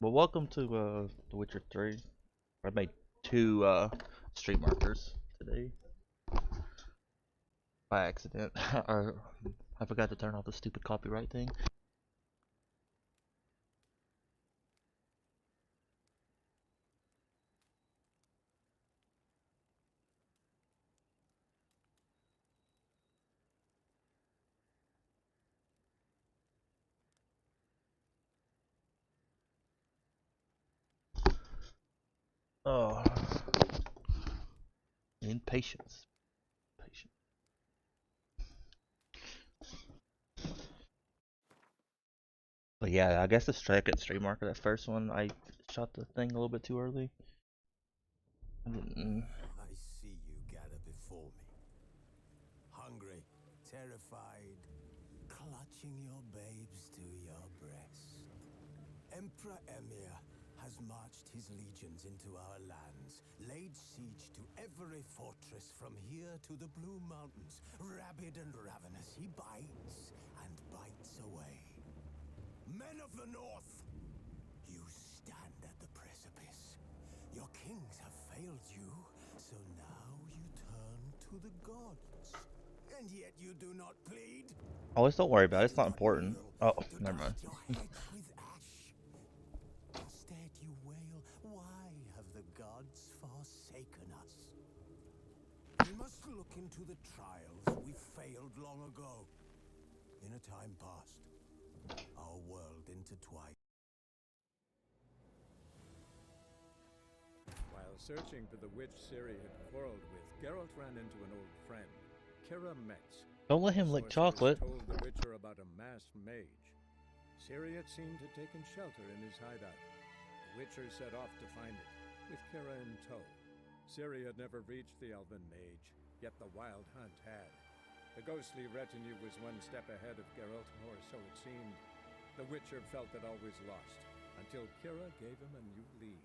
Well, welcome to The Witcher 3. I made two street markers today by accident. or I forgot to turn off the stupid copyright thing. Oh, impatience. Patience. But yeah, I guess the second street marker, that first one, I shot the thing a little bit too early. I didn't. I see you gather before me. Hungry, terrified, clutching your babes to your breast. Emperor Emir has marched his legions into our lands, laid siege to every fortress from here to the Blue Mountains. Rabid and ravenous, he bites and bites away. Men of the North, you stand at the precipice. Your kings have failed you, so now you turn to the gods. And yet you do not plead. Always don't worry about It it. It's is not not important. legal Oh, to never mind. dust your heads with ash. Instead you wail, why have the gods forsaken us? We must look into the trials we failed long ago. In a time past, our world intertwined. While searching for the witch Ciri had quarreled with, Geralt ran into an old friend, Kira Metz. Don't let The him lick sorceress chocolate. told the Witcher about a masked mage. Ciri had seemed to taken shelter in his hideout. The Witcher set off to find it, with Kira in tow. Ciri had never reached the elven mage, yet the wild hunt had. The ghostly retinue was one step ahead of Geralt, or so it seemed. The Witcher felt that all was lost, until Kira gave him a new lead.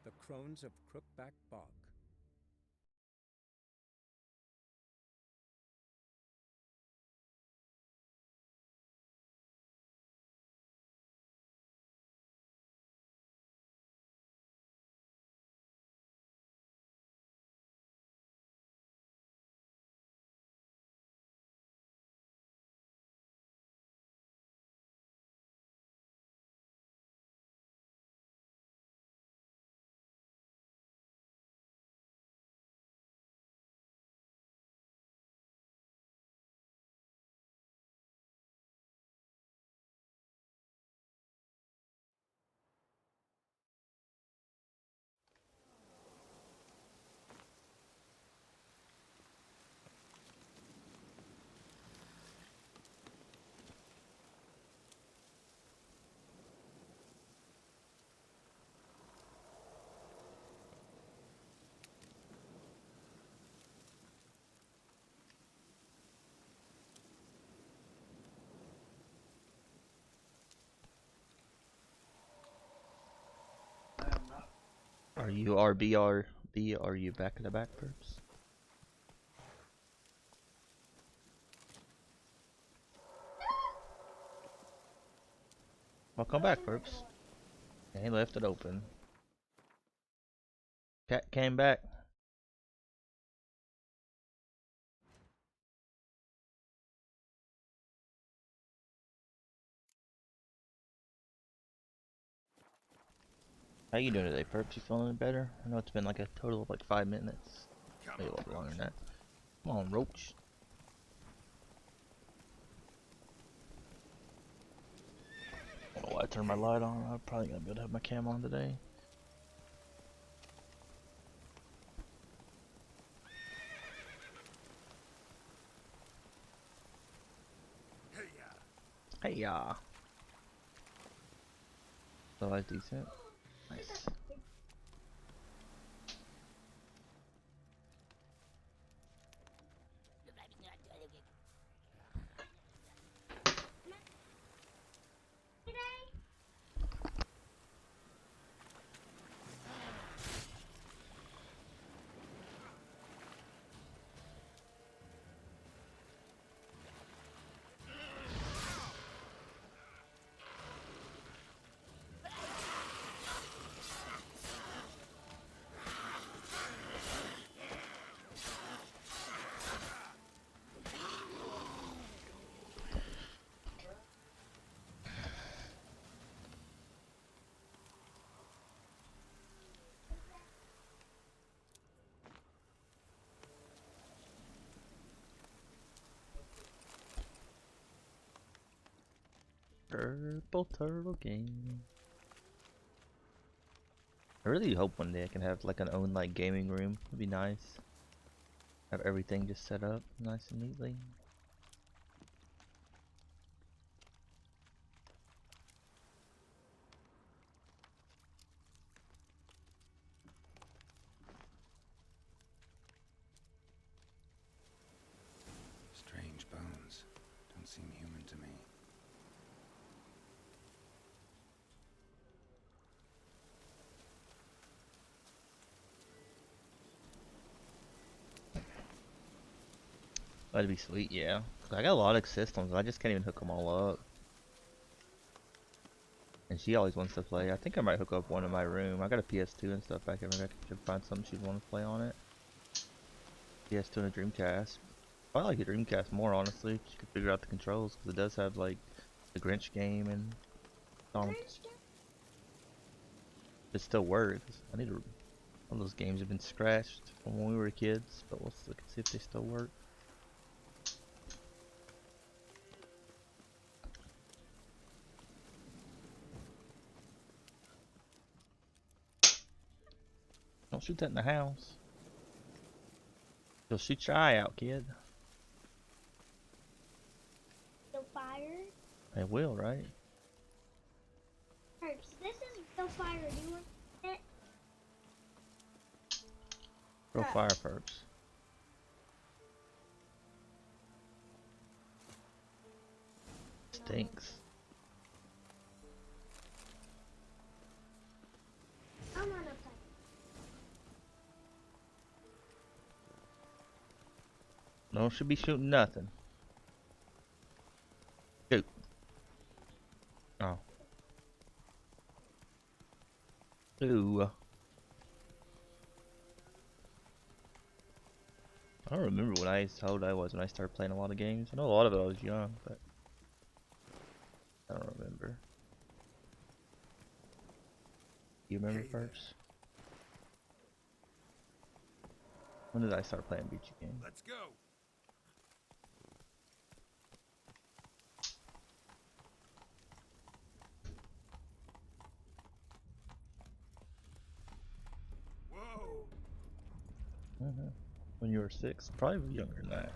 The Crones of Crookback Bog. Are you RBRB? Are you back in the back, perps? Well, come back, perps. Yeah, he left it open. Cat came back. How you doing today, perps? You feeling better? I know it's been like a total of like 5 minutes. Maybe a little bit longer than that. Come on, Roach. I don't know why I turned my light on. I'm probably gonna be able to have my cam on today. Hey, ya. So that's decent. Nice. Purple Turtle Game. I really hope one day I can have like an own like gaming room. It'd be nice. Have everything just set up nice and neatly. Strange bones. Don't seem human to me. That'd be sweet, yeah. I got a lot of systems, I just can't even hook them all up. And she always wants to play. I think I might hook up one in my room. I got a PS2 and stuff back there. Maybe I could find something she'd want to play on it. PS2 and a Dreamcast. I like the Dreamcast more, honestly. If you could figure out the controls, because it does have like the Grinch game and it still works. I need to. All those games have been scratched from when we were kids, but let's look and see if they still work. Don't shoot that in the house. You'll shoot your eye out, kid. The fire. They will, right? Perks, this is the fire. Do you want it? Real fire perps. Stinks. I'm on a pipe. No one should be shooting nothing. Shoot. Oh. Ooh. I don't remember how old I was when I started playing a lot of games. I know a lot of it I was young, but I don't remember. You remember first? When did I start playing BG games? Let's go. Whoa. When you were 6? Probably younger than that.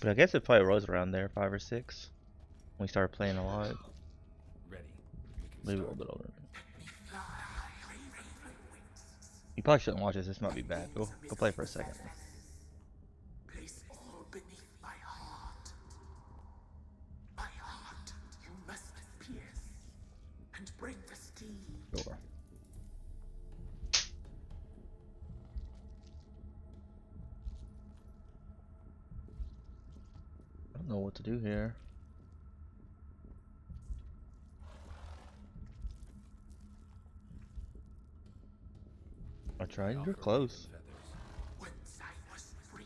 But I guess it probably was around there, 5 or 6. When we started playing a lot. Ready. We can Maybe a start. little bit older. You probably shouldn't watch this. This might be bad. Go play for a second. Place all beneath my heart. My heart you must pierce and bring the steed. Sure. I don't know what to do here. I tried. You're close. Once I was free.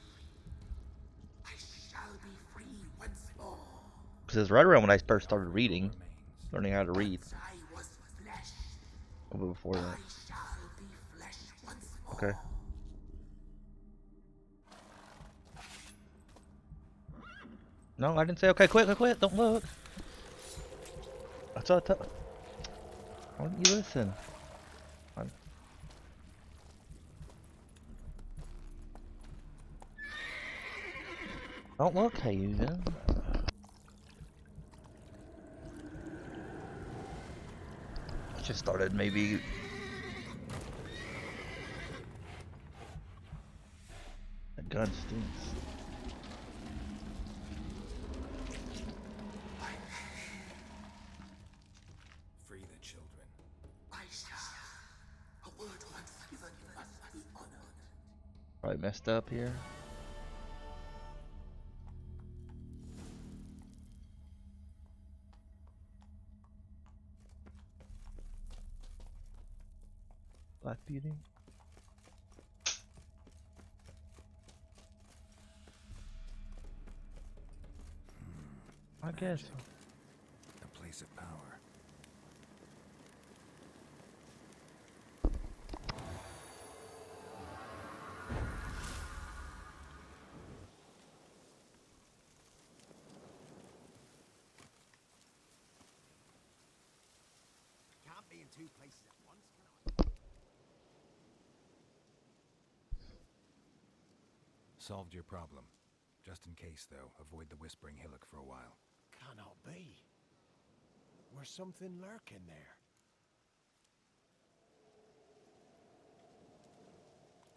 I shall be free once more. Because it's right around when I first started reading, learning how to read. Once I was flesh. A little before I that. shall be flesh once more. Okay. No, I didn't say okay. Quit! Don't look. That's what I thought. Why don't you listen? Don't look, Hayden. Just started maybe. That gun stinks. Free the children. I shall. A word once given must be honored. Probably messed up here. Black Beauty. I guess. A place of power. two places at once, can I? Solved your problem. Just in case, though, avoid the Whispering Hillock for a while. Cannot be. Where's something lurking there?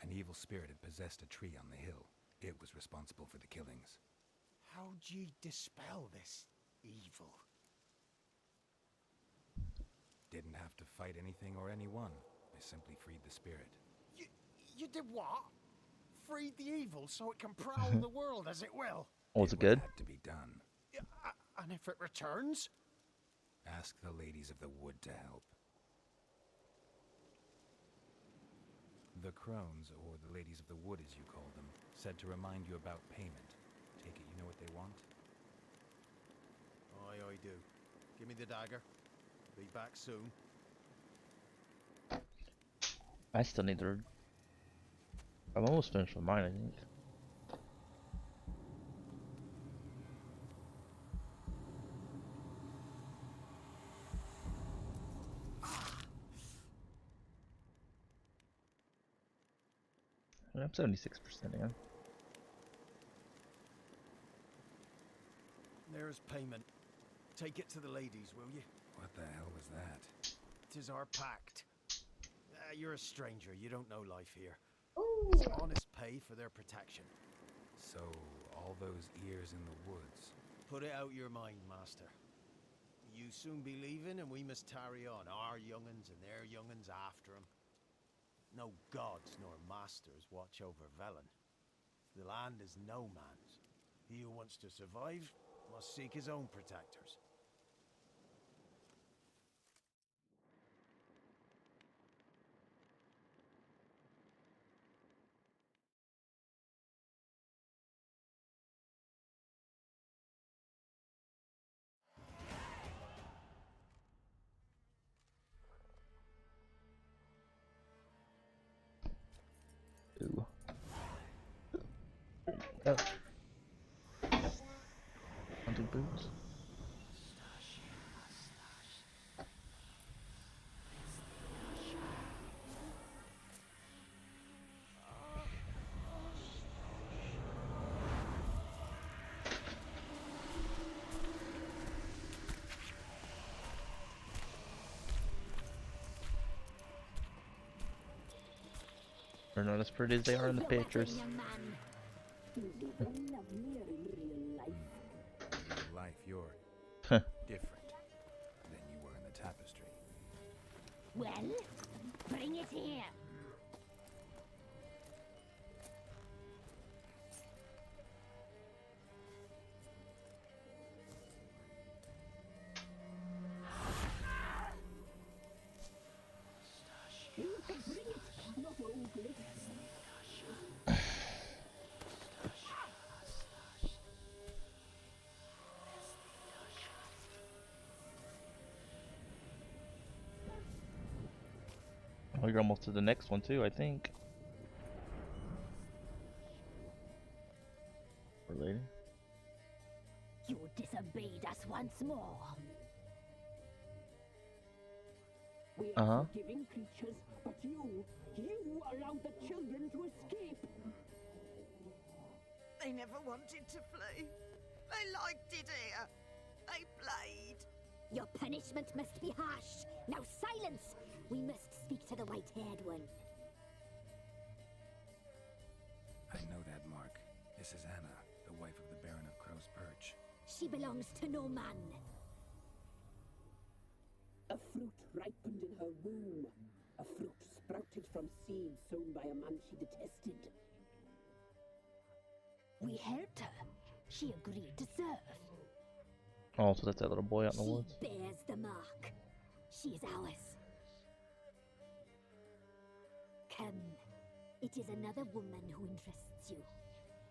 An evil spirit had possessed a tree on the hill. It was responsible for the killings. How'd ye dispel this evil? Didn't have to fight anything or anyone. I simply freed the spirit. You did what? Freed the evil so it can prowl the world as it will? Oh, was it What good? had to be done. And if it returns? Ask the ladies of the wood to help. The crones, or the ladies of the wood as you call them, said to remind you about payment. Take it you know what they want? Aye, I do. Give me the dagger. Be back soon. I still need to. I'm almost finished with mine, I think. I'm 76% in. There's payment. Take it to the ladies, will you? What the hell was that? 'Tis our pact. You're a stranger. You don't know life here. Ooh. It's honest pay for their protection. So, all those ears in the woods. Put it out your mind, master. You soon be leaving, and we must tarry on, our young'uns and their young'uns after 'em. No gods nor masters watch over Velen. The land is no man's. He who wants to survive must seek his own protectors. Ooh. Oh. Haunted boots. They're not as pretty as they are in the pictures. In real life, you're different than you were in the tapestry. Well, bring it here. Oh, you're almost to the next one too, I think. Related? You disobeyed us once more. We Uh-huh. are forgiving creatures, but you allowed the children to escape. They never wanted to flee. They liked it here. They played. Your punishment must be harsh. Now silence! We must speak to the white-haired one. I know that, Mark. This is Anna, the wife of the Baron of Crow's Perch. She belongs to no man. A fruit ripened in her womb. A fruit sprouted from seeds sown by a man she detested. We helped her. She agreed to serve. Oh, so that's that little boy out in the She woods. bears the mark. She is ours. Come. It is another woman who interests you.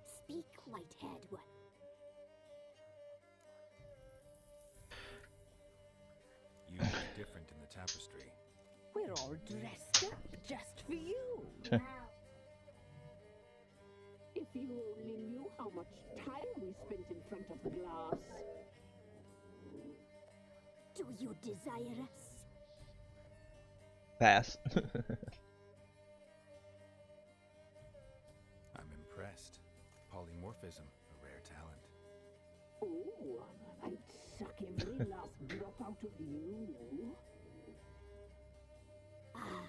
Speak, white-haired one. You look different in the tapestry. We're all dressed up just for you. Wow. If you only knew how much time we spent in front of the glass. Do you desire us? Pass. I'm impressed. Polymorphism, a rare talent. Oh, I'd suck every last drop out of you. Ah,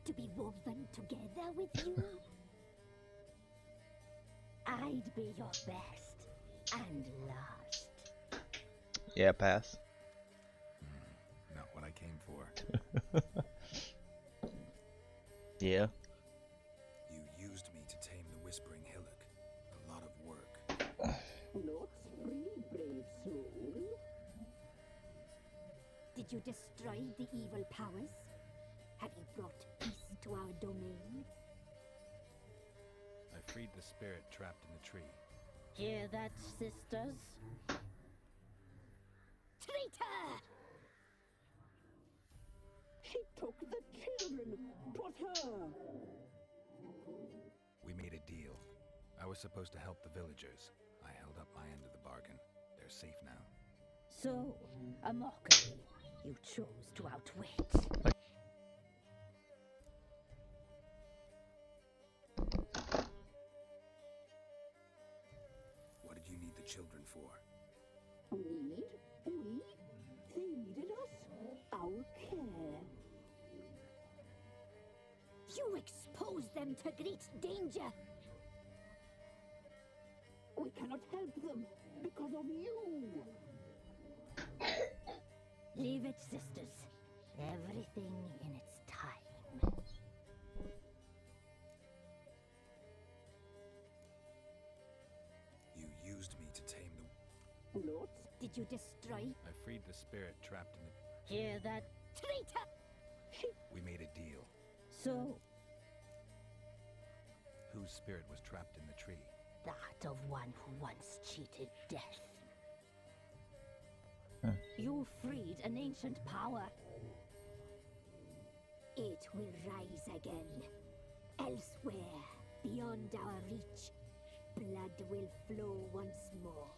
to be woven together with you? I'd be your best and last. Yeah, pass. Not what I came for. Yeah. You used me to tame the Whispering Hillock. A lot of work. Not free, brave soul. Did you destroy the evil powers? Have you brought peace to our domain? I freed the spirit trapped in the tree. Hear that, sisters? Traitor! She took the children. Put her. We made a deal. I was supposed to help the villagers. I held up my end of the bargain. They're safe now. So, a mockery you chose to outwit. What did you need the children for? Need? We? They needed us. Our care. You exposed them to great danger. We cannot help them because of you. Leave it, sisters. Everything in its time. You used me to tame the... Not. Did you destroy? I freed the spirit trapped in the... Hear that, traitor? We made a deal. So, Whose spirit was trapped in the tree? that of one who once cheated death. Huh. You freed an ancient power. It will rise again. Elsewhere, beyond our reach, blood will flow once more.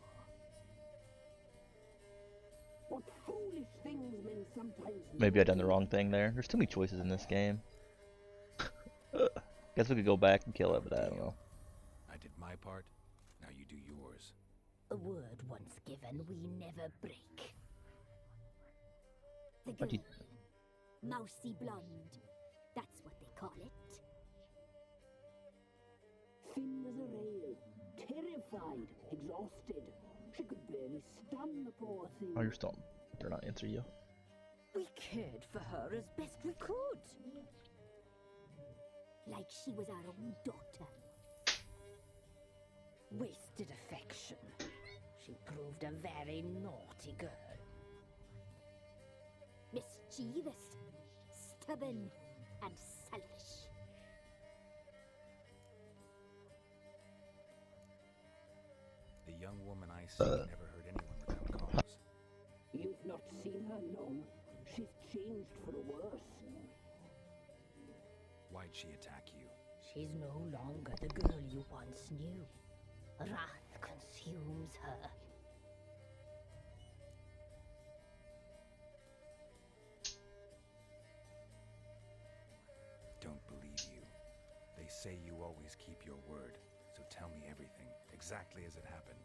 What foolish things men sometimes Maybe I done the wrong thing there. There's too many choices in this game. Guess we could go back and kill it, but I don't know. I did my part. Now you do yours. A word once given, we never break. The What do girl, Mousy Blonde, that's what they call it. Thin as a rail, terrified, exhausted. She could barely stand the poor thing. Oh, you're still. They're not answer you. We cared for her as best we could. Like she was our own daughter. Wasted affection. She proved a very naughty girl. Mischievous, stubborn, and selfish. The young woman I see never hurt anyone without cause. You've not seen her long. She's changed for the worse. Why'd she attack you? She's no longer the girl you once knew. Wrath consumes her. Don't believe you. They say you always keep your word, so tell me everything, exactly as it happened.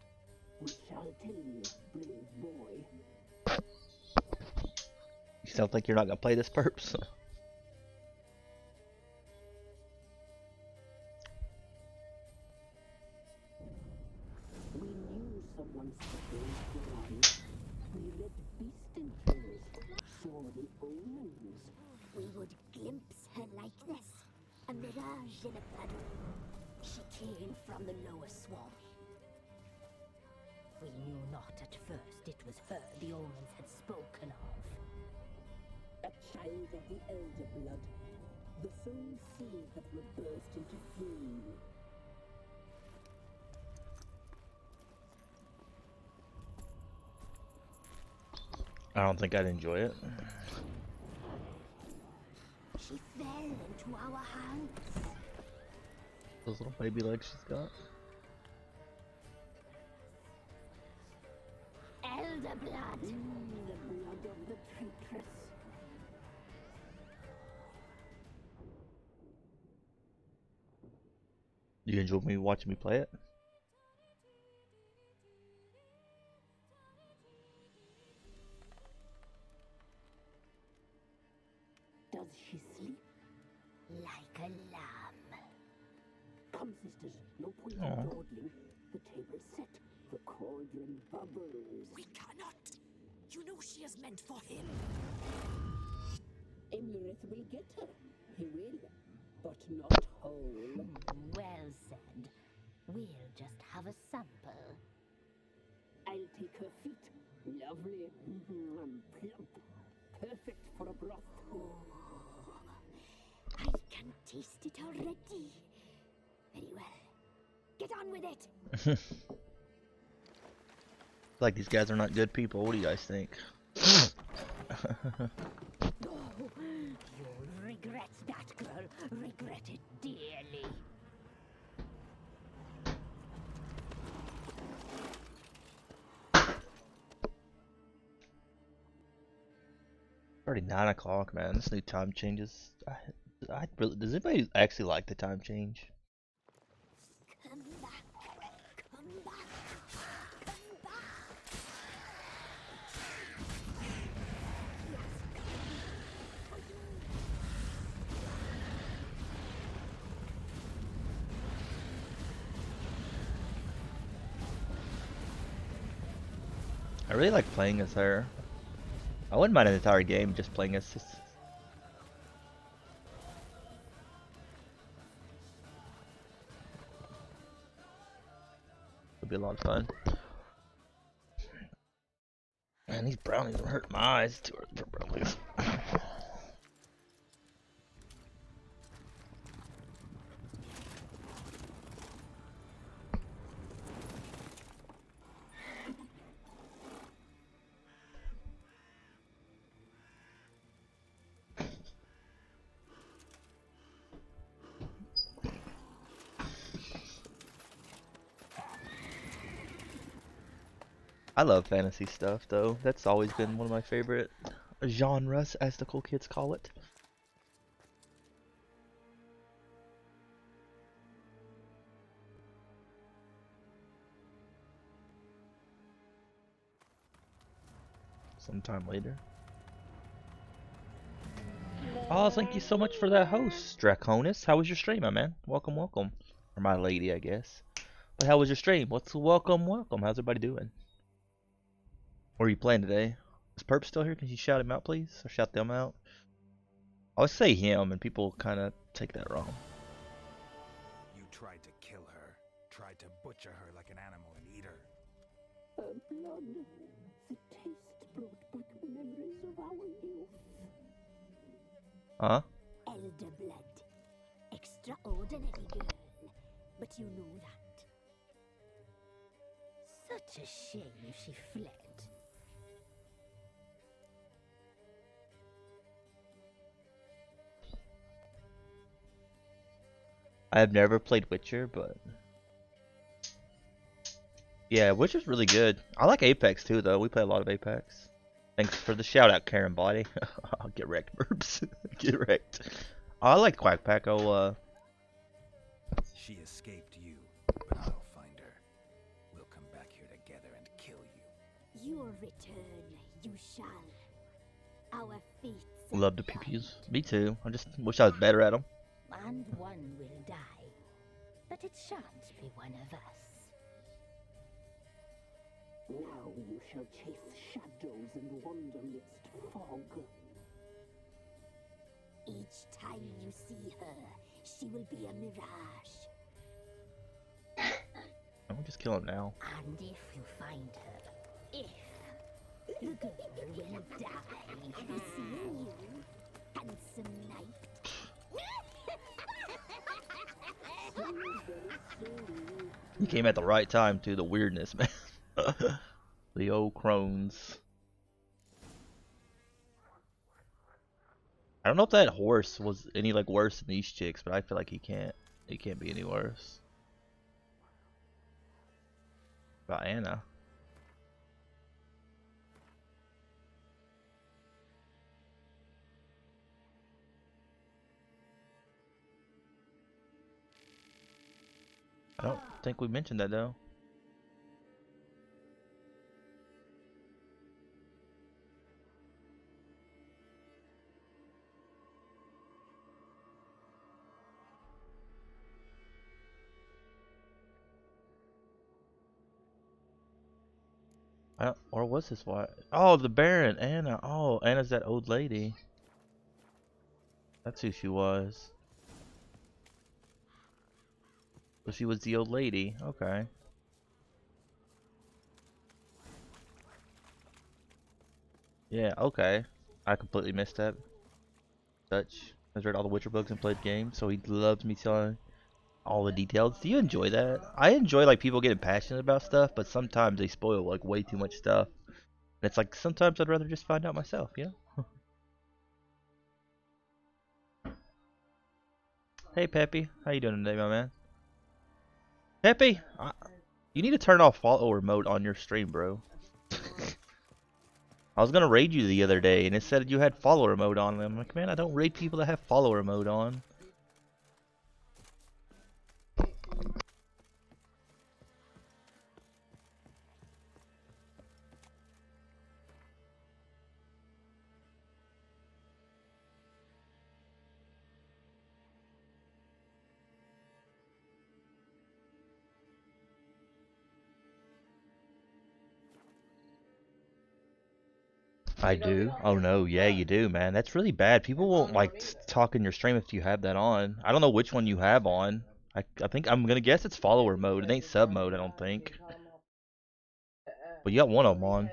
We shall tell you, brave boy. You sound like you're not gonna play this perps. We knew someone supposed to rise. We read beast entries, saw the omens. We would glimpse her likeness, a mirage in a puddle. She came from the lower swamp. We knew not at first it was her the omens had spoken of. A child of the elder blood. The soul seed that will burst into flame. I don't think I'd enjoy it. She fell into our hands. Those little baby legs she's got. Elder blood. The blood of the traitress. Do you enjoy me watching me play it? Does she sleep? Like a lamb. Come, sisters, no point in Aw. dawdling. The table's set. The cauldron bubbles. We cannot. You know she is meant for him. Emlyrith will get her. He will, but not whole. Well said. We'll just have a sample. I'll take her feet. Lovely. Plump. Perfect for a broth. I can taste it already. Very well. Get on with it. Like these guys are not good people. What do you guys think? Oh, you'll regret that, girl. Regret it dearly. 9 o'clock, man. This new time changes. I really, does anybody actually like the time change? Come back. Come back. Come back. I really like playing as her. I wouldn't mind an entire game just playing as. It'd be a lot of fun. Man, these brownies will hurt my eyes. Too early for brownies. I love fantasy stuff, though. That's always been one of my favorite genres, as the cool kids call it. Sometime later. Oh, thank you so much for that host, Draconis. How was your stream, my man? Welcome, welcome. Or my lady, I guess. But how was your stream? What's welcome, welcome? How's everybody doing? What are you playing today? Is Perp still here? Can you shout him out, please? Or shout them out? I always say him, and people kind of take that wrong. You tried to kill her, tried to butcher her like an animal and eat her. Her blood. The taste brought back memories of our youth. Huh? Elder blood. Extraordinary girl. But you know that. Such a shame she fled. I have never played Witcher, but yeah, Witcher's really good. I like Apex too, though. We play a lot of Apex. Thanks for the shout out, Karen Body. I'll get wrecked, Burbs. Get wrecked. I like Quack Pack. She escaped you, but I'll find her. We'll come back here together and kill you. Your return, you shall. Our fates. Love the PPs. Me too. I just wish I was better at them. And one will die. But it shan't be one of us. Now you shall chase shadows and wander midst fog. Each time you see her, she will be a mirage. I'm gonna just kill him now. And if you find her, if the girl will die, have you seen you, handsome knight? He came at the right time too. The weirdness, man. The old crones. I don't know if that horse was any like worse than these chicks, but I feel like he can't be any worse. About Anna. don't think we mentioned that though. Or was this wife? Oh, the Baron, Anna. Oh, Anna's that old lady. That's who she was. So she was the old lady. Okay. Yeah, okay. I completely missed that. Dutch has read all the Witcher books and played games, so he loves me telling all the details. Do you enjoy that? I enjoy like people getting passionate about stuff, but sometimes they spoil like way too much stuff. And it's like sometimes I'd rather just find out myself, you know? Hey Peppy, how you doing today, my man? Peppy, you need to turn off follower mode on your stream, bro. I was gonna raid you the other day, and it said you had follower mode on. I'm like, man, I don't raid people that have follower mode on. I do. Oh no, yeah, you do, man. That's really bad. People won't like talk in your stream if you have that on. I don't know which one you have on. I think I'm gonna guess it's follower mode. It ain't sub mode, I don't think. But you got one of them on.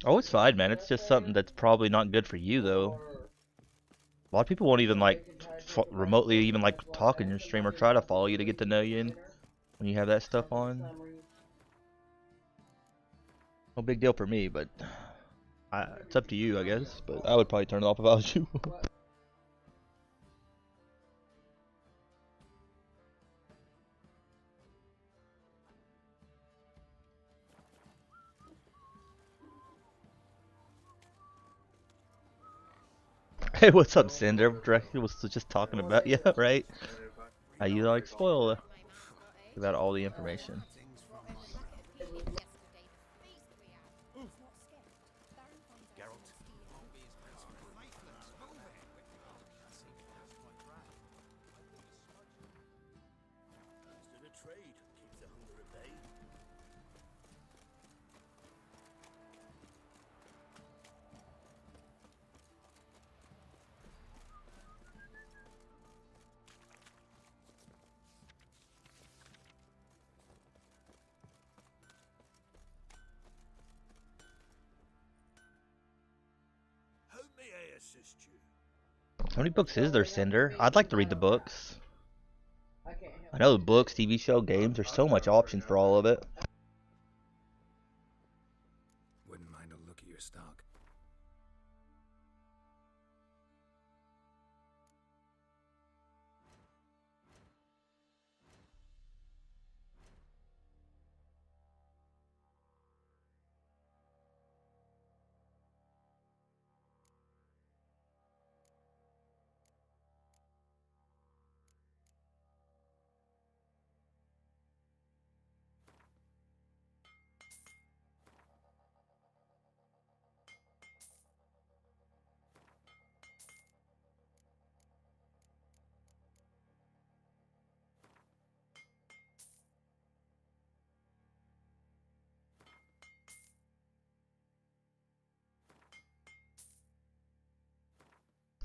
Oh, it's fine, man. It's just something that's probably not good for you, though. A lot of people won't even like remotely even like talk in your stream or try to follow you to get to know you when you have that stuff on. No big deal for me, but it's up to you, I guess. But I would probably turn it off if I was you. Hey, what's up, Cinder? Directly was just talking about yeah, right? How you like spoil about all the information. How many books is there, Cinder? I'd like to read the books. I know the books, TV show, games, there's so much options for all of it. Wouldn't mind a look at your stock.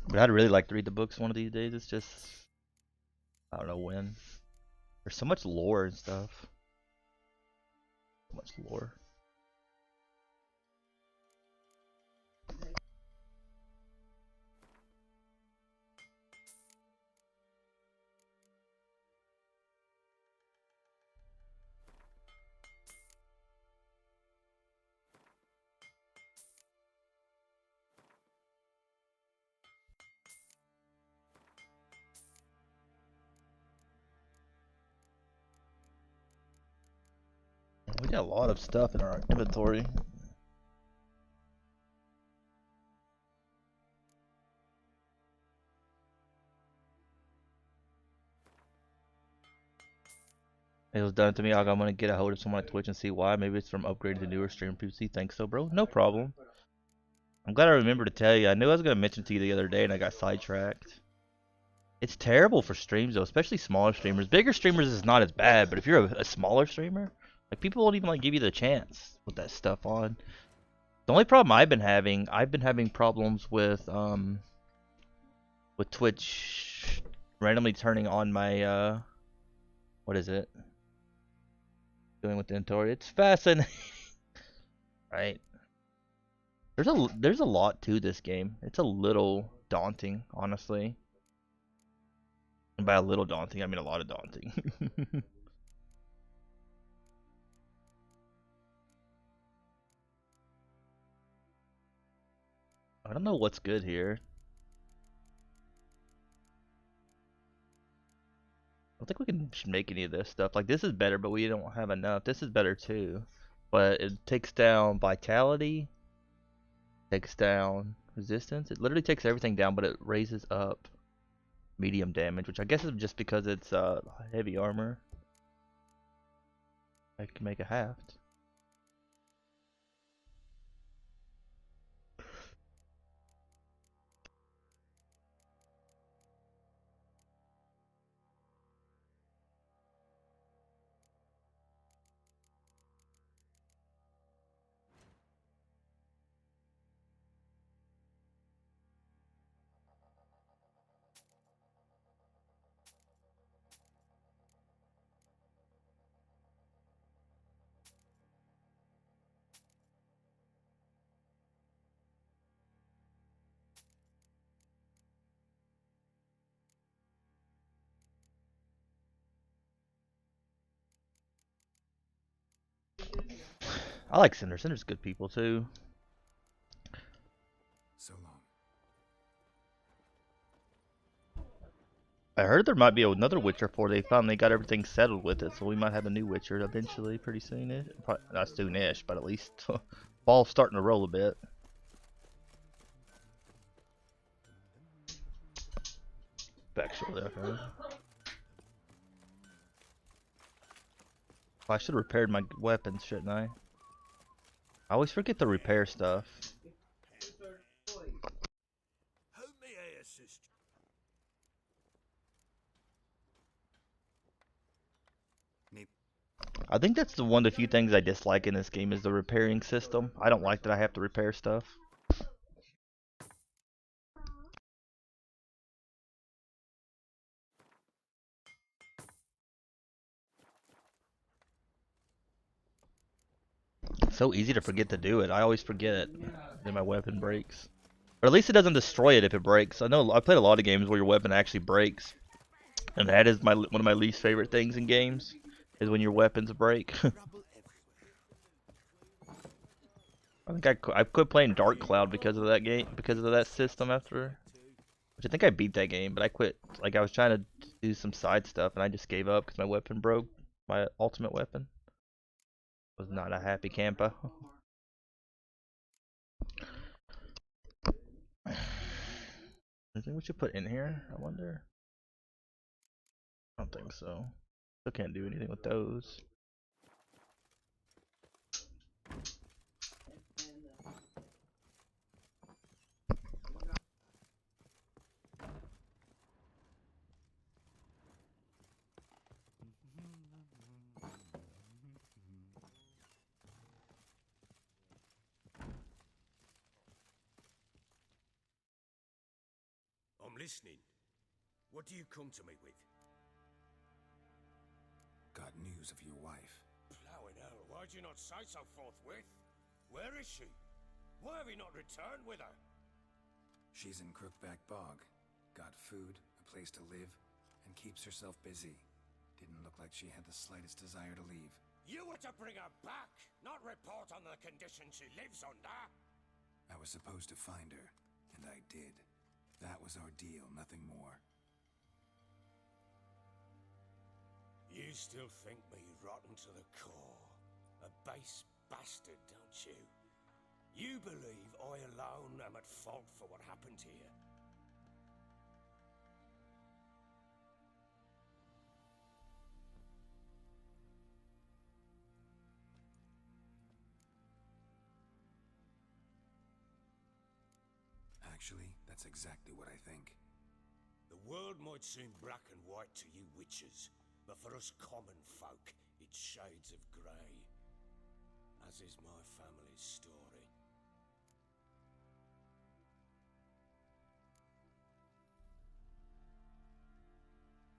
But I'd really like to read the books one of these days. It's just, I don't know when. There's so much lore and stuff. So much lore. We got a lot of stuff in our inventory. It was done to me. I'm gonna get a hold of someone on Twitch and see why. Maybe it's from upgrading to newer stream PC. Thanks, so bro. No problem. I'm glad I remembered to tell you. I knew I was gonna mention it to you the other day, and I got sidetracked. It's terrible for streams though, especially smaller streamers. Bigger streamers is not as bad, but if you're a smaller streamer, like people won't even like give you the chance with that stuff on. The only problem I've been having problems with Twitch randomly turning on my what is it? Doing with the inventory. It's fascinating. Right. There's a lot to this game. It's a little daunting, honestly. And by a little daunting, I mean a lot of daunting. I don't know what's good here. I don't think we can make any of this stuff. Like, this is better, but we don't have enough. This is better too. But it takes down vitality. Takes down resistance. It literally takes everything down, but it raises up medium damage, which I guess is just because it's heavy armor. I can make a halved. I like Cinder. Cinder's good people too. So long. I heard there might be another Witcher 4. They finally got everything settled with it, so we might have a new Witcher eventually, pretty soon. Not soonish, but at least ball's starting to roll a bit. Back shortly after. I should have repaired my weapons, shouldn't I? I always forget to repair stuff. I think that's one of the few things I dislike in this game is the repairing system. I don't like that I have to repair stuff. It's so easy to forget to do it. I always forget that my weapon breaks. Or at least it doesn't destroy it if it breaks. I know I played a lot of games where your weapon actually breaks. And that is one of my least favorite things in games, is when your weapons break. I think I quit playing Dark Cloud because of that game, because of that system after. Which I think I beat that game, but I quit. Like I was trying to do some side stuff and I just gave up because my weapon broke. My ultimate weapon. Was not a happy camper. Anything we should put in here? I wonder. I don't think so. Still can't do anything with those. I'm listening. What do you come to me with? Got news of your wife. Plowing hell, why'd you not say so forthwith? Where is she? Why have you not returned with her? She's in Crookback Bog. Got food, a place to live, and keeps herself busy. Didn't look like she had the slightest desire to leave. You were to bring her back, not report on the conditions she lives under. I was supposed to find her, and I did. That was our deal, nothing more. You still think me rotten to the core. A base bastard, don't you? You believe I alone am at fault for what happened here. Actually, that's exactly what I think. The world might seem black and white to you witches, but for us common folk, it's shades of grey. As is my family's story.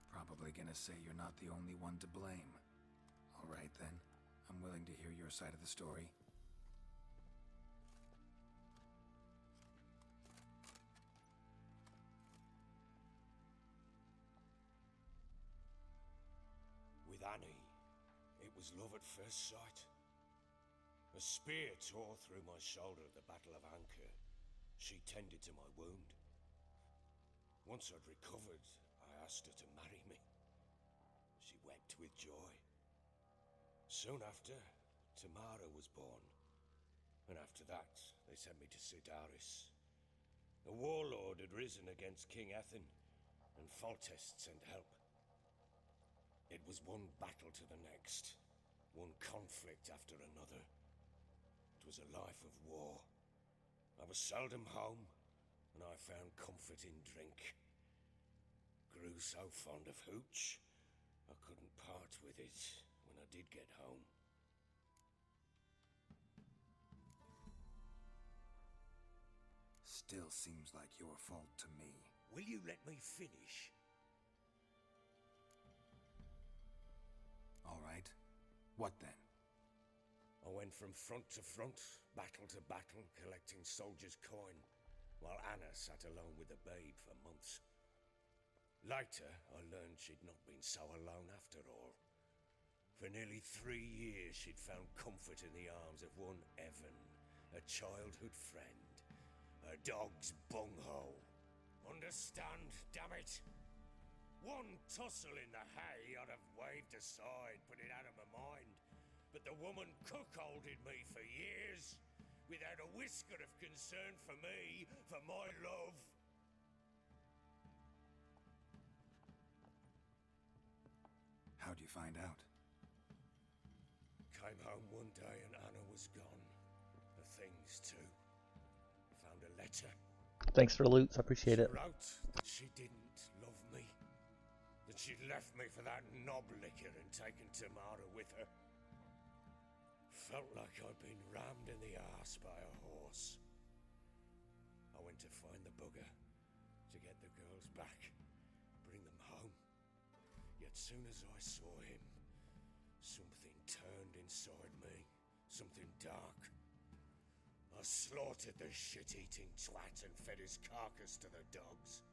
Probably gonna say you're not the only one to blame. Alright then, I'm willing to hear your side of the story. With Annie, it was love at first sight. A spear tore through my shoulder at the Battle of Anchor. She tended to my wound. Once I'd recovered, I asked her to marry me. She wept with joy. Soon after, Tamara was born. And after that, they sent me to Sidaris. A warlord had risen against King Ethan, and Foltest sent help. It was one battle to the next, one conflict after another. It was a life of war. I was seldom home, and I found comfort in drink. Grew so fond of hooch, I couldn't part with it when I did get home. Still seems like your fault to me. Will you let me finish? Alright. What then? I went from front to front, battle to battle, collecting soldiers' coin, while Anna sat alone with the babe for months. Later, I learned she'd not been so alone after all. For nearly 3 years, she'd found comfort in the arms of one Evan, a childhood friend. Her dog's bunghole. Understand, damn it? One tussle in the hay I'd have waved aside, put it out of my mind. But the woman cuckolded me for years, without a whisker of concern for me, for my love. How'd you find out? Came home one day and Anna was gone. The things too. Found a letter. Thanks for the loot, I appreciate it. She wrote that she didn't love me. That she'd left me for that knob licker and taken Tamara with her. Felt like I'd been rammed in the arse by a horse. I went to find the bugger, to get the girls back, bring them home. Yet soon as I saw him, something turned inside me, something dark. I slaughtered the shit-eating twat and fed his carcass to the dogs.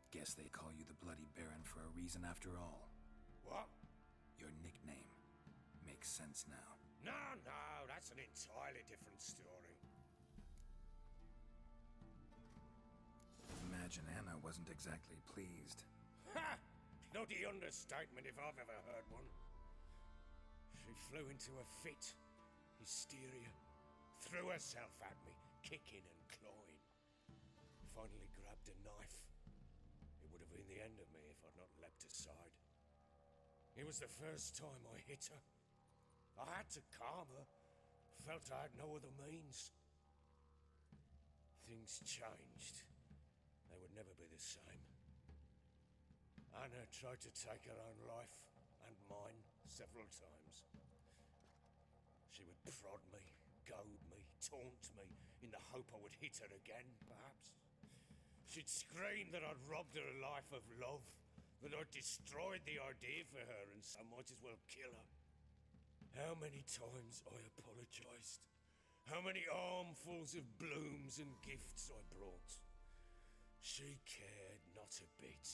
Guess they call you the Bloody Baron for a reason after all. What? Your nickname. Makes sense now. No, that's an entirely different story. Imagine Anna wasn't exactly pleased. Ha! Bloody understatement if I've ever heard one. She flew into a fit, hysteria, threw herself at me, kicking and clawing. Finally grabbed a knife. It would have been the end of me if I'd not leapt aside. It was the first time I hit her. I had to calm her. Felt I had no other means. Things changed. They would never be the same. Anna tried to take her own life, and mine, several times. She would prod me, goad me, taunt me, in the hope I would hit her again, perhaps. She'd scream that I'd robbed her life of love, that I'd destroyed the idea for her, and so might as well kill her. How many times I apologized. How many armfuls of blooms and gifts I brought. She cared not a bit.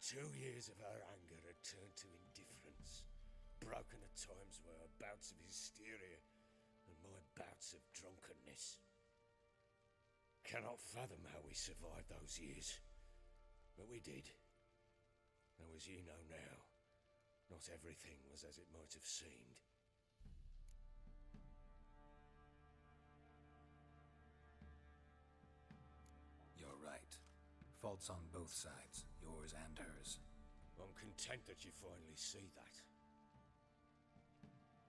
2 years of her anger had turned to indifference, broken at times by her bouts of hysteria and my bouts of drunkenness. Cannot fathom how we survived those years, but we did. Though as you know now, not everything was as it might have seemed. You're right. Faults on both sides, yours and hers. I'm content that you finally see that.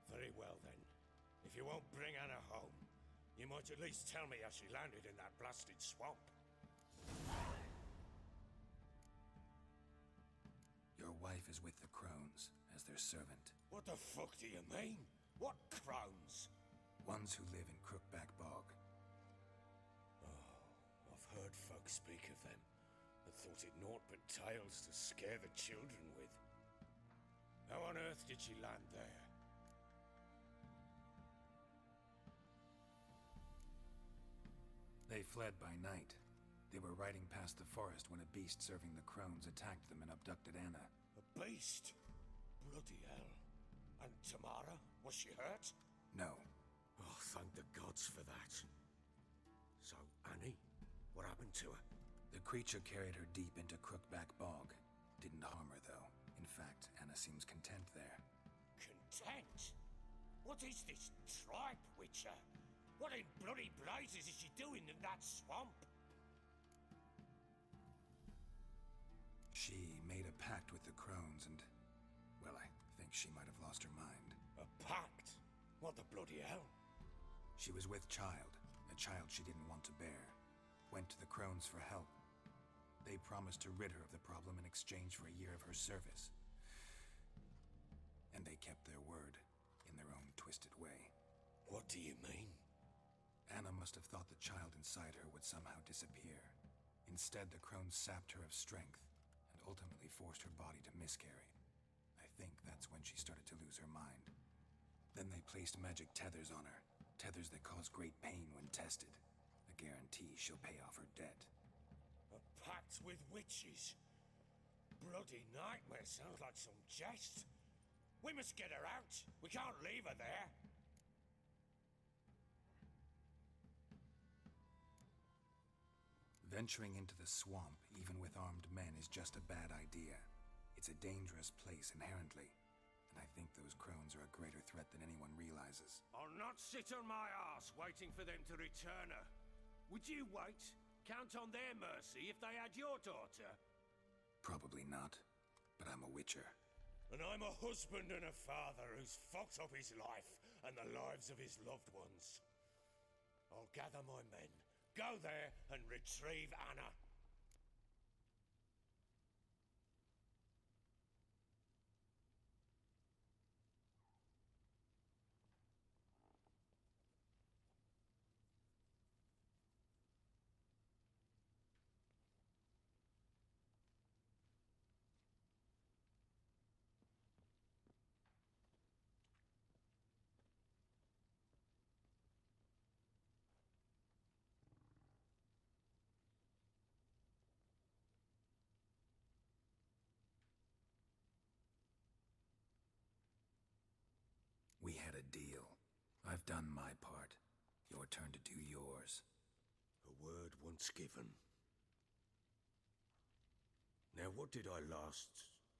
Very well then. If you won't bring Anna home, you might at least tell me how she landed in that blasted swamp. Your wife is with the Crones, as their servant. What the fuck do you mean? What Crones? Ones who live in Crookback Bog. Oh, I've heard folk speak of them, and thought it naught but tales to scare the children with. How on earth did she land there? They fled by night. They were riding past the forest when a beast serving the Crones attacked them and abducted Anna. A beast? Bloody hell. And Tamara? Was she hurt? No. Oh, thank the gods for that. So, Annie? What happened to her? The creature carried her deep into Crookback Bog. Didn't harm her, though. In fact, Anna seems content there. Content? What is this tripe, Witcher? What in bloody blazes is she doing in that swamp? She made a pact with the Crones and... well, I think she might have lost her mind. A pact? What the bloody hell? She was with child, a child she didn't want to bear. Went to the Crones for help. They promised to rid her of the problem in exchange for a year of her service. And they kept their word, in their own twisted way. What do you mean? Anna must have thought the child inside her would somehow disappear. Instead, the Crones sapped her of strength, and ultimately forced her body to miscarry. I think that's when she started to lose her mind. Then they placed magic tethers on her, tethers that cause great pain when tested. A guarantee she'll pay off her debt. A pact with witches? Bloody nightmare, sounds like some jest. We must get her out. We can't leave her there. Venturing into the swamp, even with armed men, is just a bad idea. It's a dangerous place inherently, and I think those Crones are a greater threat than anyone realizes. I'll not sit on my arse waiting for them to return her. Would you wait? Count on their mercy if they had your daughter? Probably not, but I'm a witcher. And I'm a husband and a father who's fucked up his life and the lives of his loved ones. I'll gather my men, go there and retrieve Anna. We had a deal. I've done my part. Your turn to do yours. A word once given. Now what did I last...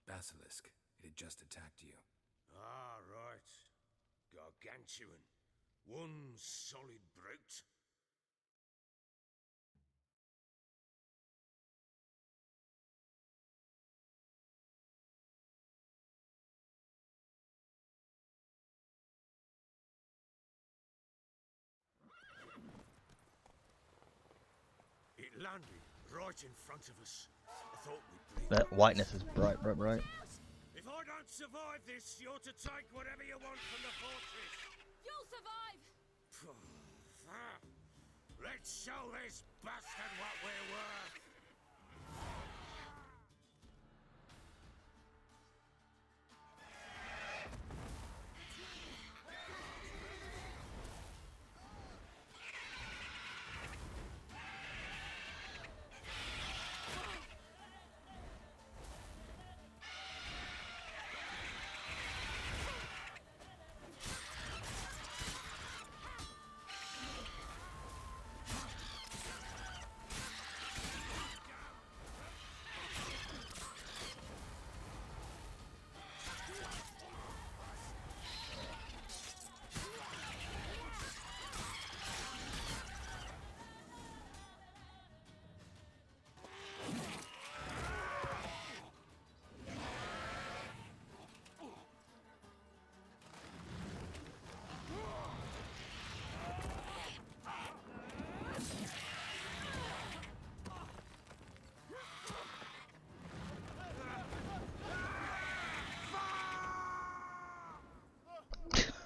Basilisk. It had just attacked you. Ah, right. Gargantuan. One solid brute. It landed right in front of us. I thought we'd bleed. That whiteness is bright, bright, bright. If I don't survive this, you're to take whatever you want from the fortress. You'll survive! Let's show this bastard what we're worth.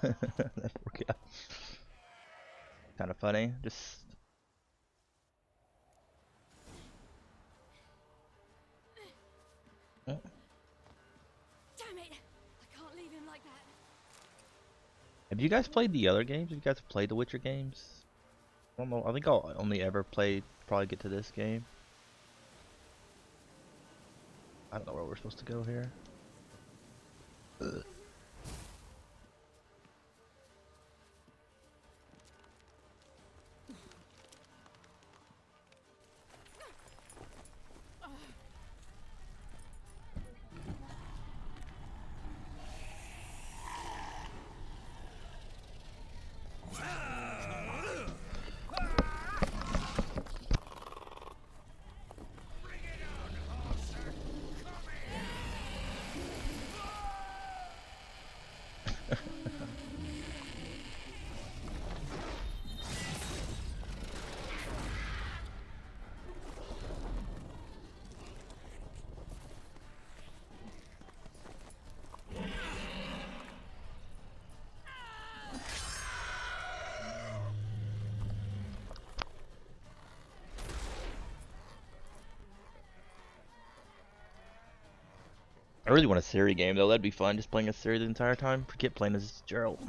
That poor guy. Kind of funny. Just Damn it! I can't leave him like that. have you guys played the other games? Have you guys played the Witcher games? I don't know. I think I'll only ever probably get to this game. I don't know where we're supposed to go here. Ugh. I really want a Siri game though. That'd be fun. Just playing a Siri the entire time. Forget playing as Geralt.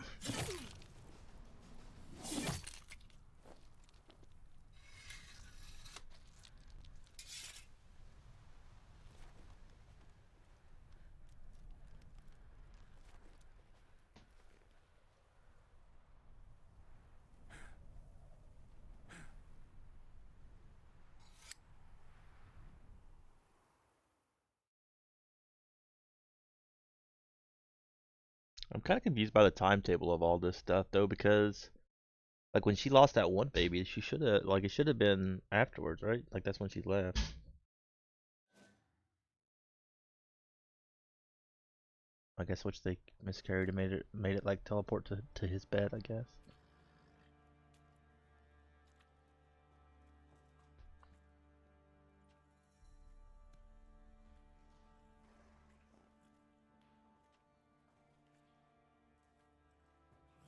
I'm kind of confused by the timetable of all this stuff though, because like when she lost that one baby, she should have like it should have been afterwards, right? Like that's when she left. I guess which they miscarried and made it like teleport to his bed, I guess.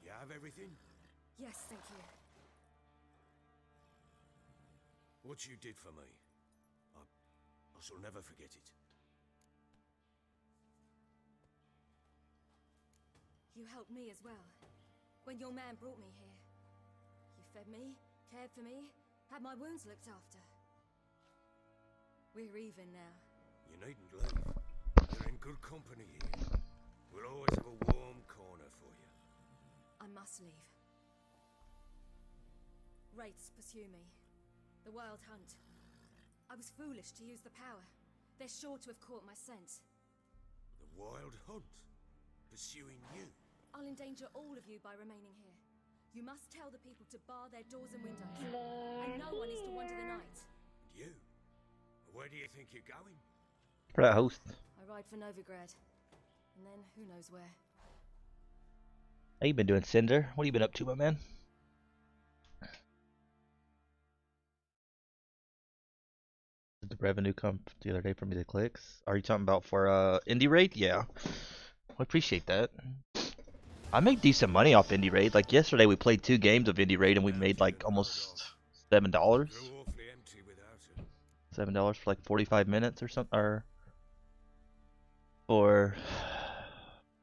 You have everything? Yes, thank you. What you did for me, I shall never forget it. You helped me as well. When your man brought me here. You fed me, cared for me, had my wounds looked after. We're even now. You needn't leave. You're in good company here. We'll always have a warm corner for you. I must leave. Wraiths pursue me. The Wild Hunt. I was foolish to use the power. They're sure to have caught my scent. The Wild Hunt? Pursuing you? I'll endanger all of you by remaining here. You must tell the people to bar their doors and windows. And no one is to wander the night. And you? Where do you think you're going? For that host. I ride for Novigrad. And then who knows where. How you been doing, Cinder? What have you been up to, my man? Did the revenue come the other day for me the clicks? Are you talking about for Indie Raid? Yeah. I appreciate that. I make decent money off Indie Raid. Like yesterday we played 2 games of Indie Raid and we made like almost $7. $7 for like 45 minutes or something, or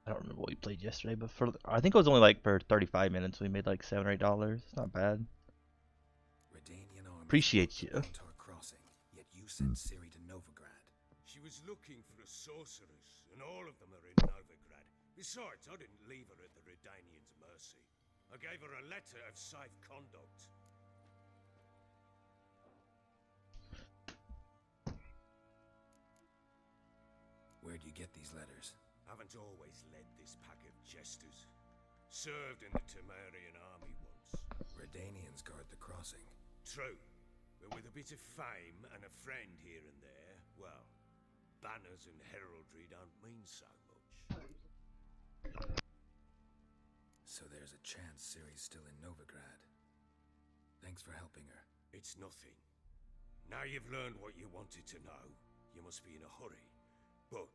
I don't remember what we played yesterday, but for I think it was only like for 35 minutes we made like $7 or $8. It's not bad. Appreciate you. Crossing, yet you sent Ciri to Novigrad. She was looking for a sorceress, and all of them are in Novigrad. Besides, I didn't leave her at the Redanians' mercy. I gave her a letter of safe conduct. Where'd you get these letters? Haven't always led this pack of jesters. Served in the Temerian army once. Redanians guard the crossing. True, but with a bit of fame and a friend here and there, well, banners and heraldry don't mean so much. So there's a chance Ciri's still in Novigrad. Thanks for helping her. It's nothing. Now you've learned what you wanted to know, you must be in a hurry. But,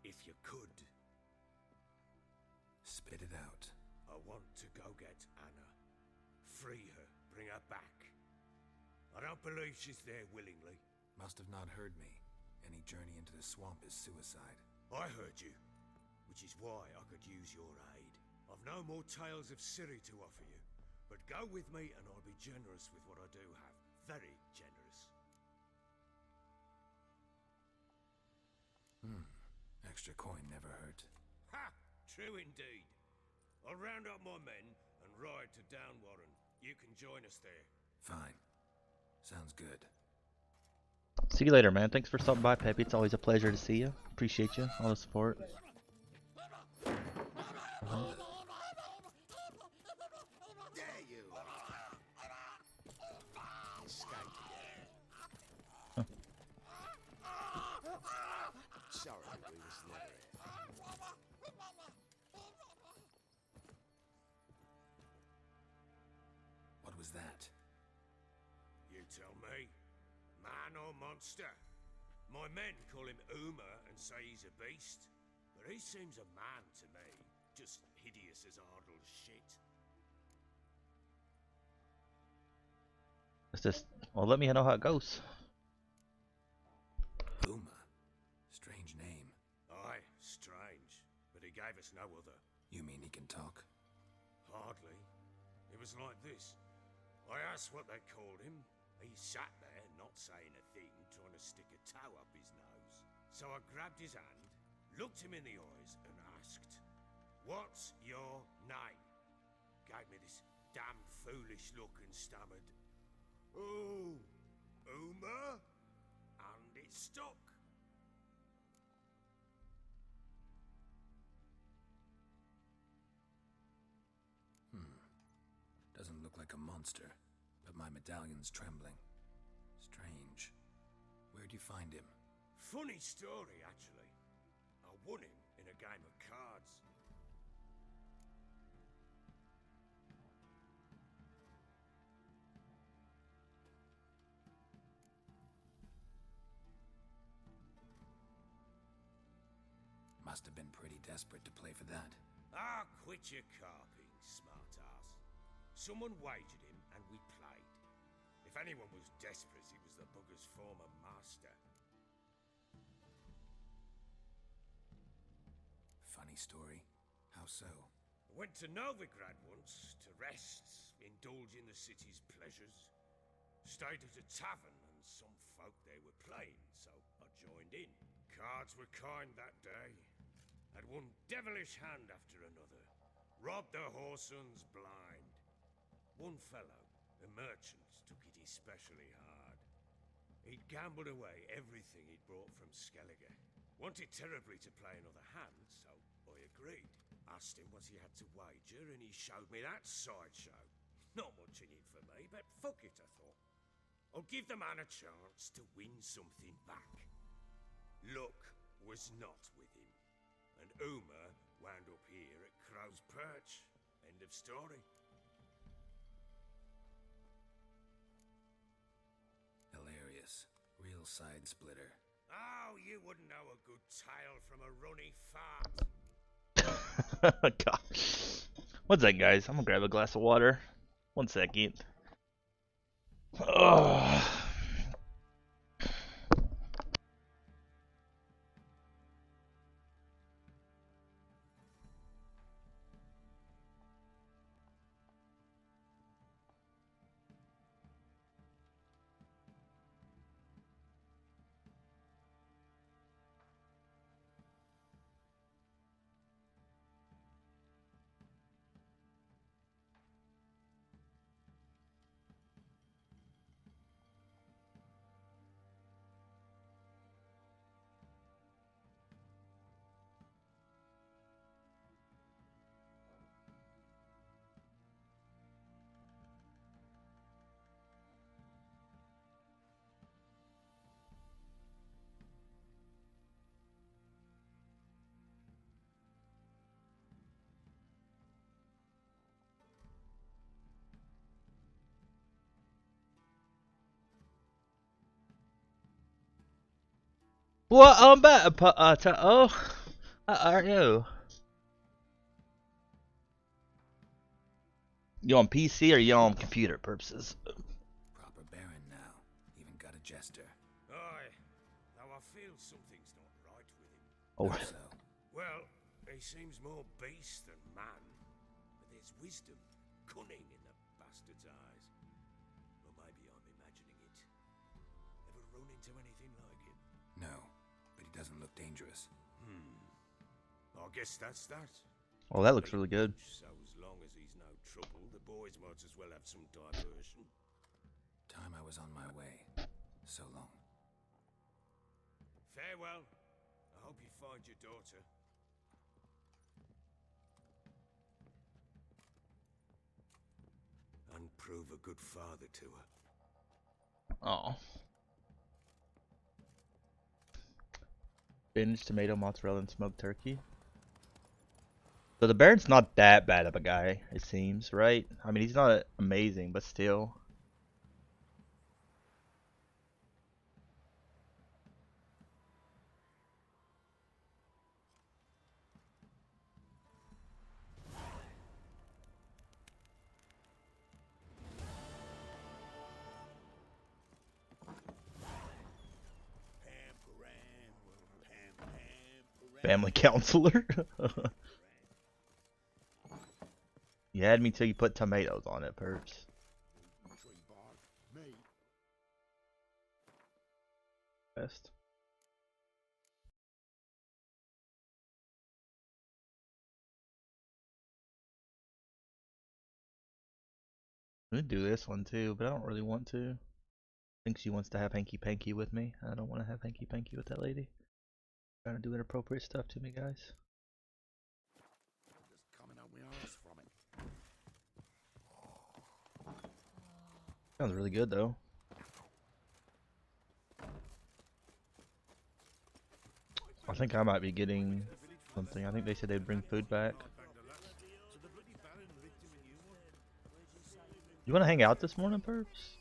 if you could... Spit it out. I want to go get Anna. Free her, bring her back. I don't believe she's there willingly. Must have not heard me. Any journey into the swamp is suicide. I heard you, which is why I could use your aid. I've no more tales of Ciri to offer you, but go with me and I'll be generous with what I do have. Very generous. Extra coin never hurt. Ha! True indeed. I'll round up my men and ride to Downwarren. You can join us there. Fine. Sounds good. See you later, man. Thanks for stopping by, Peppy. It's always a pleasure to see you. Appreciate you, all the support. There you are. Escaped again. Sorry, we was never here. What was that? You tell me. Man or monster? My men call him Uma and say he's a beast, but he seems a man to me. Just hideous as Ardle's shit. It's just, well, let me know how it goes. Uma. Strange name. Aye, strange, but he gave us no other. You mean he can talk? Hardly. It was like this. I asked what they called him. He sat there, not saying a thing, trying to stick a toe up his nose. So I grabbed his hand, looked him in the eyes, and asked, "What's your name?" Gave me this damn foolish look and stammered, "Oh, Uma?" And it stuck. Doesn't look like a monster, but my medallion's trembling. Strange. Where'd you find him? Funny story, actually. I won him in a game of cards. Must have been pretty desperate to play for that. Ah, quit your carping, smart-ass. Someone wagered him, and we played. If anyone was desperate, he was the bugger's former master. Funny story. How so? I went to Novigrad once, to rest, indulge in the city's pleasures. Stayed at a tavern, and some folk there were playing, so I joined in. Cards were kind that day. Had one devilish hand after another. Robbed the whoresons blind. One fellow, a merchant, took it especially hard. He'd gambled away everything he'd brought from Skellige. Wanted terribly to play another hand, so I agreed. Asked him what he had to wager, and he showed me that sideshow. Not much in it for me, but fuck it, I thought. I'll give the man a chance to win something back. Luck was not with him, and Uma wound up here at Crow's Perch. End of story. Hilarious. Real side splitter. Oh, you wouldn't know a good tale from a runny fart. God. One second, guys. I'm gonna grab a glass of water. 1 second. Ugh. What? I'm better, how are you? You on PC or you on computer purposes? Proper baron now. Even got a jester. Aye, though I feel something's not right with him. Oh, How so? Well, he seems more beast than man, but there's wisdom, cunning in the bastard's eyes. Or maybe I'm imagining it. Ever run into anything like him? No, but he doesn't look dangerous. I guess that's that. oh, that looks really good. So as long as he's no trouble, the boys might as well have some diversion. Time I was on my way. So long. Farewell. I hope you find your daughter. And prove a good father to her. Oh. Spinach, tomato, mozzarella, and smoked turkey. So the Baron's not that bad of a guy, it seems, right? I mean, he's not amazing, but still. Family counselor. You had me till you put tomatoes on it, Perps. Best. I'm gonna do this one too, but I don't really want to. I think she wants to have hanky panky with me. I don't want to have hanky panky with that lady. Trying to do inappropriate stuff to me, guys. Sounds really good though. I think I might be getting something. I think they said they'd bring food back. You want to hang out this morning, Perps?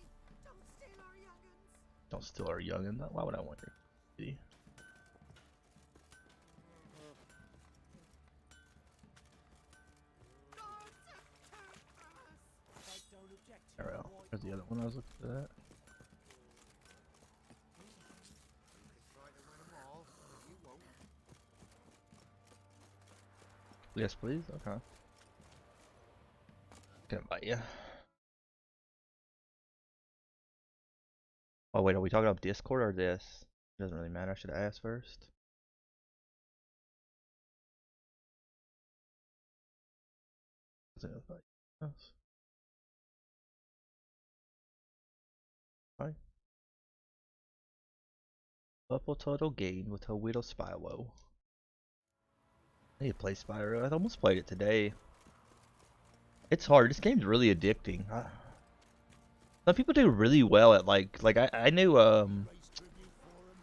Don't steal our youngin. Why would I want your kitty? Alright, there's the other one I was looking for that. Yes, please. Okay. Gonna bite you. Oh wait, are we talking about Discord or this? It doesn't really matter. I should have asked first. Hi. Purple Turtle Gain with a Widow Spyro. I need to play Spyro. I almost played it today. It's hard. This game's really addicting. Some people do really well at like I knew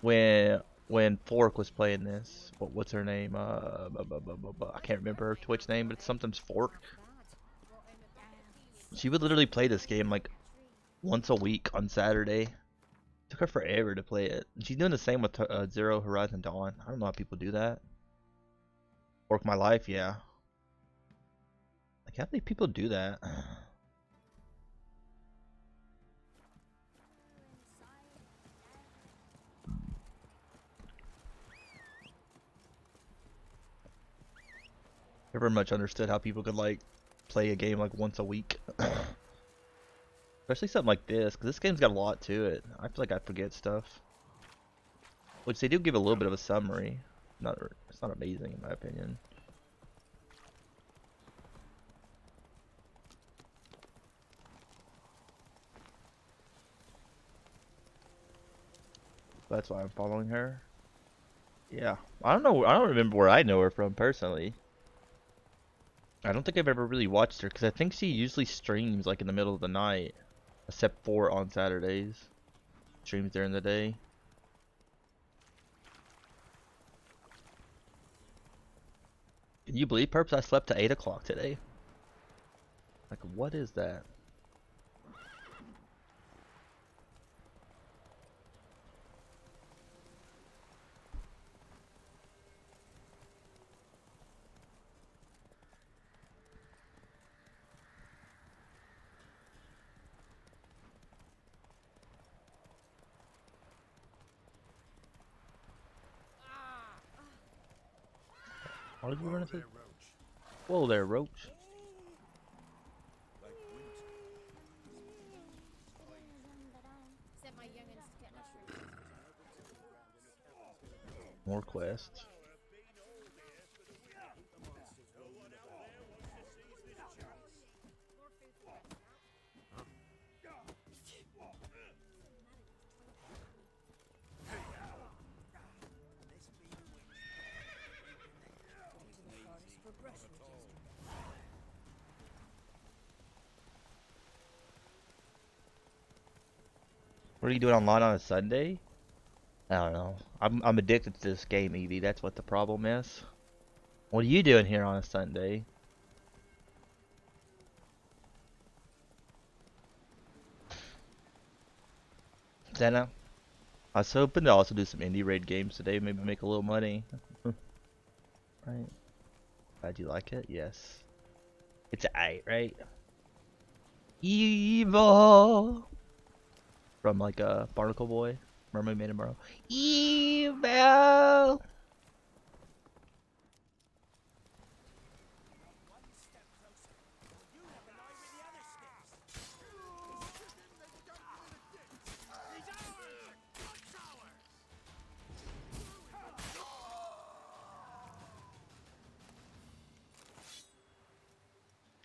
when Fork was playing this. What's her name? I can't remember her Twitch name, but it's sometimes Fork. She would literally play this game like once a week on Saturday. Took her forever to play it. And she's doing the same with Zero Horizon Dawn. I don't know how people do that. Fork My Life, yeah. Like how many people do that? Never much understood how people could like play a game like once a week. Especially something like this, because this game's got a lot to it. I feel like I forget stuff. Which they do give a little bit of a summary. It's not amazing in my opinion. That's why I'm following her. Yeah. I don't know. I don't remember where I know her from personally. I don't think I've ever really watched her because I think she usually streams like in the middle of the night, except for on Saturdays. Streams during the day. Can you believe, Perps, I slept to 8 o'clock today? Like, what is that? What did you run into? Whoa there, Roach. More quests. What are you doing online on a Sunday? I don't know. I'm addicted to this game, Evie. That's what the problem is. What are you doing here on a Sunday? Zena, I was hoping to also do some indie raid games today, maybe make a little money. Right. Glad you like it. Yes. It's aight, right? Evil from like a Barnacle Boy, Mermaid Man and Barnacle. Evil.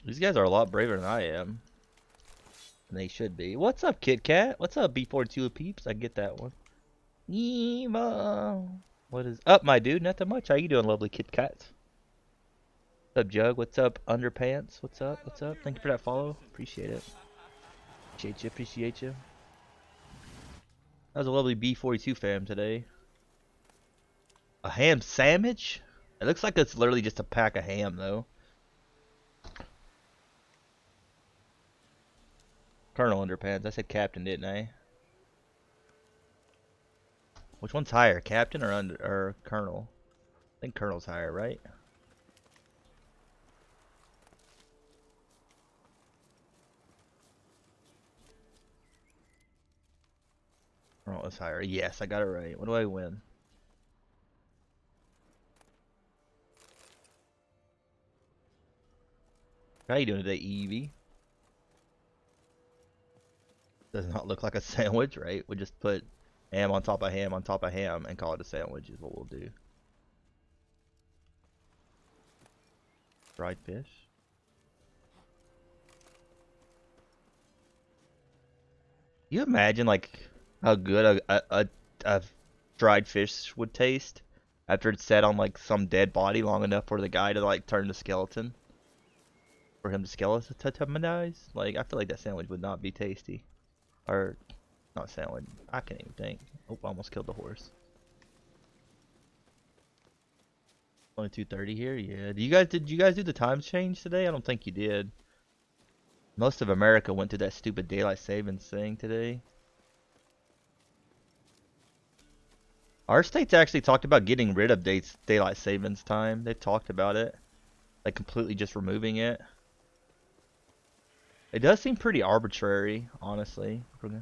These guys are a lot braver than I am. And they should be. What's up, Kit Kat? What's up, B42 peeps? I get that one. Emo. What is up, my dude? Not that much. How you doing, lovely Kit Kat? What's up, Jug? What's up, Underpants? What's up? What's up? Thank you for that follow. Appreciate it. Appreciate you. Appreciate you. That was a lovely B42 fam today. A ham sandwich? It looks like it's literally just a pack of ham, though. Colonel Underpants. I said Captain, didn't I? Which one's higher, Captain or Colonel? I think Colonel's higher, right? Colonel is higher. Yes, I got it right. What do I win? How you doing today, Evie? Does not look like a sandwich, right? We just put ham on top of ham on top of ham and call it a sandwich is what we'll do. Fried fish. You imagine like how good a dried fish would taste after it's set on like some dead body long enough for the guy to like turn to skeleton? For him to skeletonize? Like, I feel like that sandwich would not be tasty. Or, not sandwich. I can't even think. Oh, I almost killed the horse. Only 2:30 here? Yeah. Did you guys do the times change today? I don't think you did. Most of America went to that stupid daylight savings thing today. Our state's actually talked about getting rid of daylight savings time. They've talked about it. Like completely just removing it. It does seem pretty arbitrary, honestly. I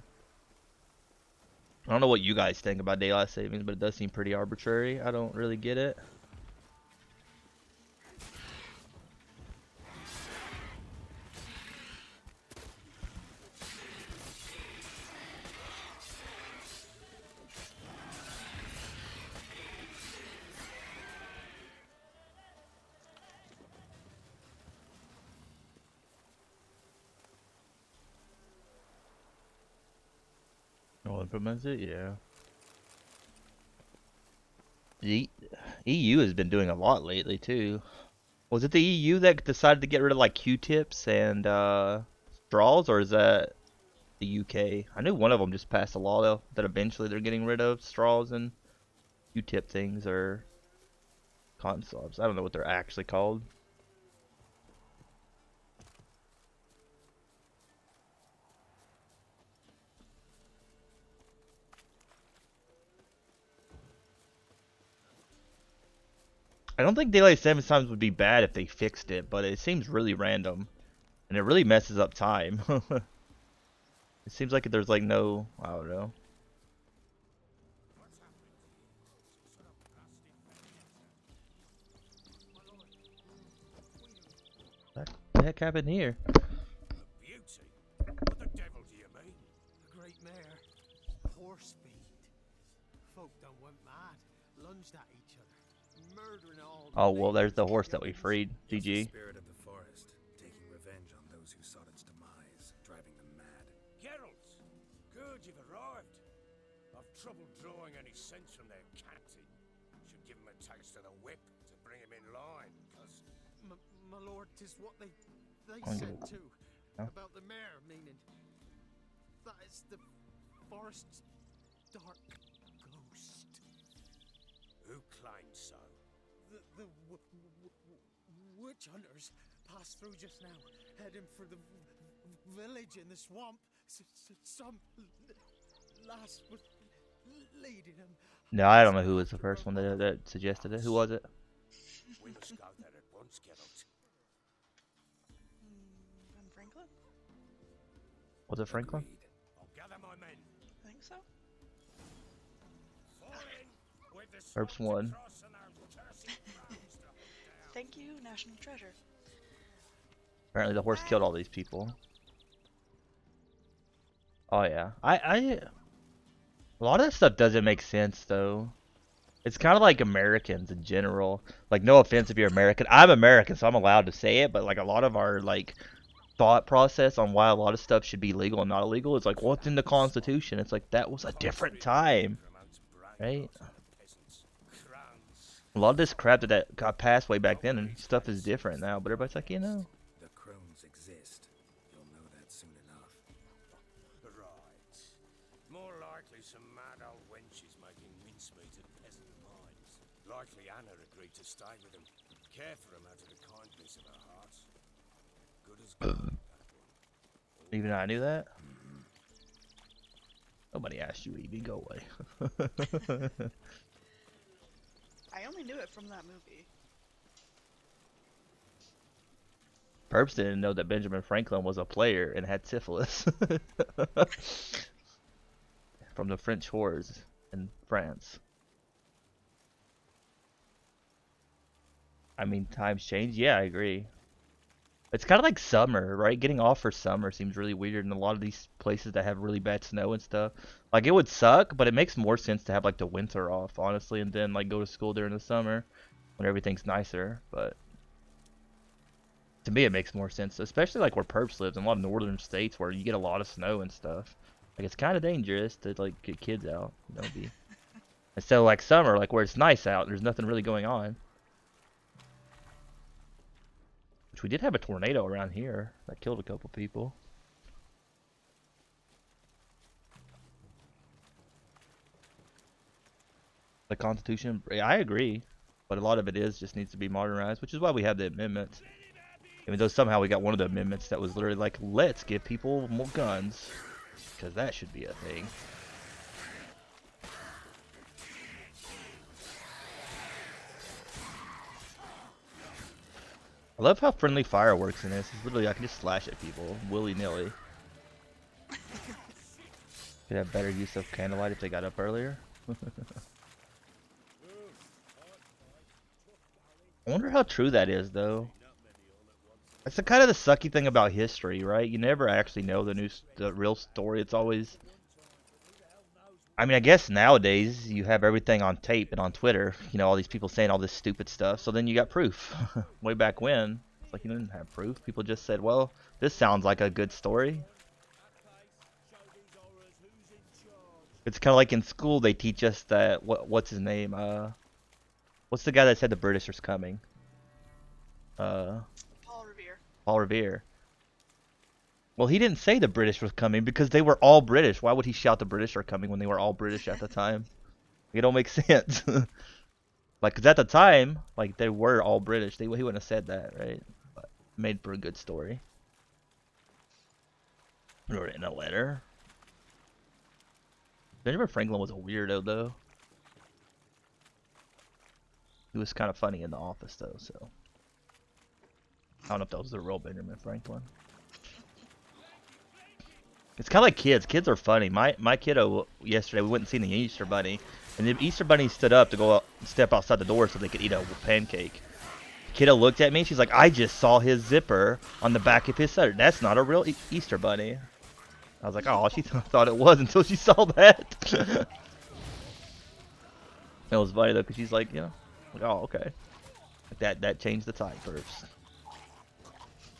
don't know what you guys think about daylight savings, but it does seem pretty arbitrary. I don't really get it. Oh, implements it? Yeah. The EU has been doing a lot lately, too. Was it the EU that decided to get rid of, like, Q-tips and, straws, or is that the UK? I knew one of them just passed a law, though, that eventually they're getting rid of straws and Q-tip things, or cotton swabs. I don't know what they're actually called. I don't think daylight savings times would be bad if they fixed it, but it seems really random. And it really messes up time. It seems like there's like no, I don't know. cabin here? Beauty? What the devil do you mean? A great mare. Horse feed. Folk done went mad. Lunged at each other. Murdering all the Oh, well, there's the ladies horse and that we young'uns. freed. It's the GG. spirit of the forest, taking revenge on those who sought its demise, driving them mad. Geralt, good you've arrived. I've trouble drawing any sense from their canting. Should give him a taste of the whip to bring him in line, cause... My lord, 'tis what they I'm said gonna- too. No? About the mare, meaning that is the forest's dark ghost. Who claims so? The witch hunters passed through just now, heading for the village in the swamp. Some lass was leading them. No, I don't know who was the first one that suggested it. Who was it? We must go there at once, Geralt. Van Franklin? Was it Franklin? Agreed. I'll gather my men. I think so. Fall in with the Herbs sword won. across and those cursed crows to hunt down. Thank you, National Treasure. Apparently the horse killed all these people. Oh yeah. A lot of that stuff doesn't make sense though. It's kind of like Americans in general. Like, no offense if you're American. I'm American, so I'm allowed to say it, but like a lot of our like thought process on why a lot of stuff should be legal and not illegal is like, what's in the Constitution? It's like, that was a different time, right? A lot of this crap that got passed way back then and stuff is different now, but everybody's like, you know. The crones exist. You'll know that soon enough. Right. More likely some mad old wenches making mincemeat of peasant minds. Likely Anna agreed to stay with them. Care for them out of the kindness of her heart. Good as gold, that one. Even I knew that. Nobody asked you, Evie. Go away. I only knew it from that movie. Perps didn't know that Benjamin Franklin was a player and had syphilis. From the French wars in France. I mean, times change. Yeah, I agree. It's kind of like summer, right? Getting off for summer seems really weird in a lot of these places that have really bad snow and stuff. Like, it would suck, but it makes more sense to have like the winter off, honestly, and then like go to school during the summer when everything's nicer. But to me, it makes more sense, especially like where Perps lives in a lot of northern states where you get a lot of snow and stuff. Like, it's kind of dangerous to like get kids out, you know, be. Instead of like summer, like where it's nice out and there's nothing really going on. Which we did have a tornado around here that killed a couple people. The Constitution, I agree, but a lot of it just needs to be modernized, which is why we have the amendments. Even though somehow we got one of the amendments that was literally like, let's give people more guns, because that should be a thing. I love how friendly fire works in this. It's literally, I can just slash at people willy-nilly. Could have better use of candlelight if they got up earlier. I wonder how true that is, though. That's the kind of the sucky thing about history, right? You never actually know the real story. It's always... I mean, I guess nowadays you have everything on tape and on Twitter. You know, all these people saying all this stupid stuff. So then you got proof. Way back when, it's like you didn't have proof. People just said, well, this sounds like a good story. It's kind of like in school they teach us that, what's his name? What's the guy that said the British was coming? Paul Revere. Paul Revere. Well, he didn't say the British was coming because they were all British. Why would he shout the British are coming when they were all British at the time? It don't make sense. Like, because at the time, like, they were all British. He wouldn't have said that, right? But made for a good story. Wrote it in a letter. Benjamin Franklin was a weirdo, though. He was kind of funny in The Office, though, so. I don't know if that was the real Benjamin Franklin. It's kind of like kids. Kids are funny. My kiddo yesterday, we went and seen the Easter Bunny, and the Easter Bunny stood up to go out, step outside the door so they could eat a pancake. Kiddo looked at me. She's like, I just saw his zipper on the back of his sweater. That's not a real Easter bunny. I was like, oh, she thought it was until she saw that. It was funny though, cause she's like, you know, like, oh, okay. Like that changed the tide first.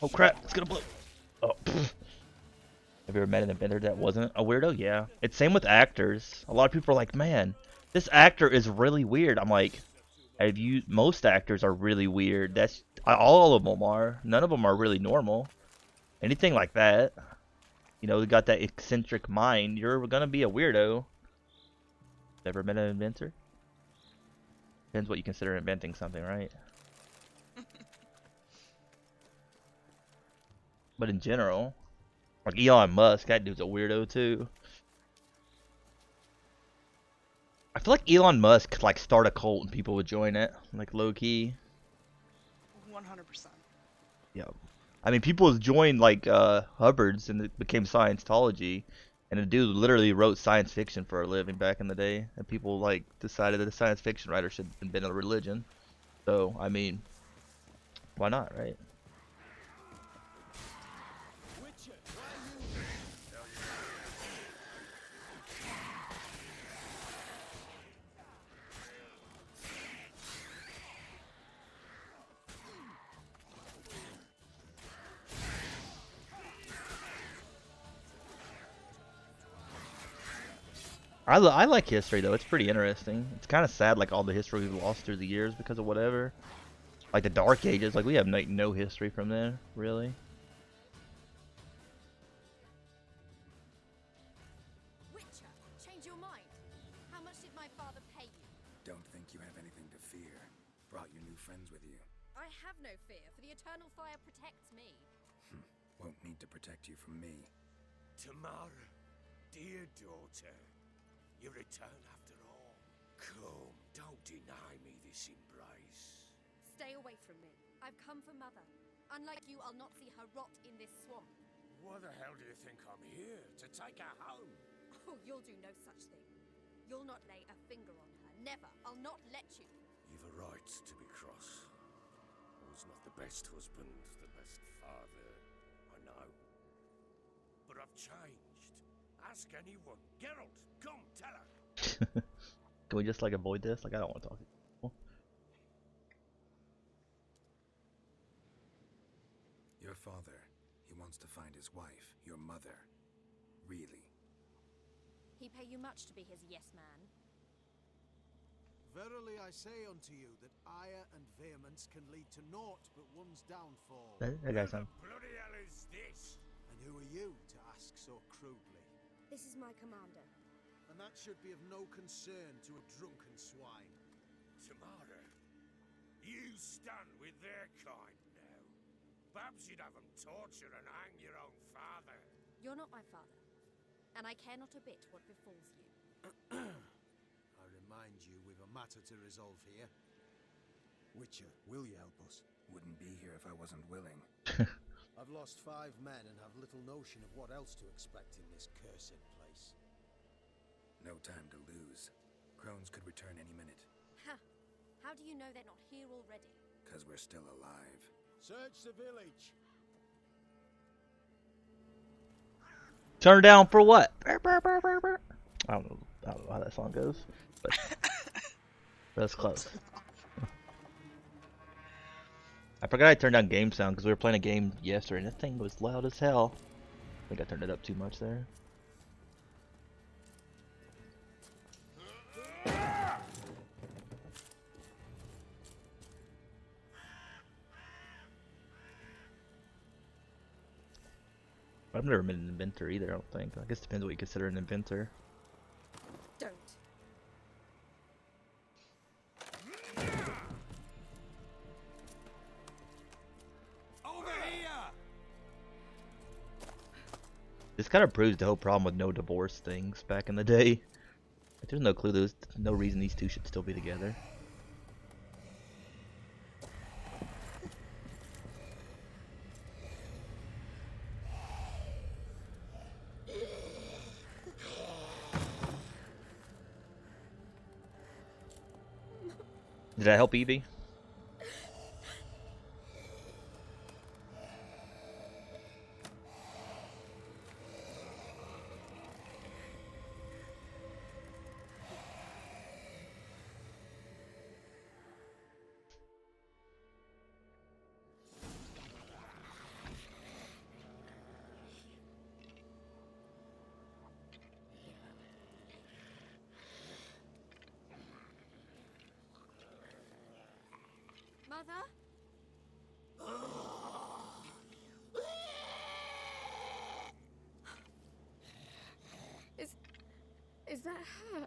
Oh crap, it's gonna blow. Oh. Pfft. Have you ever met an inventor that wasn't a weirdo? Yeah. It's same with actors. A lot of people are like, man, this actor is really weird. I'm like, most actors are really weird. That's all of them are. None of them are really normal. Anything like that, you know, they got that eccentric mind. You're gonna be a weirdo. Ever met an inventor? Depends what you consider inventing something, right? But in general, like Elon Musk, that dude's a weirdo too. I feel like Elon Musk could like start a cult and people would join it, like low key. 100%. Yeah, I mean people joined like Hubbard's and it became Scientology, and the dude literally wrote science fiction for a living back in the day, and people like decided that a science fiction writer should invent a religion. So I mean, why not, right? I like history though. It's pretty interesting. It's kind of sad, like all the history we've lost through the years because of whatever. Like the Dark Ages, like we have no history from there, really. Witcher, change your mind. How much did my father pay you? Don't think you have anything to fear. Brought your new friends with you. I have no fear, for the eternal fire protects me. Won't need to protect you from me. Tamara, dear daughter, you return after all. Come, don't deny me this embrace. Stay away from me. I've come for Mother. Unlike you, I'll not see her rot in this swamp. Why the hell do you think I'm here? To take her home? Oh, you'll do no such thing. You'll not lay a finger on her. Never. I'll not let you. You've a right to be cross. I was not the best husband, the best father, I know. But I've changed. Ask anyone. Geralt, come, tell her. Can we just like avoid this? Like I don't want to talk to people. Your father, he wants to find his wife, your mother. Really? He pay you much to be his yes man. Verily I say unto you that ire and vehemence can lead to naught but one's downfall. That guy's on. Bloody hell is this? And who are you to ask so crudely? This is my commander. And that should be of no concern to a drunken swine. Tamara, you stand with their kind now. Perhaps you'd have them torture and hang your own father. You're not my father, and I care not a bit what befalls you. I remind you we've a matter to resolve here. Witcher, will you help us? Wouldn't be here if I wasn't willing. I've lost 5 men and have little notion of what else to expect in this cursed place. No time to lose. Crones could return any minute. Ha! How do you know they're not here already? 'Cause we're still alive. Search the village. Turn down for what? I don't know how that song goes, but that's close. I forgot I turned down game sound because we were playing a game yesterday and this thing was loud as hell. I think I turned it up too much there. I've never been an inventor either, I don't think. I guess it depends what you consider an inventor. Don't. Over here! This kind of proves the whole problem with no divorce things back in the day. There's no clue, there's no reason these two should still be together. Did I help Evie? Mother? Is that her? No.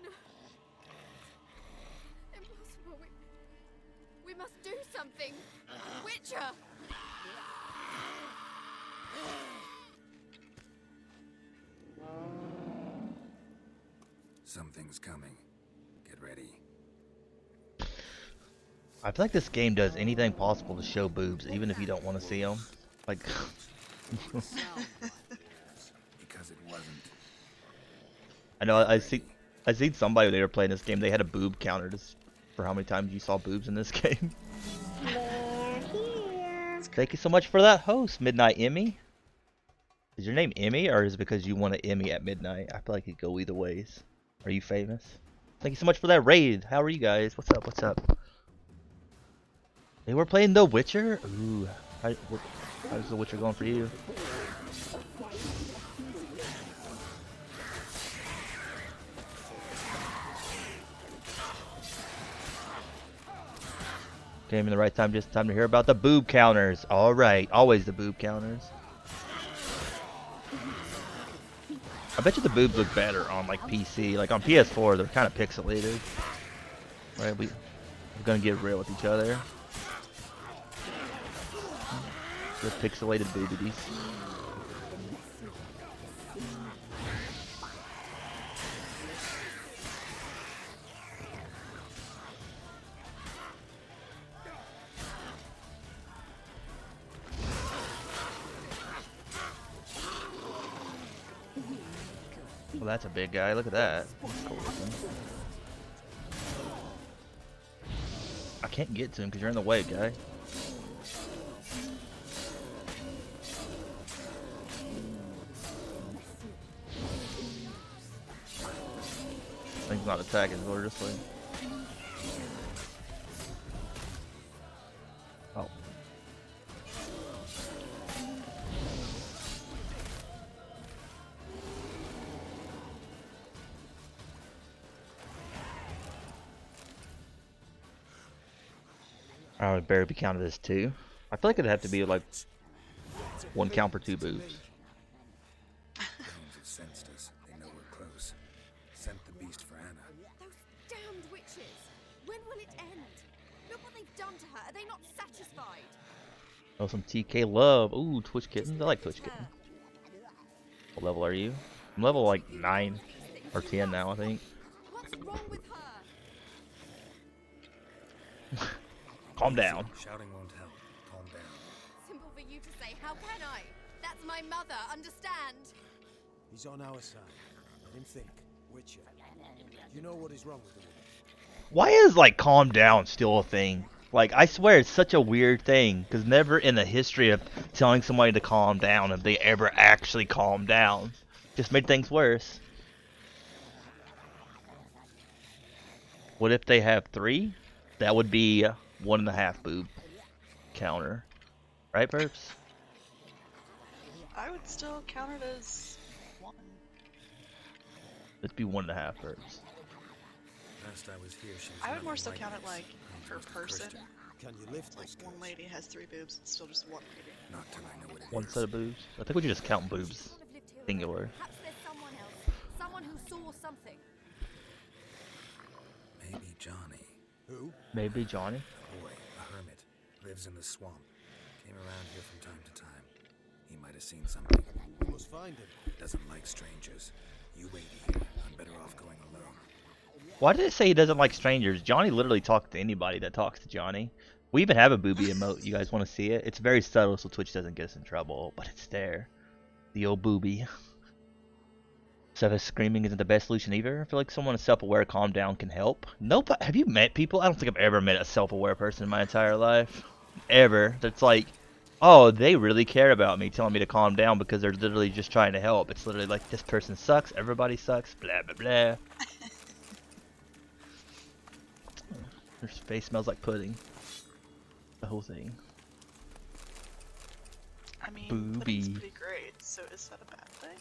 No. Impossible. We must do something. Witcher! Something's coming. Get ready. I feel like this game does anything possible to show boobs, even if you don't want to see them. Like, Because it wasn't. I know I seen somebody when they were playing this game. They had a boob counter just for how many times you saw boobs in this game. They're here. Thank you so much for that host, Midnight Emmy. Is your name Emmy, or is it because you want an Emmy at midnight? I feel like it could go either ways. Are you famous? Thank you so much for that raid. How are you guys? What's up? What's up? They were playing The Witcher? Ooh. How's The Witcher going for you? Came in the right time, just time to hear about the boob counters. Alright, always the boob counters. I bet you the boobs look better on like PC. Like on PS4, they're kind of pixelated. Right, we're gonna get real with each other. The pixelated boobies. Well, that's a big guy. Look at that. That's cool looking. I can't get to him because you're in the way, guy. Thing's not attacking, gloriously. Oh. I would better be counted as 2. I feel like it'd have to be like 1 count per 2 boobs. Drones have sensed us. They know we're close. Sent the beast for Anna. Those damned witches! When will it end? Look what they've done to her. Are they not satisfied? Oh, some TK love. Ooh, Twitch kittens. I like Twitch kittens. What level are you? I'm level like 9 or 10 now, I think. What's wrong with her? Calm down. Shouting won't help. Calm down. Simple for you to say. How can I? That's my mother. Understand? He's on our side. Let him think. Witcher. You know what is wrong with the woman? Why is like calm down still a thing? Like, I swear it's such a weird thing, because never in the history of telling somebody to calm down have they ever actually calmed down. Just made things worse. What if they have 3? That would be 1.5 boob counter. Right, Perps? I would still count it as 1. Let's be 1.5 Perps. Last I was here, she was I would more nothing so like count it this. like per Just a person. Christian. Can you lift Like this? one lady has 3 boobs, it's still just 1 lady. Not till I know what it is. 1 set of boobs. I think we should just count boobs. Singular. Perhaps there's someone else. Someone who saw something. Maybe Johnny. Who? Maybe Johnny. A boy, a hermit, lives in the swamp. Came around here from time to time. He might have seen something. We must find him. Doesn't like strangers. You wait here. I'm better off going alone. Why did it say he doesn't like strangers? Johnny literally talks to anybody that talks to Johnny. We even have a booby emote. You guys want to see it? It's very subtle so Twitch doesn't get us in trouble, but it's there. The old booby. So screaming isn't the best solution either. I feel like someone self-aware, calm down can help. Nope. Have you met people? I don't think I've ever met a self-aware person in my entire life. Ever. That's like, oh, they really care about me, telling me to calm down because they're literally just trying to help. It's literally like, this person sucks, everybody sucks, blah, blah, blah. Her face smells like pudding. The whole thing. I mean, Booby. pudding's pretty great, so is that a bad thing?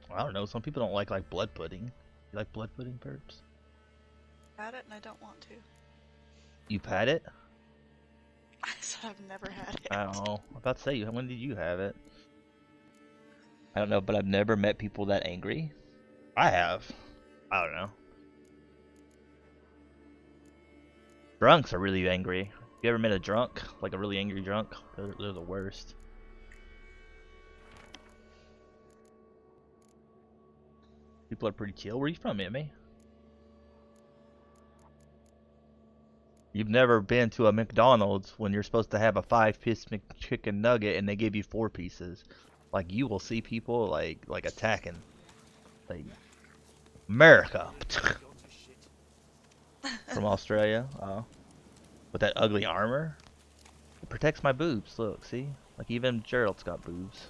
I don't know. Some people don't like blood pudding. You like blood pudding, Perps? Had it and I don't want to. You've had it? I said I've never had it. I don't know. I'm about to say, when did you have it? I don't know, but I've never met people that angry. I have. I don't know. Drunks are really angry. You ever met a drunk? Like a really angry drunk? They're the worst. People are pretty chill. Where you from, Emmy? You've never been to a McDonald's when you're supposed to have a 5-piece McChicken nugget and they give you 4 pieces. Like, you will see people like attacking. Like, America. From Australia. Oh. With that ugly armor. It protects my boobs. Look, see? Like, even Gerald's got boobs.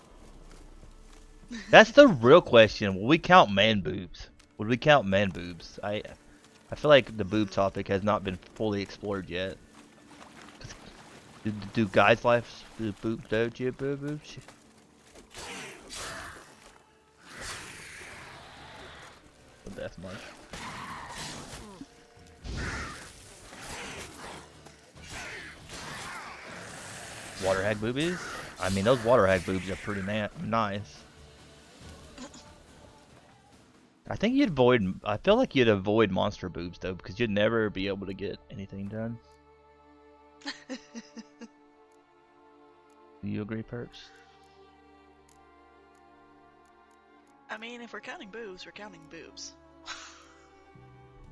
That's the real question. Will we count man boobs? Would we count man boobs? I feel like the boob topic has not been fully explored yet. Do guys' lives do boobs? Boobs? The death march. Water hag boobies? I mean, those water hag boobs are pretty nice. I think you'd avoid. I feel like you'd avoid monster boobs though, because you'd never be able to get anything done. Do you agree, Perps? I mean, if we're counting boobs, we're counting boobs.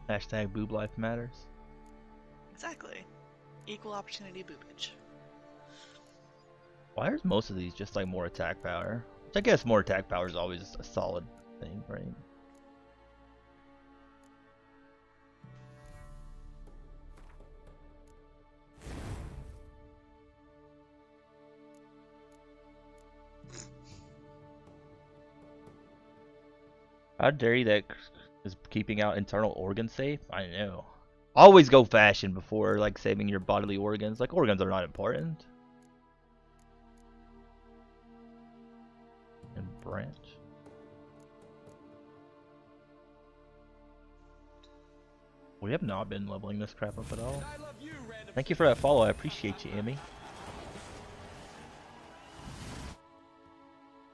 Hashtag boob life matters. Exactly. Equal opportunity boobage. Why are most of these just like more attack power? Which I guess more attack power is always a solid thing, right? How dare you that is keeping out internal organs safe? I know. Always go fashion before like saving your bodily organs. Like, organs are not important. And branch. We have not been leveling this crap up at all. Thank you for that follow. I appreciate you, Emmy.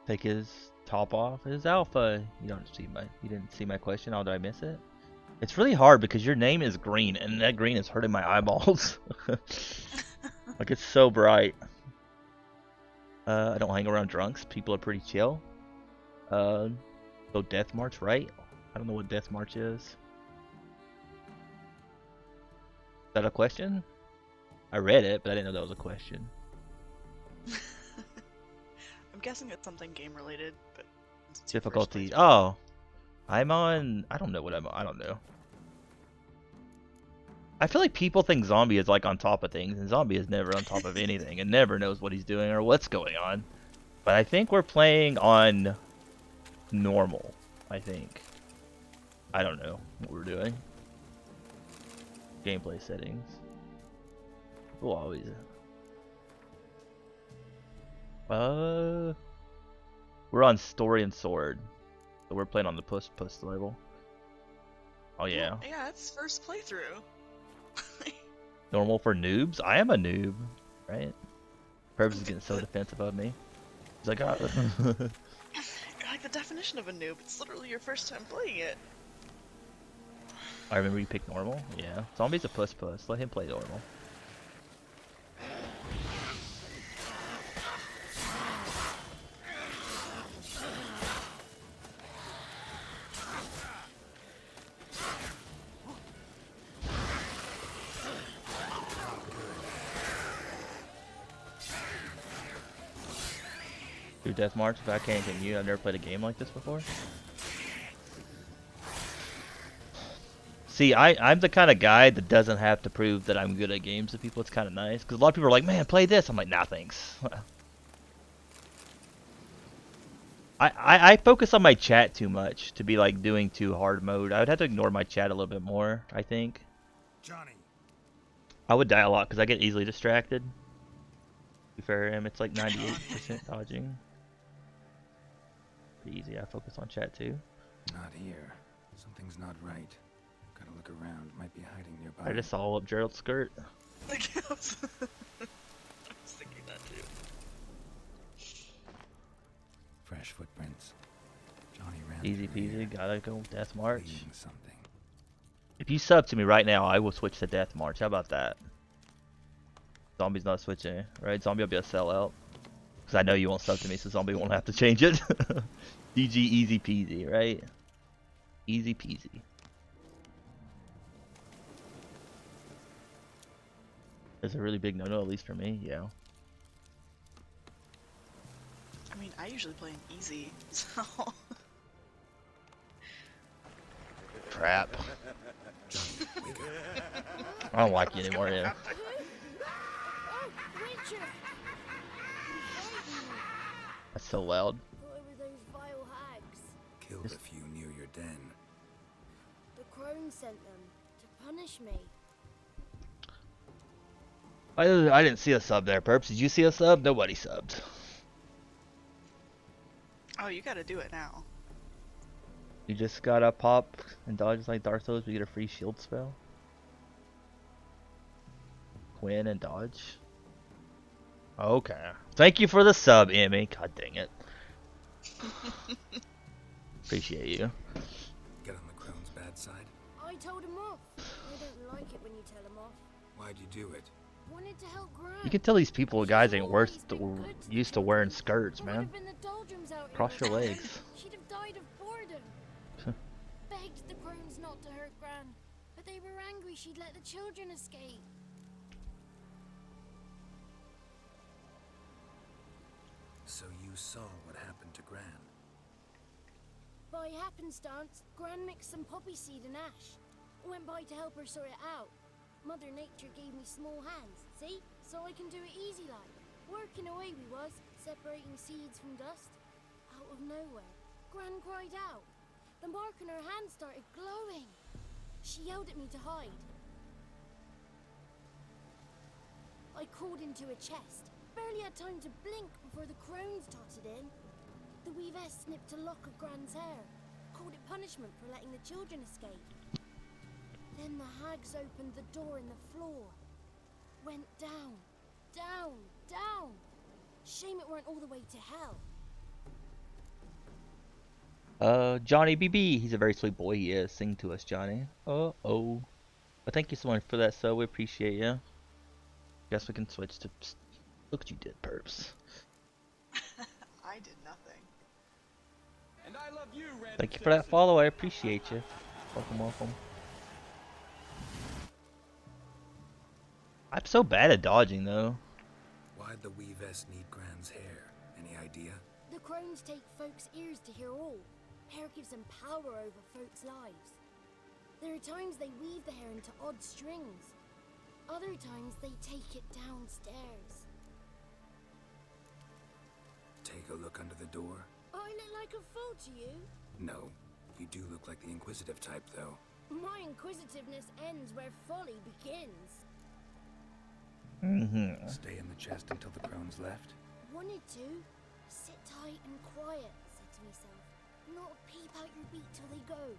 Take his top off. His alpha. You didn't see my question. How did I miss it? It's really hard because your name is green, and that green is hurting my eyeballs. Like, it's so bright. I don't hang around drunks. People are pretty chill. So Death March, right? I don't know what Death March is. Is that a question? I read it, but I didn't know that was a question. I'm guessing it's something game related, but it's Difficulty. Oh, I'm on. I don't know what I'm on. I don't know. I feel like people think Zombie is like on top of things, and Zombie is never on top of anything and never knows what he's doing or what's going on. But I think we're playing on normal. I think. I don't know what we're doing. Gameplay settings. We'll always. We're on Story and Sword, so we're playing on the puss level. Oh yeah. Well, yeah, it's first playthrough. Normal for noobs? I am a noob, right? Purpose is getting so defensive of me. He's like, You're like the definition of a noob. It's literally your first time playing it. I remember you picked normal? Yeah. Zombie's a puss. Let him play normal. Do Death March if I can't get you. I've never played a game like this before. See, I'm the kind of guy that doesn't have to prove that I'm good at games to people. It's kind of nice. Because a lot of people are like, man, play this. I'm like, nah, thanks. I focus on my chat too much to be like doing too hard mode. I would have to ignore my chat a little bit more, I think. Johnny. I would die a lot because I get easily distracted. To be fair, it's like 98% dodging. Pretty easy. I focus on chat too. Not here. Something's not right. Gotta look around. Might be hiding nearby. I just saw up Gerald's skirt. I was thinking that too. Fresh footprints. Johnny ran. Easy through here, peasy, gotta go Death March. leading something. If you sub to me right now, I will switch to Death March. How about that? Zombie's not switching, right? Zombie will be a sellout. Because I know you won't sub to me, so Zombie won't have to change it. DG easy peasy, right? Easy peasy. It's a really big no-no, at least for me, yeah. I mean, I usually play in easy, so. Crap. I don't like you anymore, yeah. That's so loud. Killed a few near your den. The crone sent them to punish me. I didn't see a sub there, Perps. Did you see a sub? Nobody subbed. Oh, you gotta do it now. You just gotta pop and dodge like Dark Souls, we get a free shield spell. Quinn and dodge. Okay. Thank you for the sub, Emmy. God dang it. Appreciate you. Get on the crone's bad side. I told him off. I don't like it when you tell him off. Why'd you do it? Wanted to help Gran. You can tell these people, guys, ain't used to wearing skirts, man. Cross your legs. She'd have died of boredom. Begged the crones not to hurt Gran, but they were angry she'd let the children escape. So you saw what happened to Gran. By happenstance, Gran mixed some poppy seed and ash. Went by to help her sort it out. Mother Nature gave me small hands, see? So I can do it easy like. Working away we was, separating seeds from dust. Out of nowhere, Gran cried out. The mark on her hand started glowing. She yelled at me to hide. I crawled into a chest. Barely had time to blink before the crones totted in. The weavess snipped a lock of Gran's hair. Called it punishment for letting the children escape. Then the hags opened the door in the floor. Went down, down, down. Shame it weren't all the way to hell. Johnny BB, he's a very sweet boy, he is. Sing to us, Johnny. Uh-oh. But thank you so much for that, so we appreciate you. Guess we can switch to... Look what you did, Perps. I did nothing. And I love you, Thank you for that follow, I appreciate you. Welcome, welcome. I'm so bad at dodging, though. Why'd the weavess need Gran's hair? Any idea? The crones take folks' ears to hear all. Hair gives them power over folks' lives. There are times they weave the hair into odd strings. Other times they take it downstairs. Take a look under the door? I look like a fool to you? No. You do look like the inquisitive type, though. My inquisitiveness ends where folly begins. Stay in the chest until the crones left? Wanted to. Sit tight and quiet, said to myself. Not peep out your beak till they go.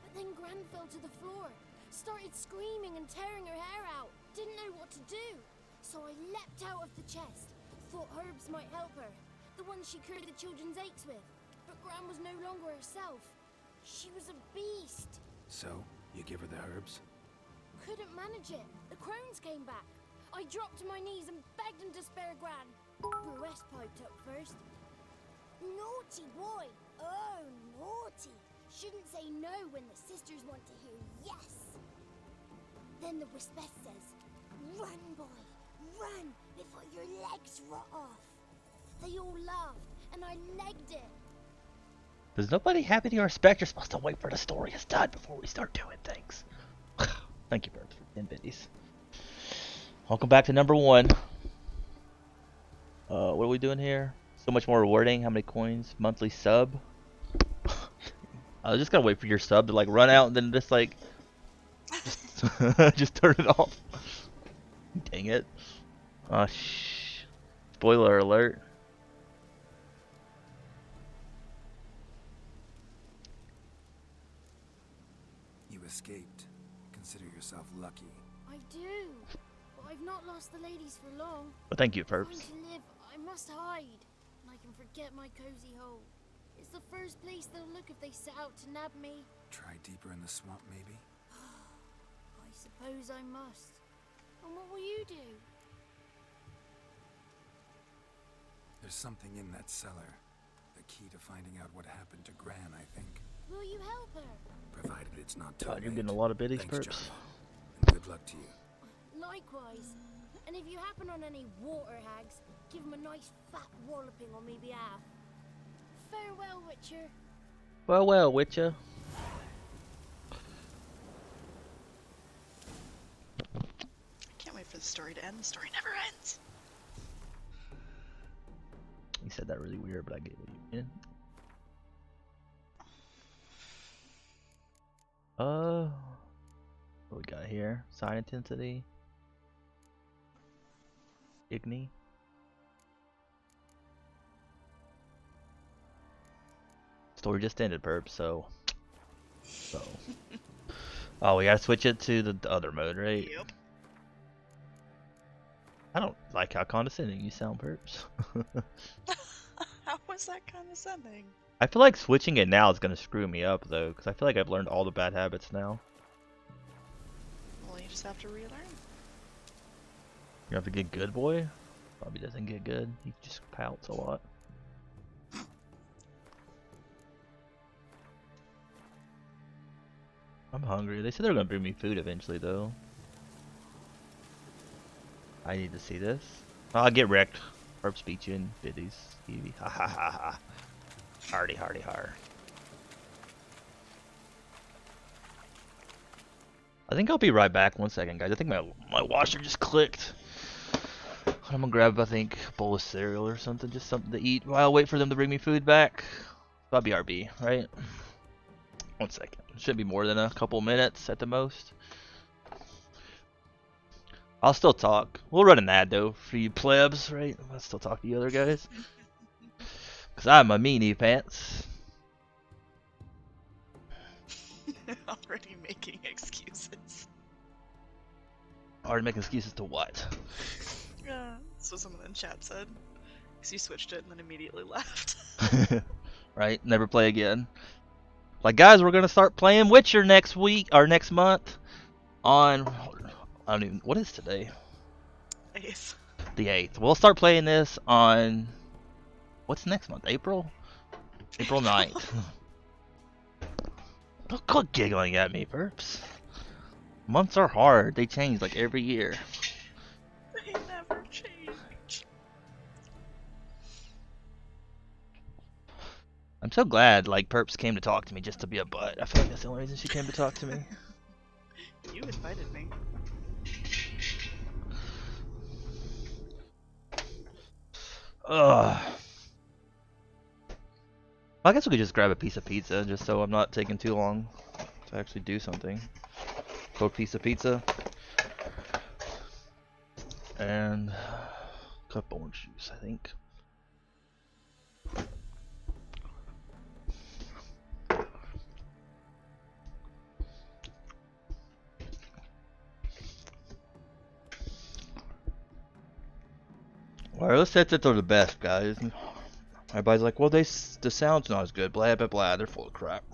But then Gran fell to the floor. Started screaming and tearing her hair out. Didn't know what to do. So I leapt out of the chest. Thought herbs might help her. The ones she cured the children's aches with. But Gran was no longer herself. She was a beast. So, you give her the herbs? Couldn't manage it. The crones came back. I dropped to my knees and begged him to spare Gran. Bruess piped up first. Naughty boy. Oh, naughty. Shouldn't say no when the sisters want to hear yes. Then the Wispeth says, run, boy, run before your legs rot off. They all laughed, and I legged it. Does nobody have any respect? You're supposed to wait for the story is done before we start doing things. Thank you, Bird, for 10 biddies. Welcome back to number 1. What are we doing here? So much more rewarding. How many coins? Monthly sub. I was just gonna wait for your sub to like run out and then just like just turn it off. Dang it. Spoiler alert. You escaped. Consider yourself lucky. I do. But I've not lost the ladies for long. Well, thank you, If I'm Perps. to live, I must hide. And I can forget my cozy hole. It's the first place they'll look if they set out to nab me. Try deeper in the swamp, maybe? I suppose I must. And what will you do? There's something in that cellar. The key to finding out what happened to Gran, I think. Will you help her? Provided it's not too God, you're late. getting a lot of biddies, Thanks, Perps. Java. And good luck to you. Likewise. And if you happen on any water hags, give them a nice fat walloping on me behalf. Farewell, Witcher. Well, well, Witcher. I can't wait for the story to end. The story never ends. You said that really weird, but I get what you mean. What we got here? Sign intensity. Igni. Story just ended, Perp, so. Oh, we gotta switch it to the other mode, right? Yep. I don't like how condescending you sound, Perps. How was that condescending? I feel like switching it now is gonna screw me up, though, because I feel like I've learned all the bad habits now. Well, you just have to relearn. You have to get good, boy? Probably doesn't get good. He just pouts a lot. I'm hungry. They said they were gonna bring me food eventually, though. I need to see this. I'll get wrecked. Perps beat you in biddies. Evie. Ha ha ha ha. Hardy, hardy, har. I think I'll be right back. 1 second, guys. I think my washer just clicked. I'm gonna grab, I think, a bowl of cereal or something, just something to eat while I wait for them to bring me food back. That'll be RB, right? 1 second. Shouldn't be more than a couple minutes at the most. I'll still talk. We'll run an ad though for you plebs, right? I'll still talk to you other guys. Cause I'm a meanie pants. Already making excuses. Already making excuses to what? That's what someone in chat said. Because you switched it and then immediately left. Right? Never play again. Like, guys, we're gonna start playing Witcher next week or next month on. I don't even. What is today? 8th. The 8th. We'll start playing this on. What's next month? April? April 9th. Don't quit giggling at me, Perps. Months are hard. They change like every year. They never change. I'm so glad like Perps came to talk to me just to be a butt. I feel like that's the only reason she came to talk to me. You invited me. Ugh. I guess we could just grab a piece of pizza just so I'm not taking too long to actually do something. Cold piece of pizza. And a cup of orange juice, I think. Wireless headsets are the best, guys. Everybody's like, well, the sound's not as good. Blah, blah, blah. They're full of crap.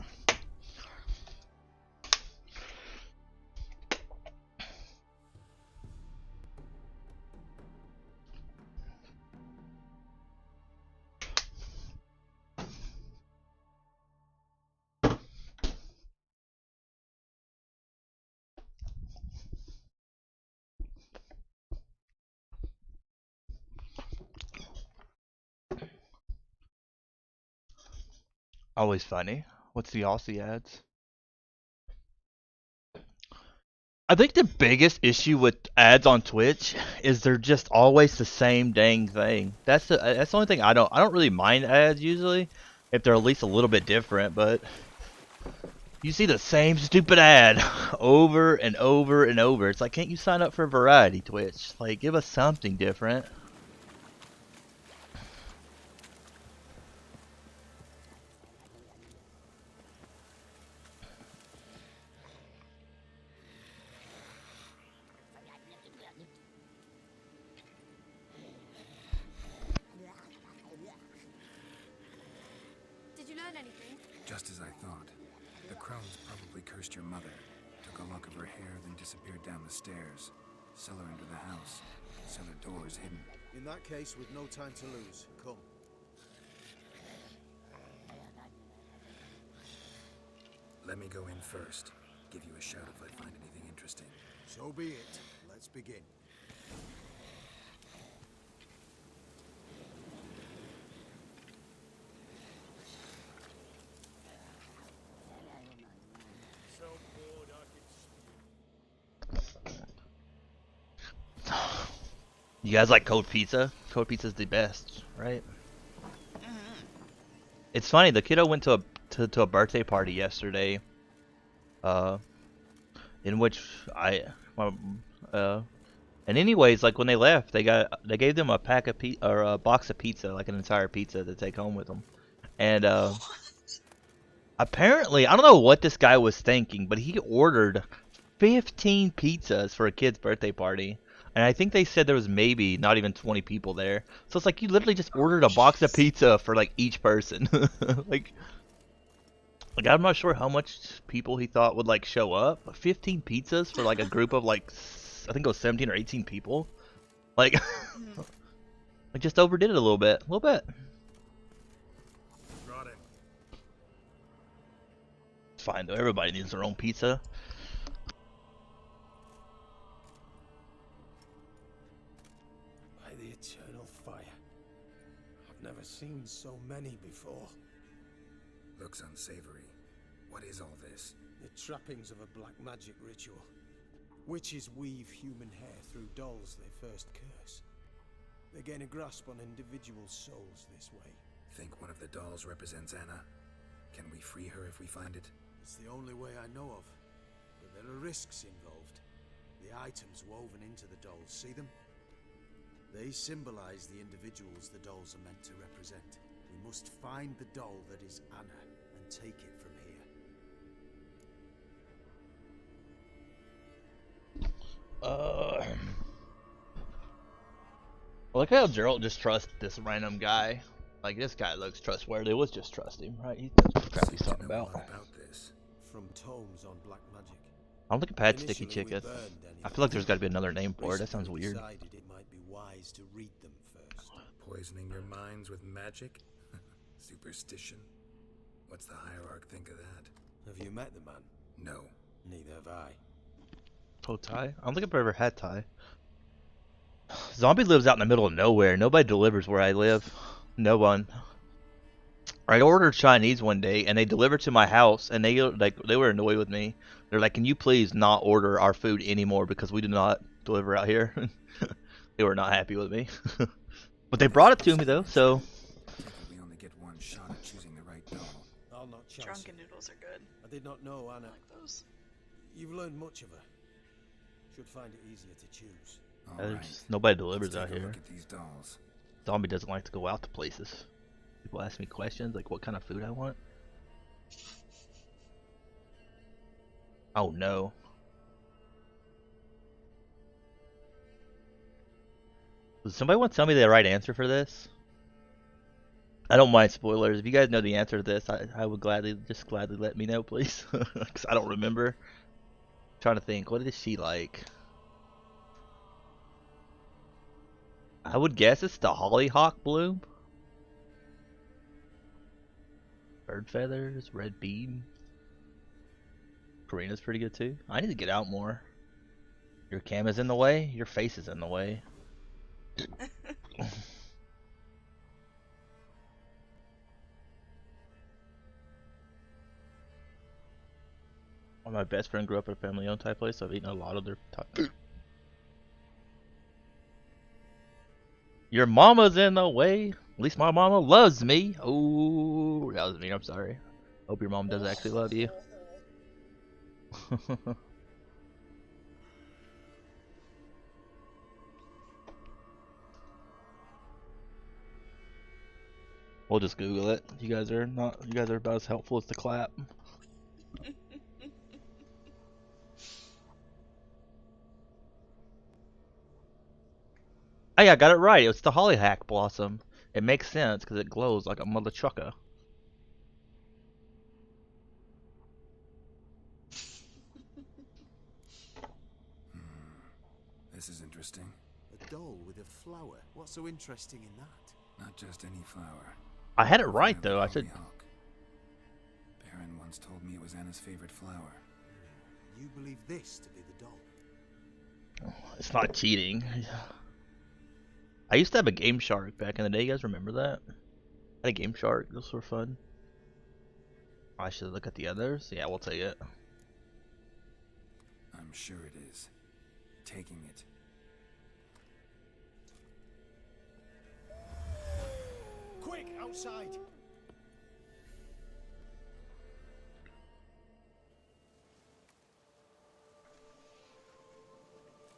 Always funny. What's the Aussie ads? I think the biggest issue with ads on Twitch is they're just always the same dang thing. That's the only thing I don't really mind ads usually if they're at least a little bit different, but you see the same stupid ad over and over and over. It's like, can't you sign up for variety, Twitch? Like, give us something different. Just as I thought. The crones probably cursed your mother, took a lock of her hair, then disappeared down the stairs. Cellar into the house. Cellar doors hidden. In that case, with no time to lose, come. Let me go in first. Give you a shout if I find anything interesting. So be it. Let's begin. So bored I could You guys like cold pizza? Cold pizza's the best, right? It's funny, the kiddo went to a birthday party yesterday, in which and anyways, like when they left, they gave them a pack of a box of pizza, like an entire pizza to take home with them, and apparently, I don't know what this guy was thinking, but he ordered 15 pizzas for a kid's birthday party. And I think they said there was maybe not even 20 people there. So it's like you literally just ordered a box of pizza for like each person. like I'm not sure how much people he thought would like show up. But 15 pizzas for like a group of like, I think it was 17 or 18 people. Like, I just overdid it a little bit. Got him. It's fine though. Everybody needs their own pizza. By the eternal fire. I've never seen so many before. Looks unsavory. What is all this? The trappings of a black magic ritual. Witches weave human hair through dolls they first curse. They gain a grasp on individual souls this way. Think one of the dolls represents Anna? Can we free her if we find it? It's the only way I know of. But there are risks involved. The items woven into the dolls, see them? They symbolize the individuals the dolls are meant to represent. We must find the doll that is Anna and take it from here. Look how Geralt just trusts this random guy. Like, this guy looks trustworthy. Let's just trust him, right? He knows what the crap he's talking about. This. From tomes on black magic. I don't think a pad sticky chicken. I feel like there's got to be another name for it. That sounds weird. Decided it might be wise to read them first. Poisoning your minds with magic? Superstition? What's the hierarch think of that? Have you met the man? No. Neither have I. Oh, Ty? I don't think I've ever had Ty. Zombie lives out in the middle of nowhere. Nobody delivers where I live. No one. I ordered Chinese one day, and they delivered to my house, and they were annoyed with me. They're like, "Can you please not order our food anymore because we do not deliver out here?" They were not happy with me. But they brought it to me though, so. We only get one shot at choosing the right doll. I'll not chance Drunken it. noodles are good. I did not know Anna. I like those. You've learned much of her. Should find it easier to choose. Nobody delivers out Let's take a here. look at these dolls. Zombie doesn't like to go out to places. People ask me questions like what kind of food I want. Oh no. Does somebody want to tell me the right answer for this? I don't mind spoilers. If you guys know the answer to this, I would gladly let me know, please. Because I don't remember. I'm trying to think. What is she like? I would guess it's the hollyhock bloom. Bird feathers, red bead. Karina's pretty good too. I need to get out more. Your cam is in the way. Your face is in the way. Well, my best friend grew up at a family-owned type place, so I've eaten a lot of their type. Your mama's in the way. At least my mama loves me. Oh, that was mean. I'm sorry. Hope your mom does actually love you. We'll just Google it. You guys are about as helpful as the clap. Hey, I got it right. It's the hollyhock blossom. It makes sense because it glows like a mother trucker. This is interesting. A doll with a flower. What's so interesting in that? Not just any flower. I had it right though. I should. Hollyhock. Baron once told me it was Anna's favorite flower. You believe this to be the doll? It's not cheating. I used to have a Game Shark back in the day. You guys remember that? I had a Game Shark. Those were fun. I should look at the others. Yeah, we'll take it. I'm sure it is. Taking it. Quick, outside!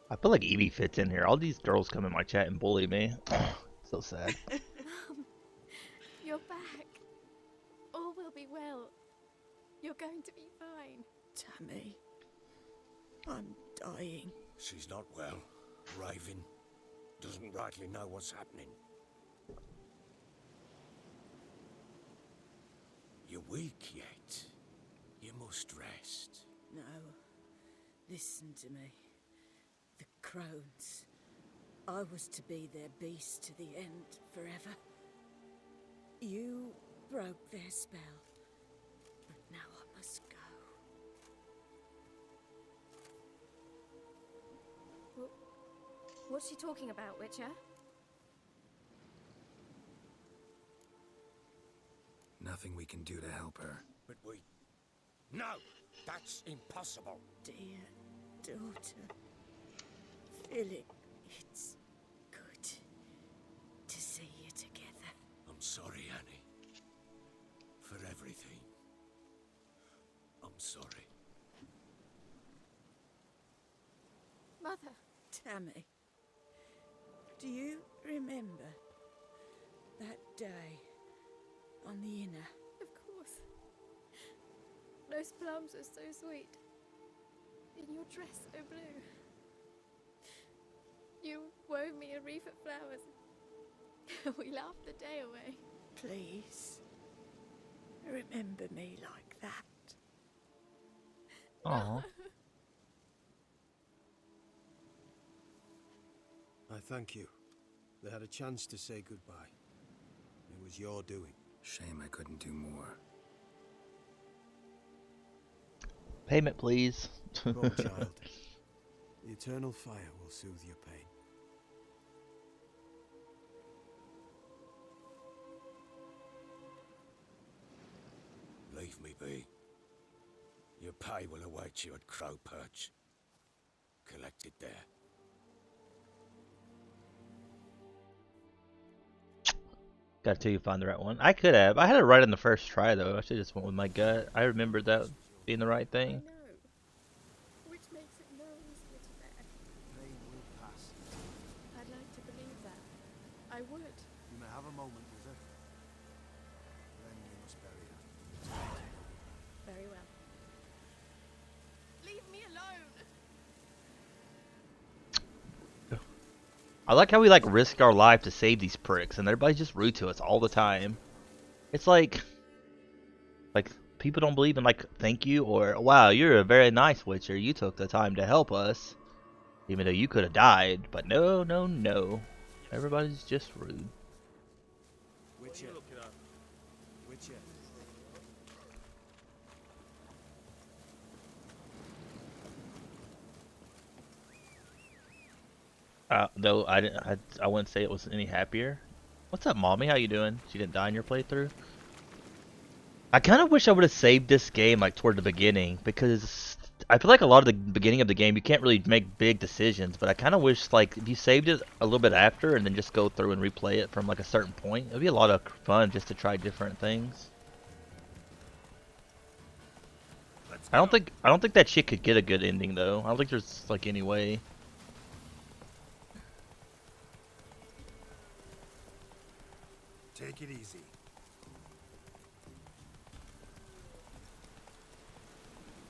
I feel like Evie fits in here. All these girls come in my chat and bully me. So sad. Mum, you're back. All will be well. You're going to be fine. Tammy, I'm dying. She's not well. Raving. Doesn't rightly know what's happening. You're weak yet. You must rest. No. Listen to me. The crones. I was to be their beast to the end, forever. You broke their spell. But now I must go. What's she talking about, Witcher? Nothing we can do to help her. But we... No! That's impossible! Dear daughter, Philip, it's good to see you together. I'm sorry, Annie. For everything. I'm sorry. Mother. Tammy, do you remember that day on the inner? Of course. Those plums are so sweet. In your dress so blue. You wove me a wreath of flowers. We laughed the day away. Please, remember me like that. Aww. I thank you. They had a chance to say goodbye. It was your doing. Shame I couldn't do more. Payment, please. Poor child. The eternal fire will soothe your pain. Leave me be. Your pay will await you at Crow Perch. Collect it there. Got to find the right one. I could have. I had it right on the first try though. I should just went with my gut. I remembered that being the right thing. Which makes it more easier to bear. Pain will pass. I'd like to believe that. I would. You may have a moment with her. Then you must bury her. Very well. Leave me alone. I like how we like risk our life to save these pricks, and everybody's just rude to us all the time. It's like people don't believe in like thank you or wow, you're a very nice Witcher. You took the time to help us, even though you could have died. But no, no, no. Everybody's just rude. Witcher. Witcher. Though I wouldn't say it was any happier. What's up, mommy? How you doing? She didn't die in your playthrough. I kind of wish I would have saved this game like toward the beginning, because I feel like a lot of the beginning of the game you can't really make big decisions. But I kind of wish like if you saved it a little bit after and then just go through and replay it from like a certain point, it'd be a lot of fun just to try different things. I don't think that shit could get a good ending though. I don't think there's like any way. Take it easy.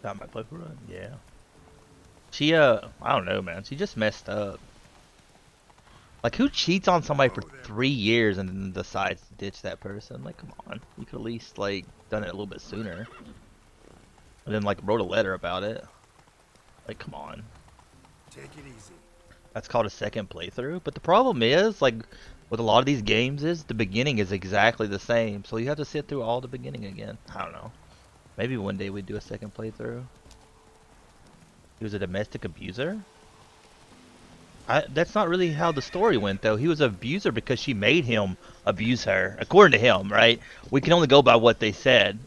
That might play for run, yeah. She I don't know, man. She just messed up. Like, who cheats on somebody for 3 years and then decides to ditch that person? Like, come on. You could at least like done it a little bit sooner. And then like wrote a letter about it. Like, come on. Take it easy. That's called a second playthrough. But the problem is, like, with a lot of these games is the beginning is exactly the same. So you have to sit through all the beginning again. I don't know. Maybe one day we'd do a second playthrough. He was a domestic abuser? That's not really how the story went, though. He was an abuser because she made him abuse her. According to him, right? We can only go by what they said.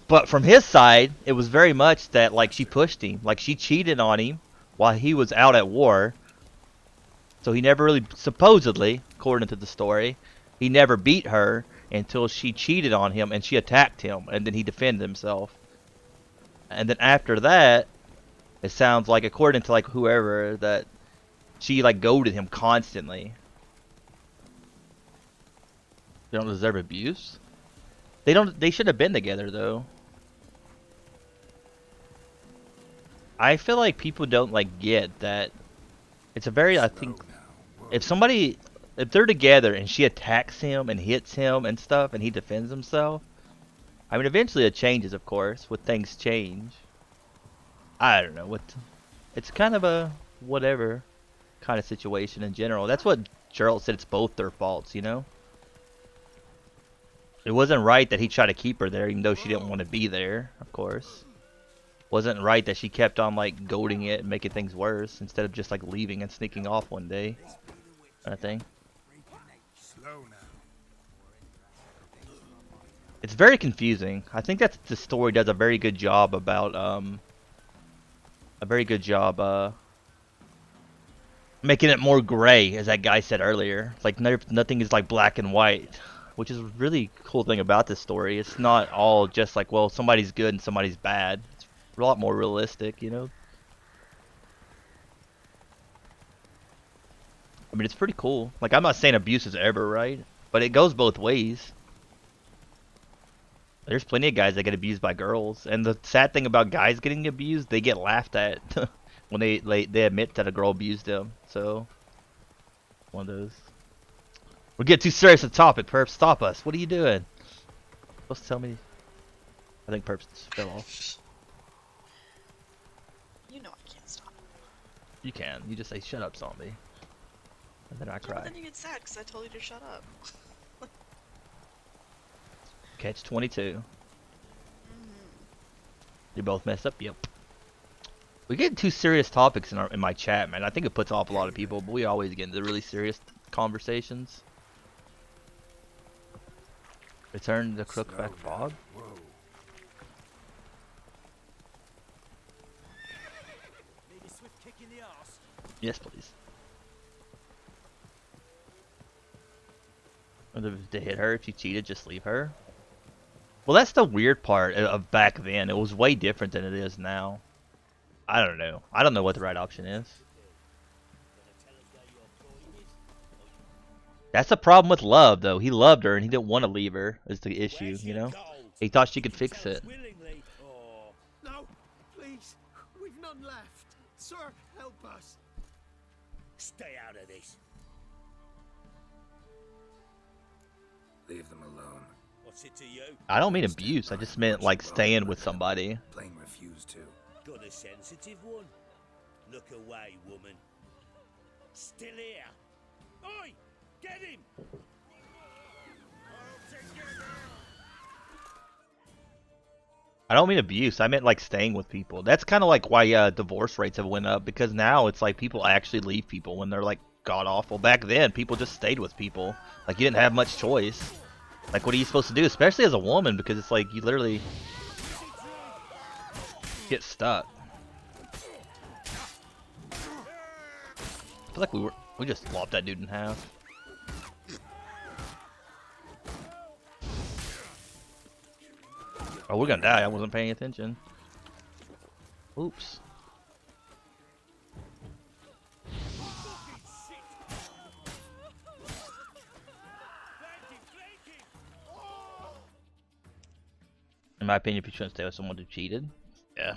But from his side, it was very much that, like, she pushed him. Like, she cheated on him while he was out at war. So he never really, supposedly, according to the story, he never beat her until she cheated on him and she attacked him. And then he defended himself. And then after that, it sounds like, according to, like, whoever, that she, like, goaded him constantly. They don't deserve abuse? They should have been together, though. I feel like people don't, like, get that it's a very, I think, if they're together and she attacks him and hits him and stuff and he defends himself, I mean, eventually it changes, of course, when things change. I don't know, it's kind of a whatever kind of situation in general. That's what Gerald said, it's both their faults, you know? It wasn't right that he tried to keep her there even though she didn't want to be there, of course. Wasn't right that she kept on, like, goading it and making things worse instead of just, like, leaving and sneaking off one day. Kind of thing. It's very confusing. I think that the story does a very good job about, making it more gray, as that guy said earlier. Like, nothing is, like, black and white. Which is a really cool thing about this story. It's not all just like, well, somebody's good and somebody's bad. It's a lot more realistic, you know? I mean, it's pretty cool. Like, I'm not saying abuse is ever right, but it goes both ways. There's plenty of guys that get abused by girls. And the sad thing about guys getting abused, they get laughed at when they admit that a girl abused them. So, one of those. We get too serious at the topic, Perps. Stop us. What are you doing? Supposed to tell me? I think Perps fell off. You know I can't stop. You can. You just say, shut up, zombie. And then I cry. But then you get sad because I told you to shut up. Catch 22. You both messed up? Yep. We get too serious topics in my chat, man. I think it puts off a lot of people, but we always get into really serious conversations. Return the Crookback Fog? Yes, please. To hit her if she cheated, just leave her. Well, that's the weird part of back then. It was way different than it is now. I don't know. I don't know what the right option is. That's the problem with love, though. He loved her and he didn't want to leave her, is the issue, you know? He thought she could fix it. No, please. We've none left. Sir, help us. Stay out of this. Leave them alone. What's it to you? I don't mean abuse. I just meant, like, staying with somebody. Plain refuse to. Got a sensitive one. Look away, woman. Still here. Oi! Get him! I don't mean abuse. I meant, like, staying with people. That's kind of like why divorce rates have went up. Because now it's like people actually leave people when they're, like, god-awful. Back then, people just stayed with people. Like, you didn't have much choice. Like, what are you supposed to do? Especially as a woman, because it's like you literally get stuck. I feel like we just lopped that dude in half. Oh, we're gonna die. I wasn't paying attention. Oops. In my opinion, if you shouldn't stay with someone who cheated, yeah.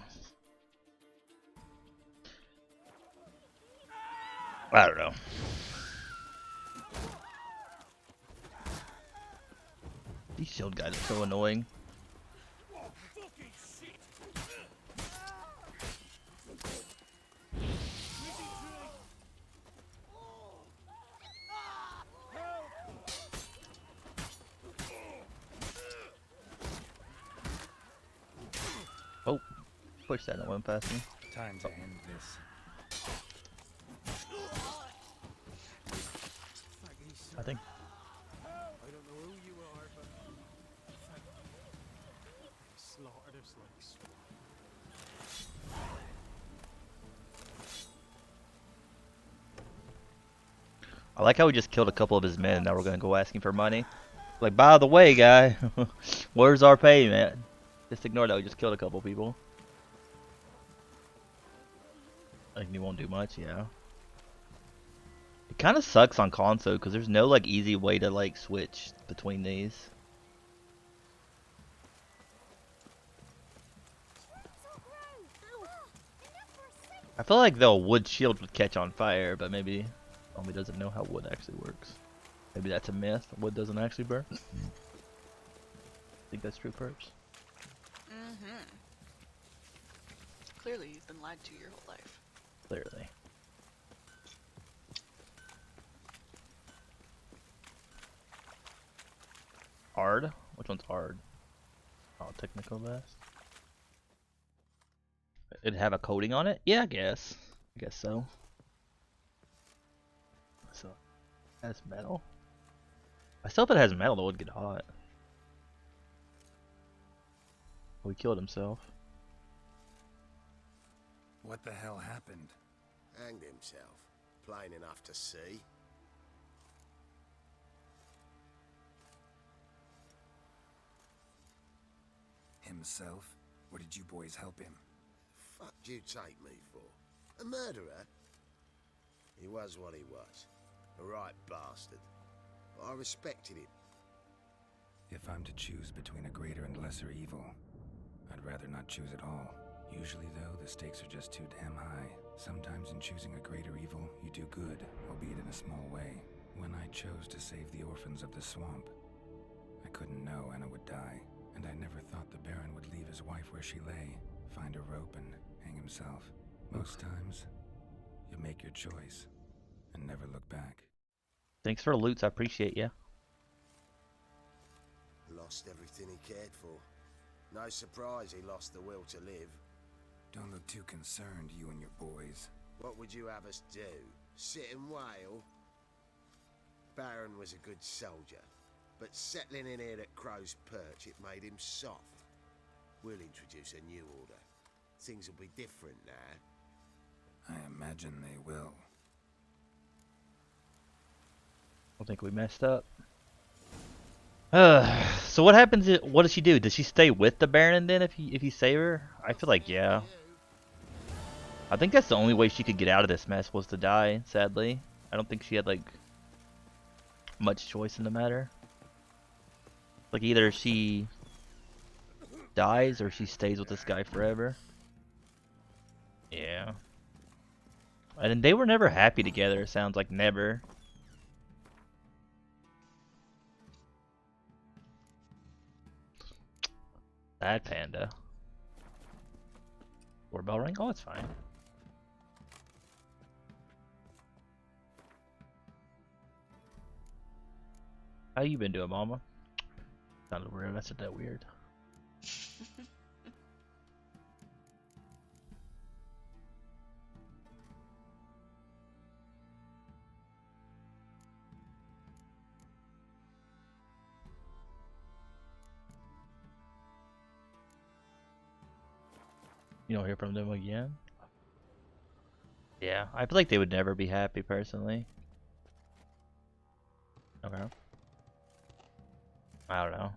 I don't know. These shield guys are so annoying. Oh, push that one past me. Time to end this. I think. I don't know who you are, but slaughtered us like swine. I like how we just killed a couple of his men and now we're gonna go asking for money. Like, by the way, guy, where's our payment? Just ignore that, we just killed a couple people. Like, you won't do much, yeah. It kind of sucks on console because there's no like easy way to like switch between these. I feel like the wood shield would catch on fire, but maybe Omni doesn't know how wood actually works. Maybe that's a myth. Wood doesn't actually burn. Think that's true, Perps? Mm-hmm. Clearly, you've been lied to your whole life. Clearly. Hard? Which one's hard? Oh, technical best. It'd have a coating on it? Yeah, I guess. I guess so. So, it has metal? I still, if it has metal, it would get hot. Oh, he killed himself. What the hell happened? Hanged himself. Plain enough to see. Himself? Or did you boys help him? Fuck do you take me for? A murderer? He was what he was. A right bastard. But I respected him. If I'm to choose between a greater and lesser evil, I'd rather not choose at all. Usually, though, the stakes are just too damn high. Sometimes in choosing a greater evil, you do good, albeit in a small way. When I chose to save the orphans of the swamp, I couldn't know Anna would die, and I never thought the Baron would leave his wife where she lay, find a rope and hang himself. Most times, you make your choice and never look back. Thanks for the loots, I appreciate ya. Lost everything he cared for. No surprise he lost the will to live. Don't look too concerned, you and your boys. What would you have us do? Sit and wail? Baron was a good soldier, but settling in here at Crow's Perch, it made him soft. We'll introduce a new order. Things will be different now. I imagine they will. I think we messed up. So what happens? What does she do? Does she stay with the Baron then if you save her? I feel like yeah. I think that's the only way she could get out of this mess was to die. Sadly, I don't think she had like much choice in the matter. Like either she dies or she stays with this guy forever. Yeah. And they were never happy together. It sounds like never. That panda. Doorbell ring? Oh, it's fine. How you been doing, Mama? Sounded weird. I said that weird. You don't hear from them again? Yeah, I feel like they would never be happy personally. Okay. I don't know.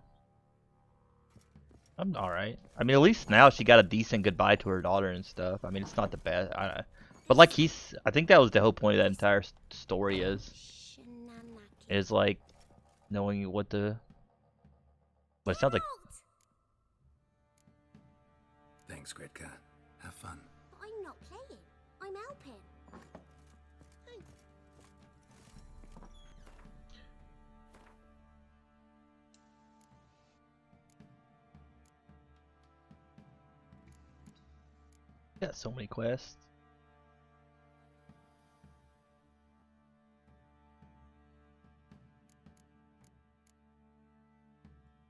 I'm alright. I mean, at least now she got a decent goodbye to her daughter and stuff. I mean, it's not the best. But like I think that was the whole point of that entire story is like knowing what the. But it sounds like. Thanks, Gretka. Have fun. I'm not playing. I'm helping. Got so many quests.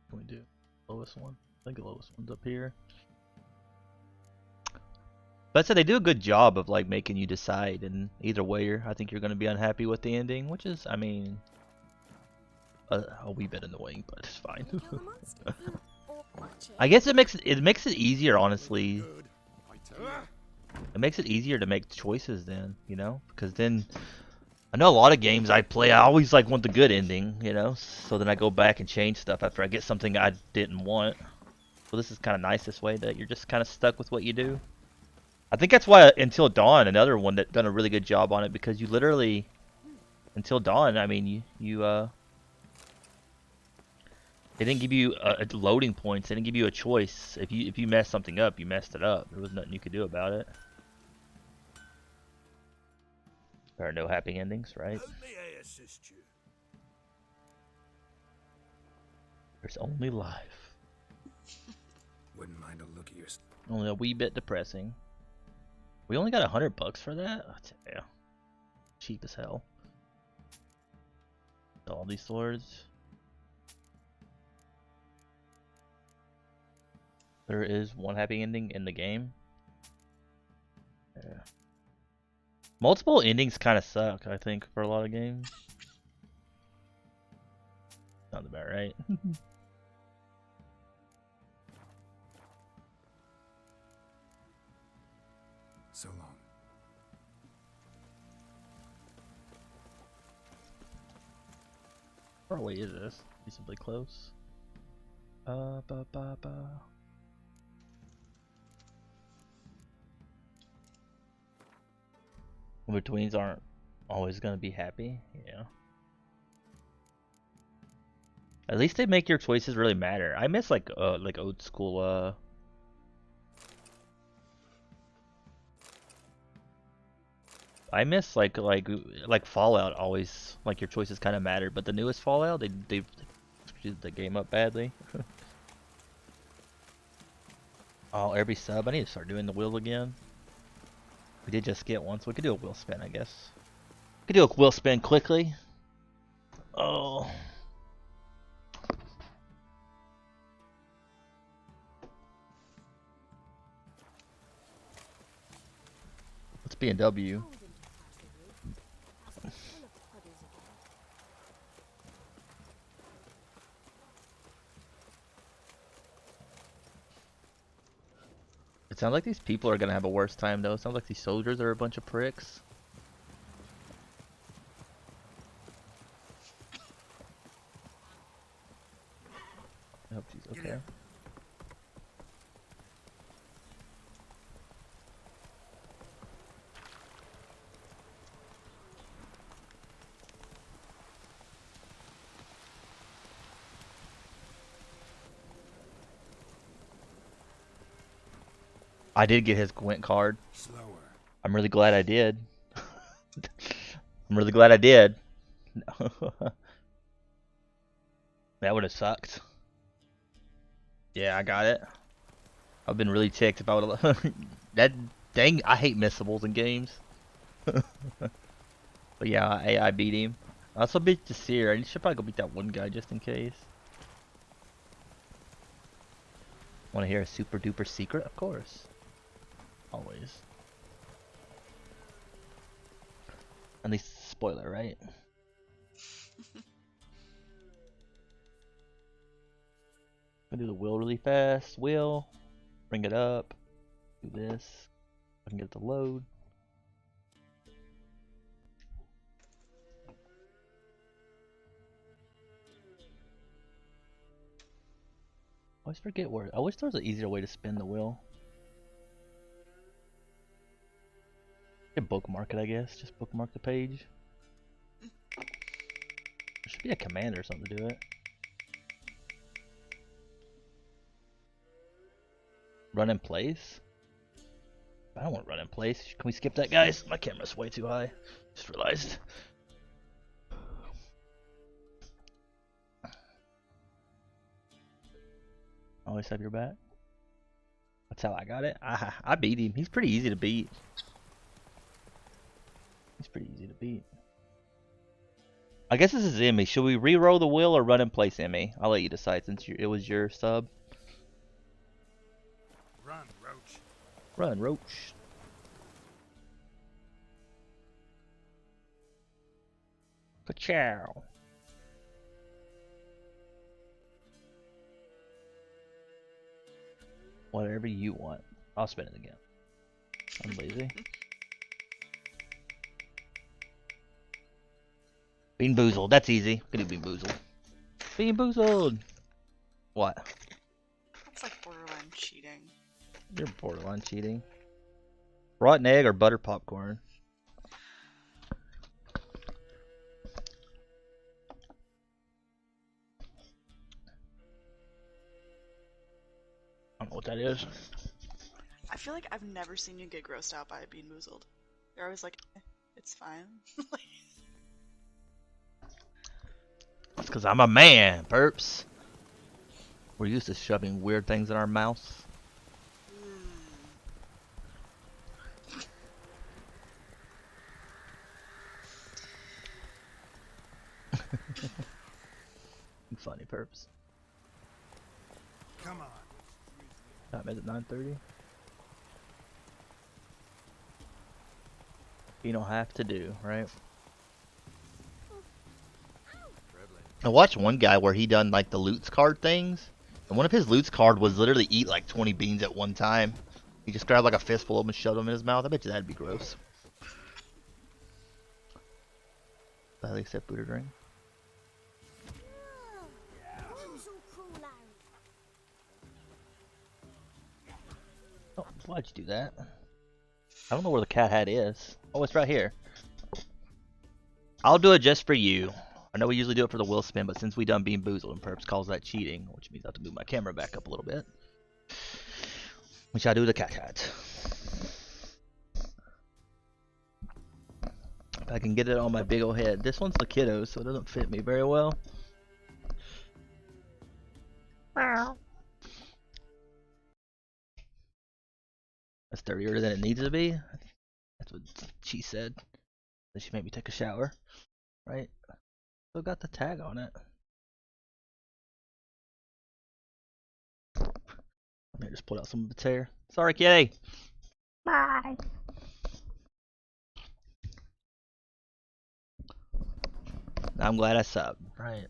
Can we do lowest one? I think the lowest one's up here. But I said they do a good job of like making you decide, and either way, I think you're going to be unhappy with the ending, which is, I mean, a wee bit annoying, but it's fine. I guess it makes it easier, honestly. It makes it easier to make choices then, you know, because then I know a lot of games I play, I always like want the good ending, you know, so then I go back and change stuff after I get something I didn't want. So this is kind of nice this way that you're just kind of stuck with what you do. I think that's why Until Dawn, another one that done a really good job on it, because you literally, Until Dawn, I mean, they didn't give you loading points. They didn't give you a choice. If you messed something up, you messed it up. There was nothing you could do about it. There are no happy endings, right? There's only life. Wouldn't mind a look at your... Only a wee bit depressing. We only got $100 for that? Oh, yeah. Cheap as hell. All these swords. There is one happy ending in the game. Yeah. Multiple endings kind of suck, I think, for a lot of games. Sounds about right. So long. How far away is this? Reasonably close. In-betweens aren't always gonna be happy, yeah. At least they make your choices really matter. I miss like old school I miss like Fallout always, like your choices kind of mattered, but the newest Fallout they screwed the game up badly. Oh, every sub, I need to start doing the wheel again. We did just get one, so we could do a wheel spin, I guess. We could do a wheel spin quickly. Oh. Let's be in W. It sounds like these people are gonna have a worse time though. It sounds like these soldiers are a bunch of pricks. I hope she's okay. I did get his Gwent card. Slower. I'm really glad I did. I'm really glad I did. That would have sucked. Yeah, I got it. I've been really ticked if I would have. That dang, I hate missables in games. But yeah, I beat him. I also beat the Seer. I should probably go beat that one guy just in case. Want to hear a super duper secret? Of course. Always. At least spoiler, right? I'm gonna do the wheel really fast. Wheel. Bring it up. Do this. I can get it to load. I always forget where. I wish there was an easier way to spin the wheel. You can bookmark it, I guess. Just bookmark the page. There should be a command or something to do it. Run in place? I don't want to run in place. Can we skip that, guys? My camera's way too high. Just realized. Always have your back. That's how I got it. I beat him. He's pretty easy to beat. He's pretty easy to beat. I guess this is Emmy. Should we re-roll the wheel or run in place, Emmy? I'll let you decide since it was your sub. Run, Roach. Run, Roach. Ka-chow. Whatever you want. I'll spin it again. I'm lazy. Bean Boozled. That's easy. We can do Bean Boozled. Bean Boozled. What? That's like borderline cheating. You're borderline cheating. Rotten egg or butter popcorn? I don't know what that is. I feel like I've never seen you get grossed out by a Bean Boozled. You're always like, it's fine. That's because I'm a man, perps. We're used to shoving weird things in our mouths. Funny, perps. Come on. Time is at 9:30. You don't have to do, right? I watched one guy where he done like the loot card things, and one of his loot card was literally eat like 20 beans at one time. He just grabbed like a fistful of them and shoved them in his mouth. I bet you that'd be gross. Highly accept food or drink. Oh, why'd you do that? I don't know where the cat hat is. Oh, it's right here. I'll do it just for you. I know we usually do it for the wheel spin, but since we done Bean Boozled and Perps calls that cheating, which means I have to move my camera back up a little bit. Which I do the cat hat. If I can get it on my big old head. This one's the kiddo, so it doesn't fit me very well. That's dirtier than it needs to be. That's what she said. That she made me take a shower. Right? Still got the tag on it. Let me just pull out some of its hair. Sorry, kitty. Bye. I'm glad I subbed. Right.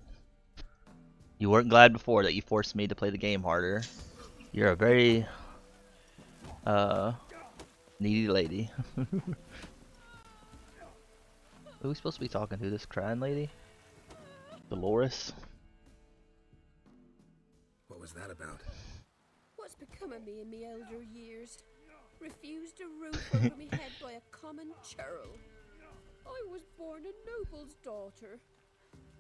You weren't glad before that you forced me to play the game harder. You're a very needy lady. Who are we supposed to be talking to? This crying lady? Dolores? What was that about? What's become of me in me elder years? Refused a roof over me head by a common churl. I was born a noble's daughter.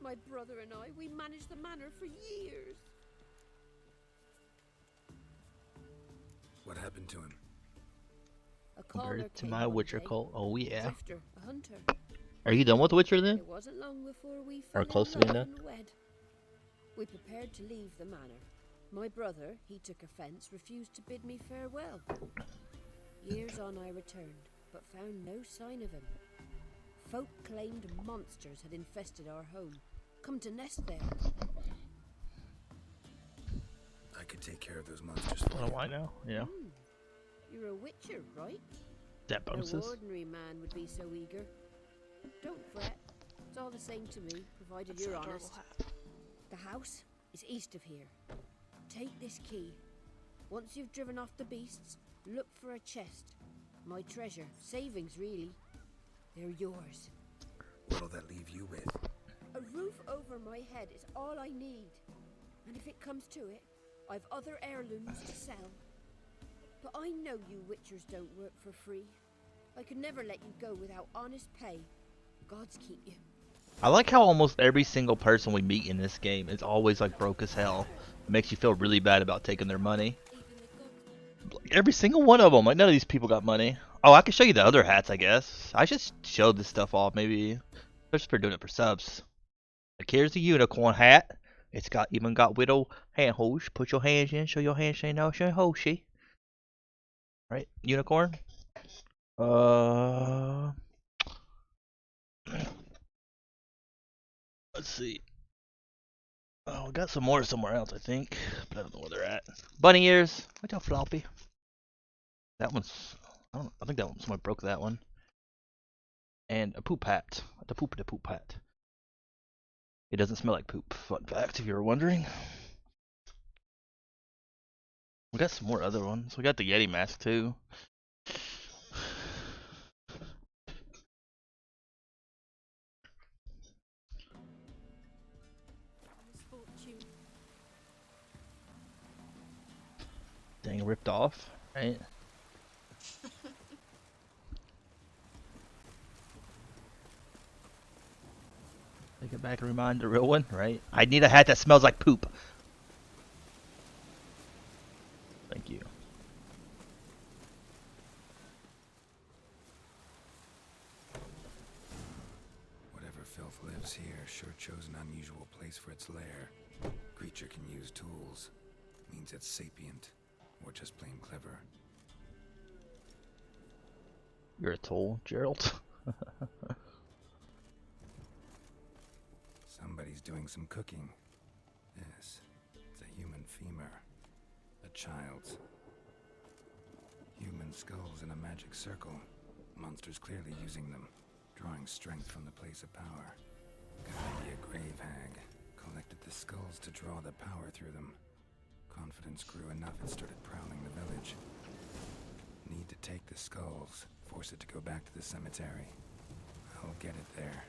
My brother and I, we managed the manor for years. What happened to him? A Converted to my Witcher cult. Oh yeah. Drifter, a hunter. Are you done with Witcher then? It wasn't long before we Or fell close to in being love done? and wed. We prepared to leave the manor. My brother, he took offence, refused to bid me farewell. Years on I returned, but found no sign of him. Folk claimed monsters had infested our home, come to nest there. I could take care of those monsters for What you. do I know? Yeah. You're a witcher, right? That No bonuses. ordinary man would be so eager. Don't fret. It's all the same to me, provided That's you're an adorable honest. The house is east of here. Take this key. Once you've driven off the beasts, look for a chest. My treasure. Savings, really. They're yours. What'll that leave you with? A roof over my head is all I need. And if it comes to it, I've other heirlooms to sell. But I know you witchers don't work for free. I could never let you go without honest pay. Gods keep you. I like how almost every single person we meet in this game is always like broke as hell. It makes you feel really bad about taking their money. Like, every single one of them. Like none of these people got money. Oh, I can show you the other hats, I guess. I should show this stuff off, maybe. Just for doing it for subs. Like here's the unicorn hat. It's got even got widow handholds. Put your hands in. Show your hands. Say no. Show Hoshi. Right, unicorn. Let's see. Oh, we got some more somewhere else, I think, but I don't know where they're at. Bunny ears. Look how floppy. That one's. I think that one. Someone broke that one. And a poop hat. The poop hat. It doesn't smell like poop. Fun fact, if you were wondering. We got some more other ones. We got the Yeti mask too. Misfortune. Dang, ripped off, right? Take it back and remind the real one, right? I need a hat that smells like poop. Thank you. Whatever filth lives here sure chose an unusual place for its lair. Creature can use tools. Means it's sapient, or just plain clever. You're a tool, Gerald. Somebody's doing some cooking. Yes, it's a human femur. A child's. Human skulls in a magic circle. Monsters clearly using them, drawing strength from the place of power. Gotta be a grave hag. Collected the skulls to draw the power through them. Confidence grew enough it started prowling the village. Need to take the skulls, force it to go back to the cemetery. I'll get it there.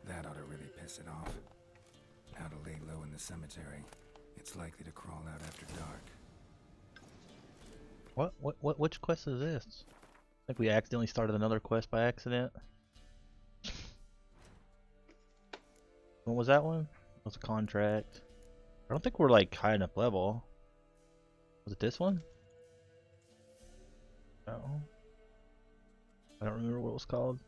That ought to really piss it off. Now to lay low in the cemetery. It's likely to crawl out after dark. Which quest is this? I think we accidentally started another quest by accident. What was that one? It was a contract. I don't think we're like high enough level. Was it this one? No. I don't remember what it was called.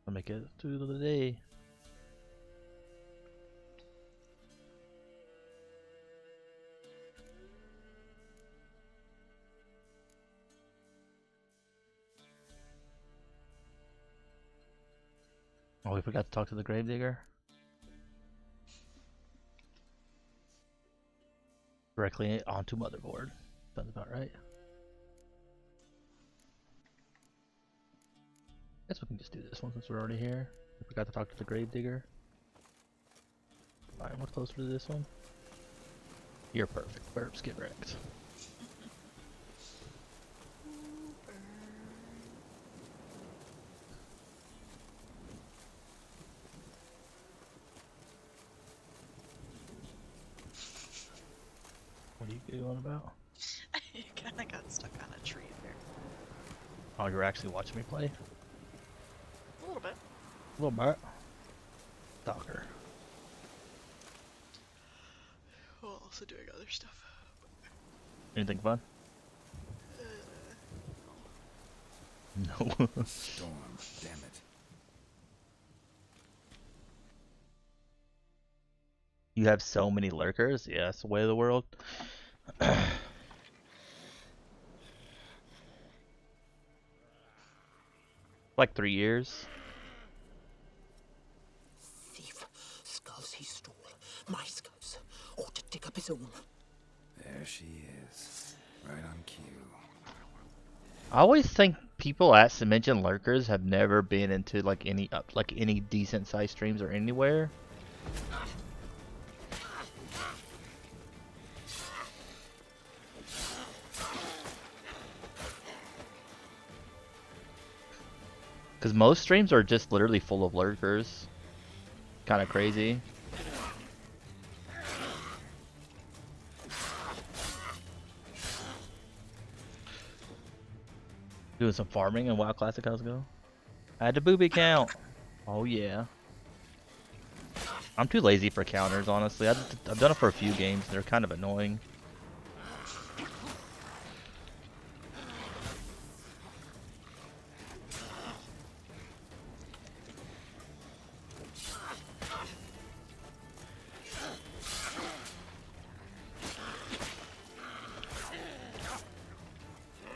I'll make it through the day. Oh, we forgot to talk to the gravedigger. Directly onto motherboard. Sounds about right. Guess we can just do this one since we're already here. We forgot to talk to the gravedigger. Alright, we're closer to this one. You're perfect. Burps, get wrecked. What are you going about? I kind of got stuck on a tree there. Oh, you're actually watching me play? A little bit. A little bit. Stalker. Well, also doing other stuff. Anything fun? No. Storm, damn it. You have so many lurkers? Yeah, that's the way of the world. Like 3 years. Thief. Skulls he stole. My skulls. Ought to dig up his own. There she is. Right on cue. I always think people at Dimension Lurkers have never been into like any decent sized streams or anywhere. Because most streams are just literally full of lurkers. Kind of crazy. Doing some farming in WoW Classic, how's it go? Add to booby count. Oh yeah. I'm too lazy for counters, honestly. I've done it for a few games. They're kind of annoying.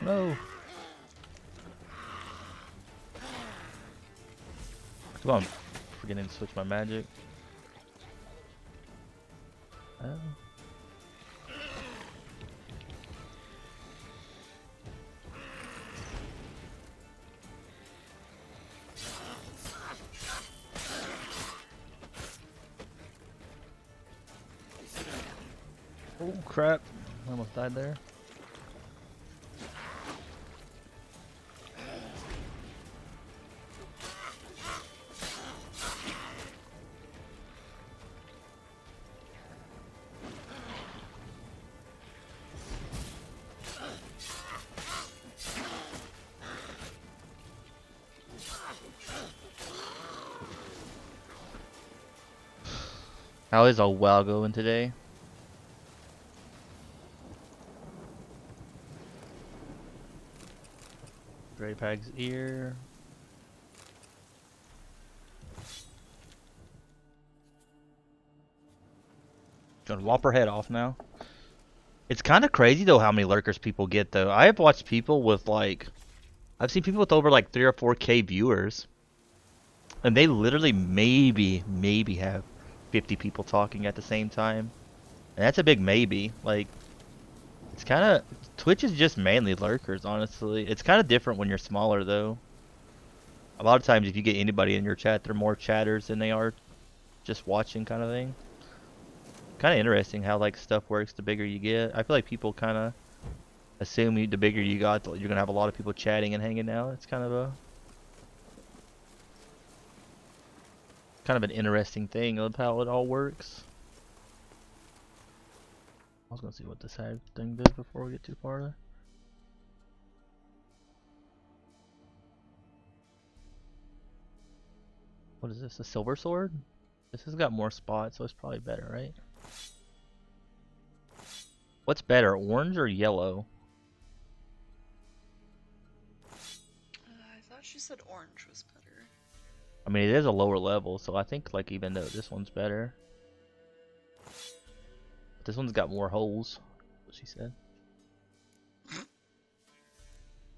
No. Come on. Forgetting to switch my magic. Oh. Oh crap! I almost died there. How is all well going today? Greypag's ear. Gonna lop her head off now. It's kind of crazy though how many lurkers people get though. I have watched people with like, I've seen people with over like 3 or 4K viewers, and they literally maybe have 50 people talking at the same time, and that's a big maybe. Like, it's kind of, Twitch is just mainly lurkers, honestly. It's kind of different when you're smaller though. A lot of times if you get anybody in your chat, they're more chatters than they are just watching, kind of thing. Kind of interesting how like stuff works the bigger you get. I feel like people kind of assume the bigger you got, you're gonna have a lot of people chatting and hanging out. It's kind of an interesting thing of how it all works. I was gonna see what this hag thing does before we get too far. What is this? A silver sword? This has got more spots, so it's probably better, right? What's better, orange or yellow? I thought she said orange was better. I mean, it is a lower level, so I think like even though this one's better, this one's got more holes. What she said.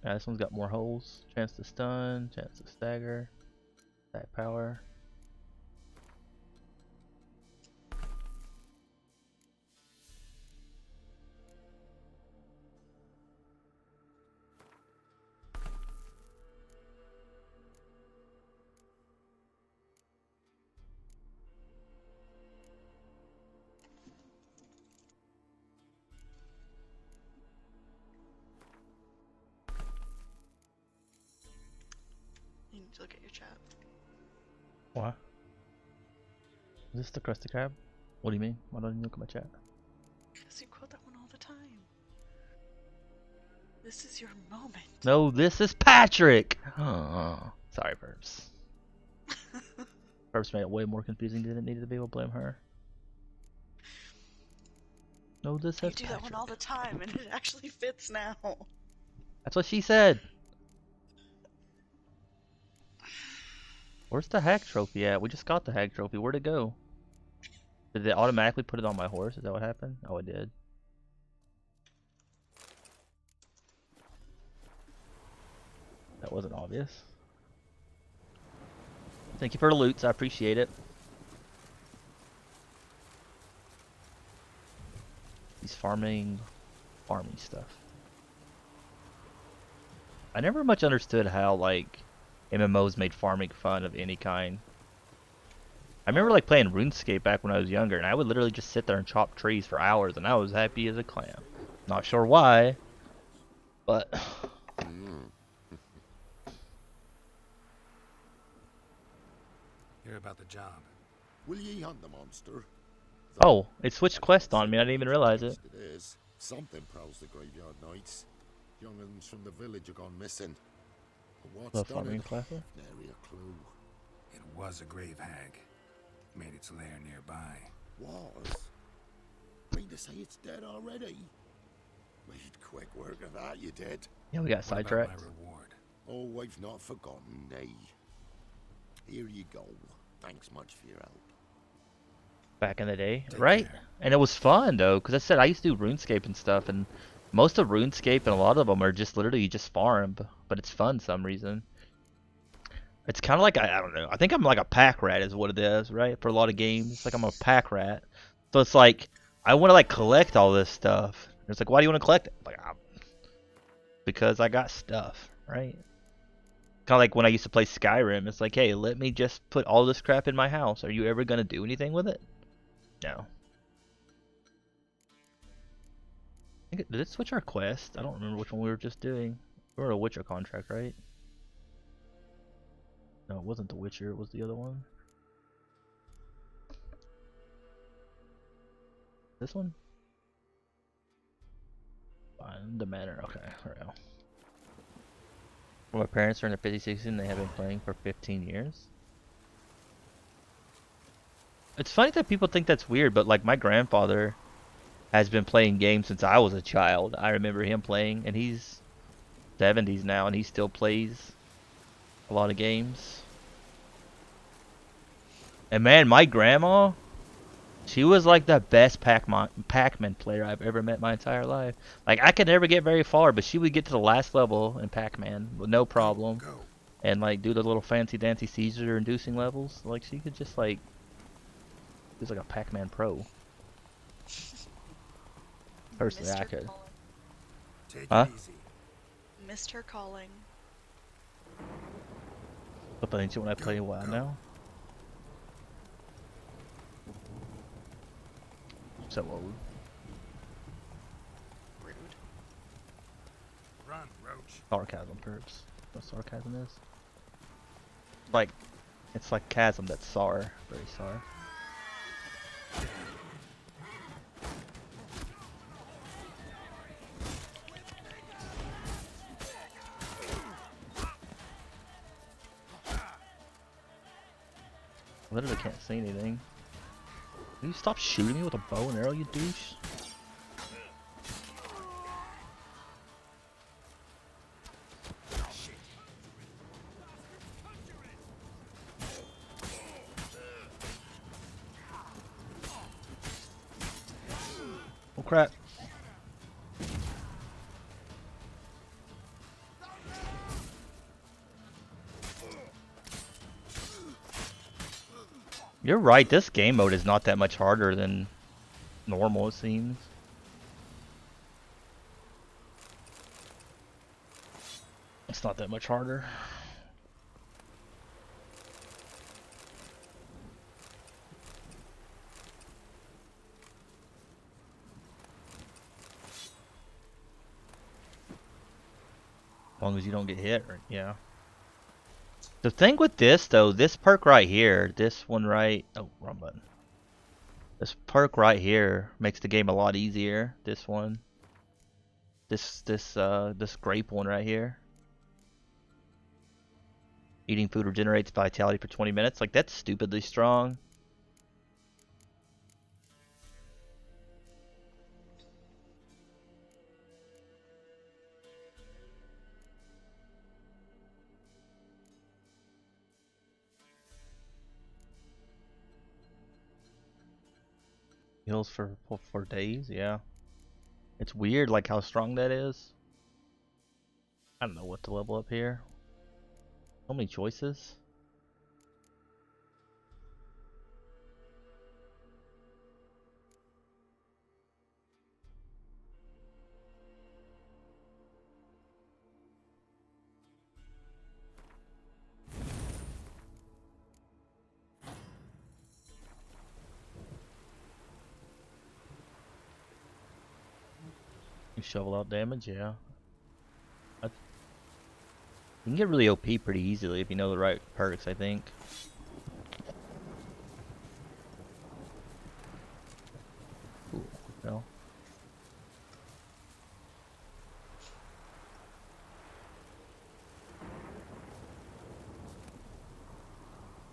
Yeah, this one's got more holes. Chance to stun, chance to stagger, attack power. You need to look at your chat. What? Is this the Krusty Krab? What do you mean? Why don't you look at my chat? Because you quote that one all the time. This is your moment. No, this is Patrick! Oh, sorry, Burbs. Burbs made it way more confusing than it needed to be. We'll blame her. No, this is You do Patrick. that one all the time, and it actually fits now. That's what she said. Where's the hag trophy at? We just got the hag trophy. Where'd it go? Did it automatically put it on my horse? Is that what happened? Oh, it did. That wasn't obvious. Thank you for the loots. I appreciate it. He's farming stuff. I never much understood how like MMOs made farming fun of any kind. I remember like playing RuneScape back when I was younger, and I would literally just sit there and chop trees for hours, and I was happy as a clam. Not sure why, but Hear about the job. Will ye hunt the monster? oh, it switched quest on me. I didn't even realize it. It is. Something prowls the graveyard nights. Young'uns from the village have gone missing. But what's Love done farming it? classes. Nary a clue. It was a grave hag. Made its lair nearby. Was? Mean to say it's dead already? Made quick work of that, you did. Yeah, we got What about sidetracked. my reward? Oh, I've not forgotten, nay. Here you go. Thanks much for your help. Back in the day, Take right? care. And it was fun though, because I said I used to do RuneScape and stuff, and most of RuneScape and a lot of them are just literally just farm, but it's fun some reason. It's kind of like I don't know. I think I'm like a pack rat is what it is, right? For a lot of games, it's like I'm a pack rat. So it's like I want to like collect all this stuff. And it's like, why do you want to collect it? Like, because I got stuff, right? Kind of like when I used to play Skyrim. It's like, hey, let me just put all this crap in my house. Are you ever gonna do anything with it? No. Did it switch our quest? I don't remember which one we were just doing. We were on a Witcher contract, right? No, it wasn't the Witcher. It was the other one. This one? Find the manor. Okay, there we go. Well, my parents are in their 50s, 60s and they have been playing for 15 years. It's funny that people think that's weird, but like my grandfather has been playing games since I was a child. I remember him playing, and he's 70s now, and he still plays a lot of games. And man, my grandma, she was like the best Pac-Man player I've ever met my entire life. Like I could never get very far, but she would get to the last level in Pac-Man with no problem, and like do the little fancy dancy seizure-inducing levels. Like she could just like, she was like a Pac-Man pro. Personally, I could. Huh? Missed her calling. But then when I play a while now. So old. Rude. Run, Roach. Sarcasm, perps. What sarcasm is? Like, it's like chasm that's sar. Very sar. I literally can't see anything. Will you stop shooting me with a bow and arrow, you douche? Oh crap. You're right, this game mode is not that much harder than normal, it seems. It's not that much harder. As long as you don't get hit, or, yeah. The thing with this, though, this perk right here, this one right... Oh, wrong button. This perk right here makes the game a lot easier. This one. This grape one right here. Eating food regenerates vitality for 20 minutes. Like, that's stupidly strong. Heals for days, yeah. It's weird, like how strong that is. I don't know what to level up here. So many choices. You shovel out damage, yeah. You can get really OP pretty easily if you know the right perks, I think. Ooh, no.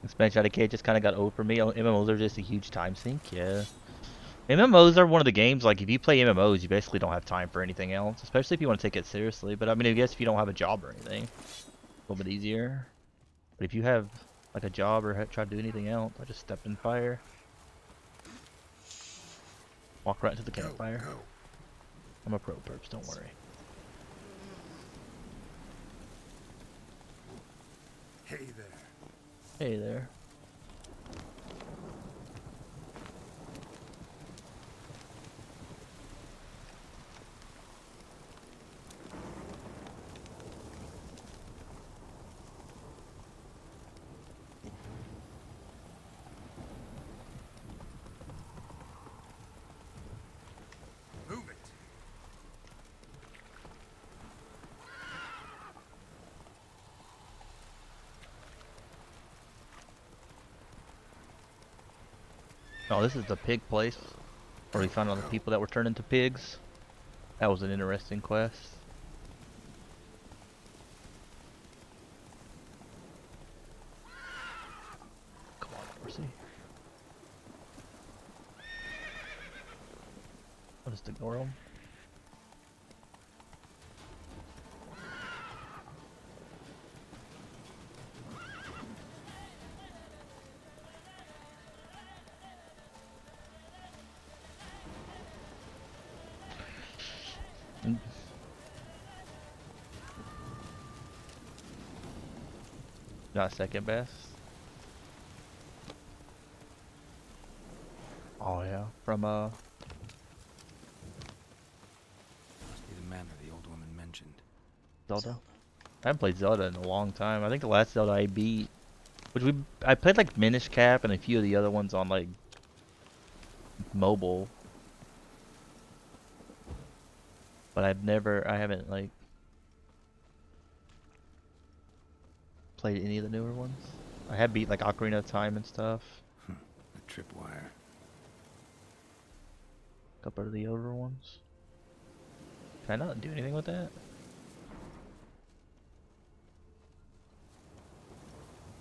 Expansion out of Cage just kind of got old for me. MMOs are just a huge time sink, yeah. MMOs are one of the games, like, if you play MMOs, you basically don't have time for anything else. Especially if you want to take it seriously. But, I mean, I guess if you don't have a job or anything, a little bit easier. But if you have, like, a job or try to do anything else, I just step in fire. Walk right into the campfire. Go. I'm a pro, perps, don't worry. Hey there. Hey there. Move it. Oh, this is the pig place where we found all the people that were turned into pigs. That was an interesting quest. Come on, Dorsey. I'll just ignore him. Not second best. Oh yeah, from Must be the manor the old woman mentioned. Zelda. I haven't played Zelda in a long time. I think the last Zelda I beat, I played like Minish Cap and a few of the other ones on like mobile, but I haven't like played any of the newer ones. I have beat like Ocarina of Time and stuff. The tripwire. A couple of the older ones. Can I not do anything with that?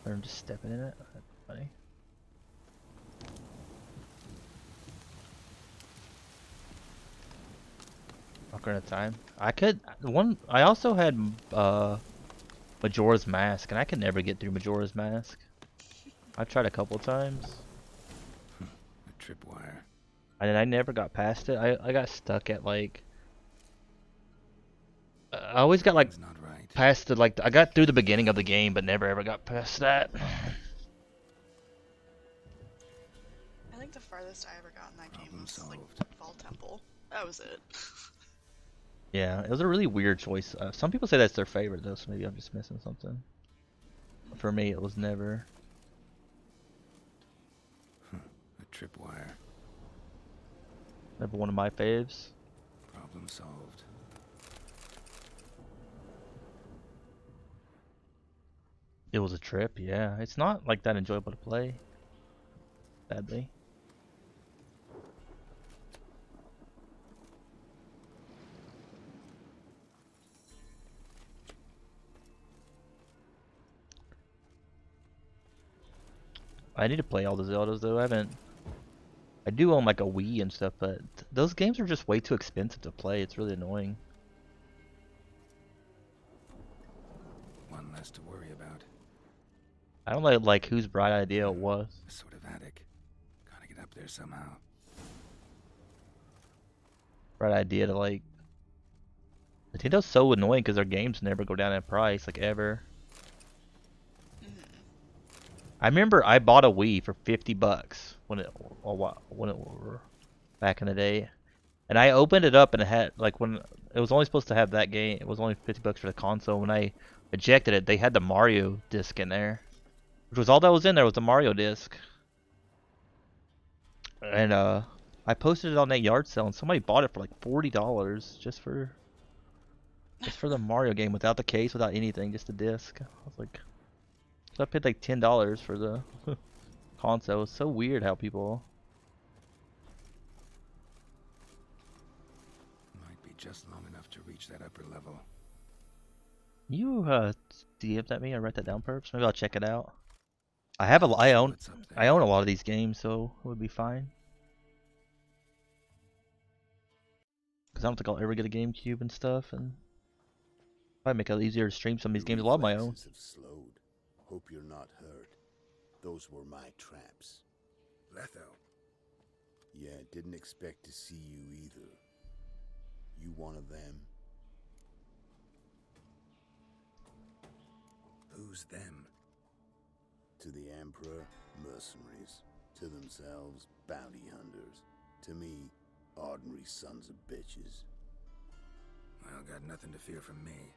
Or I'm just stepping in it. That's funny. Ocarina of Time. I also had Majora's Mask, and I could never get through Majora's Mask. I've tried a couple times. The tripwire. And I never got past it. I got stuck at like I always got like past the I got through the beginning of the game, but never ever got past that. I think the farthest I ever got in that game was like Fall Temple. That was it. Yeah, it was a really weird choice. Some people say that's their favorite though, so maybe I'm just missing something. For me, it was never. A tripwire. Never one of my faves. Problem solved. It was a trip, yeah. It's not like that enjoyable to play. Sadly. I need to play all the Zeldas though. I do own like a Wii and stuff, but those games are just way too expensive to play. It's really annoying. One less to worry about. I don't know like whose bright idea it was. A sort of attic. Gotta get up there somehow. Bright idea to like. Nintendo's so annoying because their games never go down in price, like ever. I remember I bought a Wii for $50 when it were back in the day, and I opened it up and it had like when it was only supposed to have that game. It was only $50 for the console. When I ejected it, they had the Mario disc in there, which was all that was in there was the Mario disc. And I posted it on that yard sale, and somebody bought it for like $40 just for the Mario game without the case, without anything, just the disc. I was like. So I paid like $10 for the console. It's so weird how people. Might be just long enough to reach that upper level. You DM'd at me or write that down, perps? Maybe I'll check it out. I own a lot of these games, so it would be fine. Cause I don't think I'll ever get a GameCube and stuff, and might make it easier to stream some of these games. A lot of my own. Hope you're not hurt. Those were my traps. Letho. Yeah, didn't expect to see you either. You one of them? Who's them? To the Emperor, mercenaries. To themselves, bounty hunters. To me, ordinary sons of bitches. Well, got nothing to fear from me.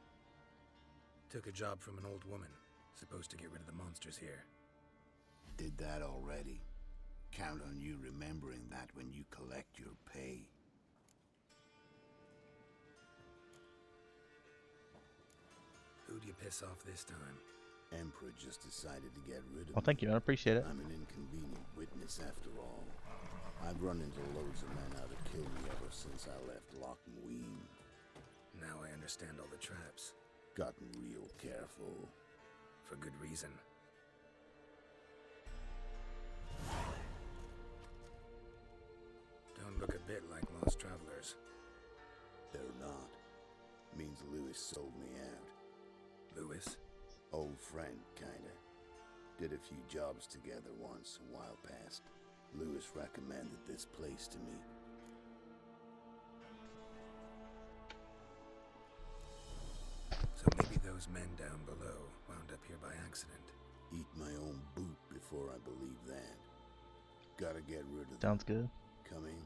Took a job from an old woman. Supposed to get rid of the monsters here. Did that already. Count on you remembering that when you collect your pay. Who'd you piss off this time? Emperor just decided to get rid of Well, thank you, man. I appreciate it. I'm an inconvenient witness after all. I've run into loads of men out to kill me ever since I left Loch Muin. Now I understand all the traps. Gotten real careful. For good reason. Don't look a bit like lost travelers. They're not. Means Lewis sold me out. Lewis? Old friend, kinda. Did a few jobs together once, a while past. Lewis recommended this place to me. So maybe those men down below wound up here by accident. Eat my own boot before I believe that. Gotta get rid of them. Sounds good. Coming.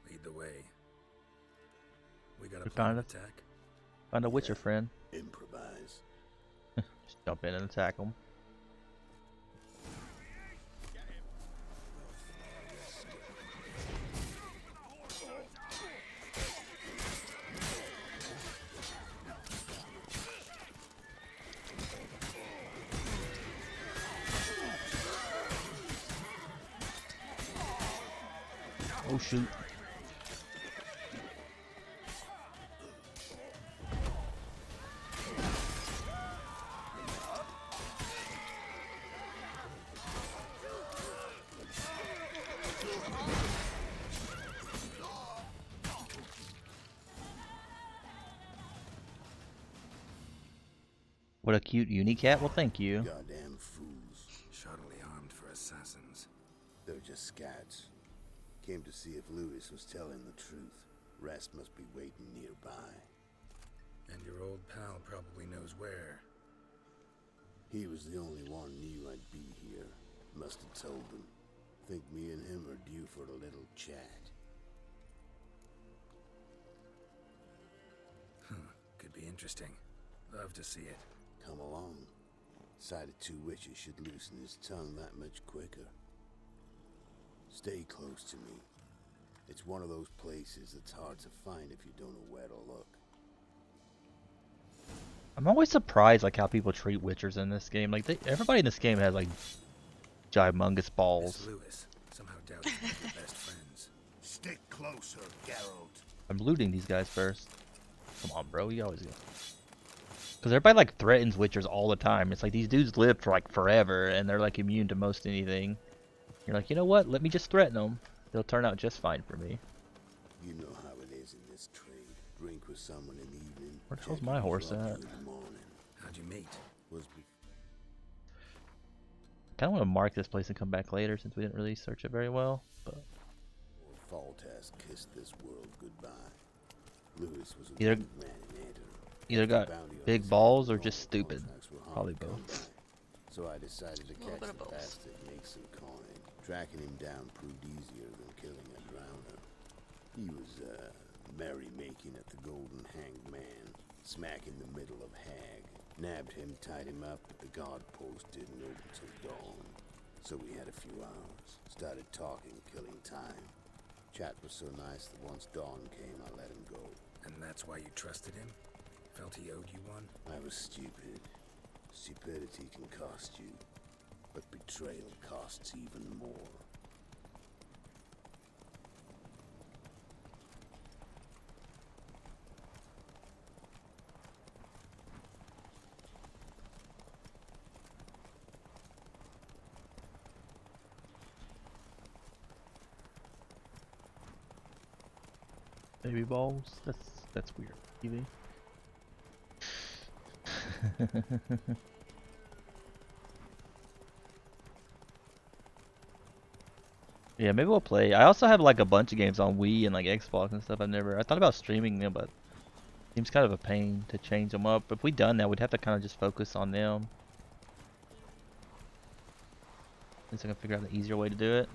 Lead the way. We got a We plan found of a- attack? Find a Witcher friend. Improvise. Just jump in and attack them. Oh shoot. What a cute unicat. Well, thank you. Goddamn fools. Shoddily armed for assassins. They're just scouts. Came to see if Lewis was telling the truth. Rest must be waiting nearby. And your old pal probably knows where. He was the only one knew I'd be here. Must have told them. Think me and him are due for a little chat. Could be interesting. Love to see it. Come along. Sight of two witches should loosen his tongue that much quicker. Stay close to me. It's one of those places that's hard to find if you don't know where to look. I'm always surprised like how people treat Witchers in this game. Like everybody in this game has like gymongous balls. It's Lewis. Somehow doubt he's one of your best friends. Stick closer, Geralt. I'm looting these guys first. Come on, bro. You always go. Because everybody like threatens Witchers all the time. It's like these dudes live for like forever and they're like immune to most anything. You're like, you know what? Let me just threaten them. They'll turn out just fine for me. You know how it is in this trade. Drink with someone in the evening. Where the hell's my horse at? In the morning. How'd you meet? Was Kind of want to mark this place and come back later since we didn't really search it very well. But Foltest kissed this world goodbye. Lewis was a Either- good man in Eder. either got big balls or just stupid. Probably both. So I decided to Little catch bit of the both. bastard and make some coin. Tracking him down proved easier than killing a drowner. He was merrymaking at the Golden Hanged Man, smack in the middle of Hag. Nabbed him, tied him up, but the guard post didn't open till dawn. So we had a few hours. Started talking, killing time. Chat was so nice that once dawn came, I let him go. And that's why you trusted him? Felt he owed you one? I was stupid. Stupidity can cost you, but betrayal costs even more. Baby balls? That's weird. TV. Yeah, maybe we'll play. I also have like a bunch of games on Wii and like Xbox and stuff. I thought about streaming them, but it seems kind of a pain to change them up. If we done that, we'd have to kind of just focus on them. At least I can figure out the easier way to do it.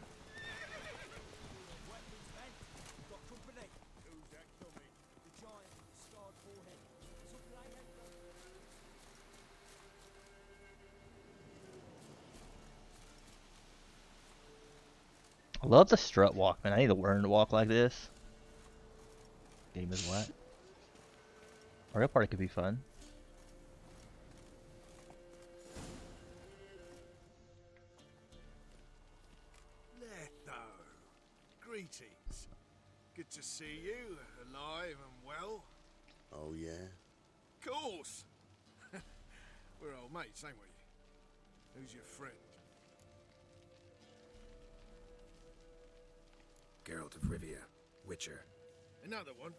I love the strut walk, man. I need to learn to walk like this. Game is what? Mario Party could be fun. Greetings. Good to see you, alive and well. Oh, yeah? Course! We're old mates, ain't we? Who's your friend? Geralt of Rivia, Witcher. Another one?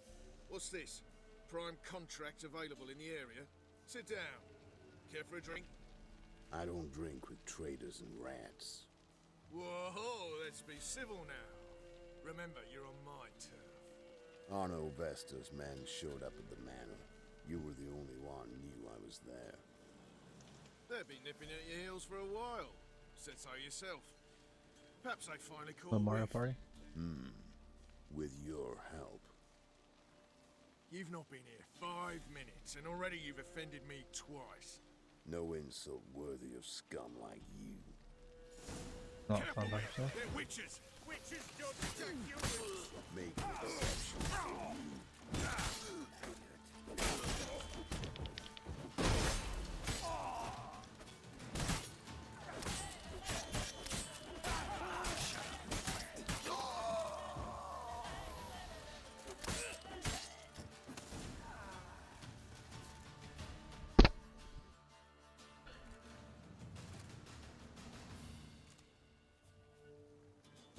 What's this? Prime contract available in the area? Sit down. Care for a drink? I don't drink with traitors and rats. Whoa, let's be civil now. Remember, you're on my turf. Arno Vestor's men showed up at the manor. You were the only one knew I was there. They've been nipping at your heels for a while. Said so yourself. Perhaps they finally The caught Mario wind. Party. With your help. You've not been here 5 minutes, and already you've offended me twice. No insult worthy of scum like you. Not Careful fun by there, yourself. they're witches! Witches don't attack humans! Make an exception for you.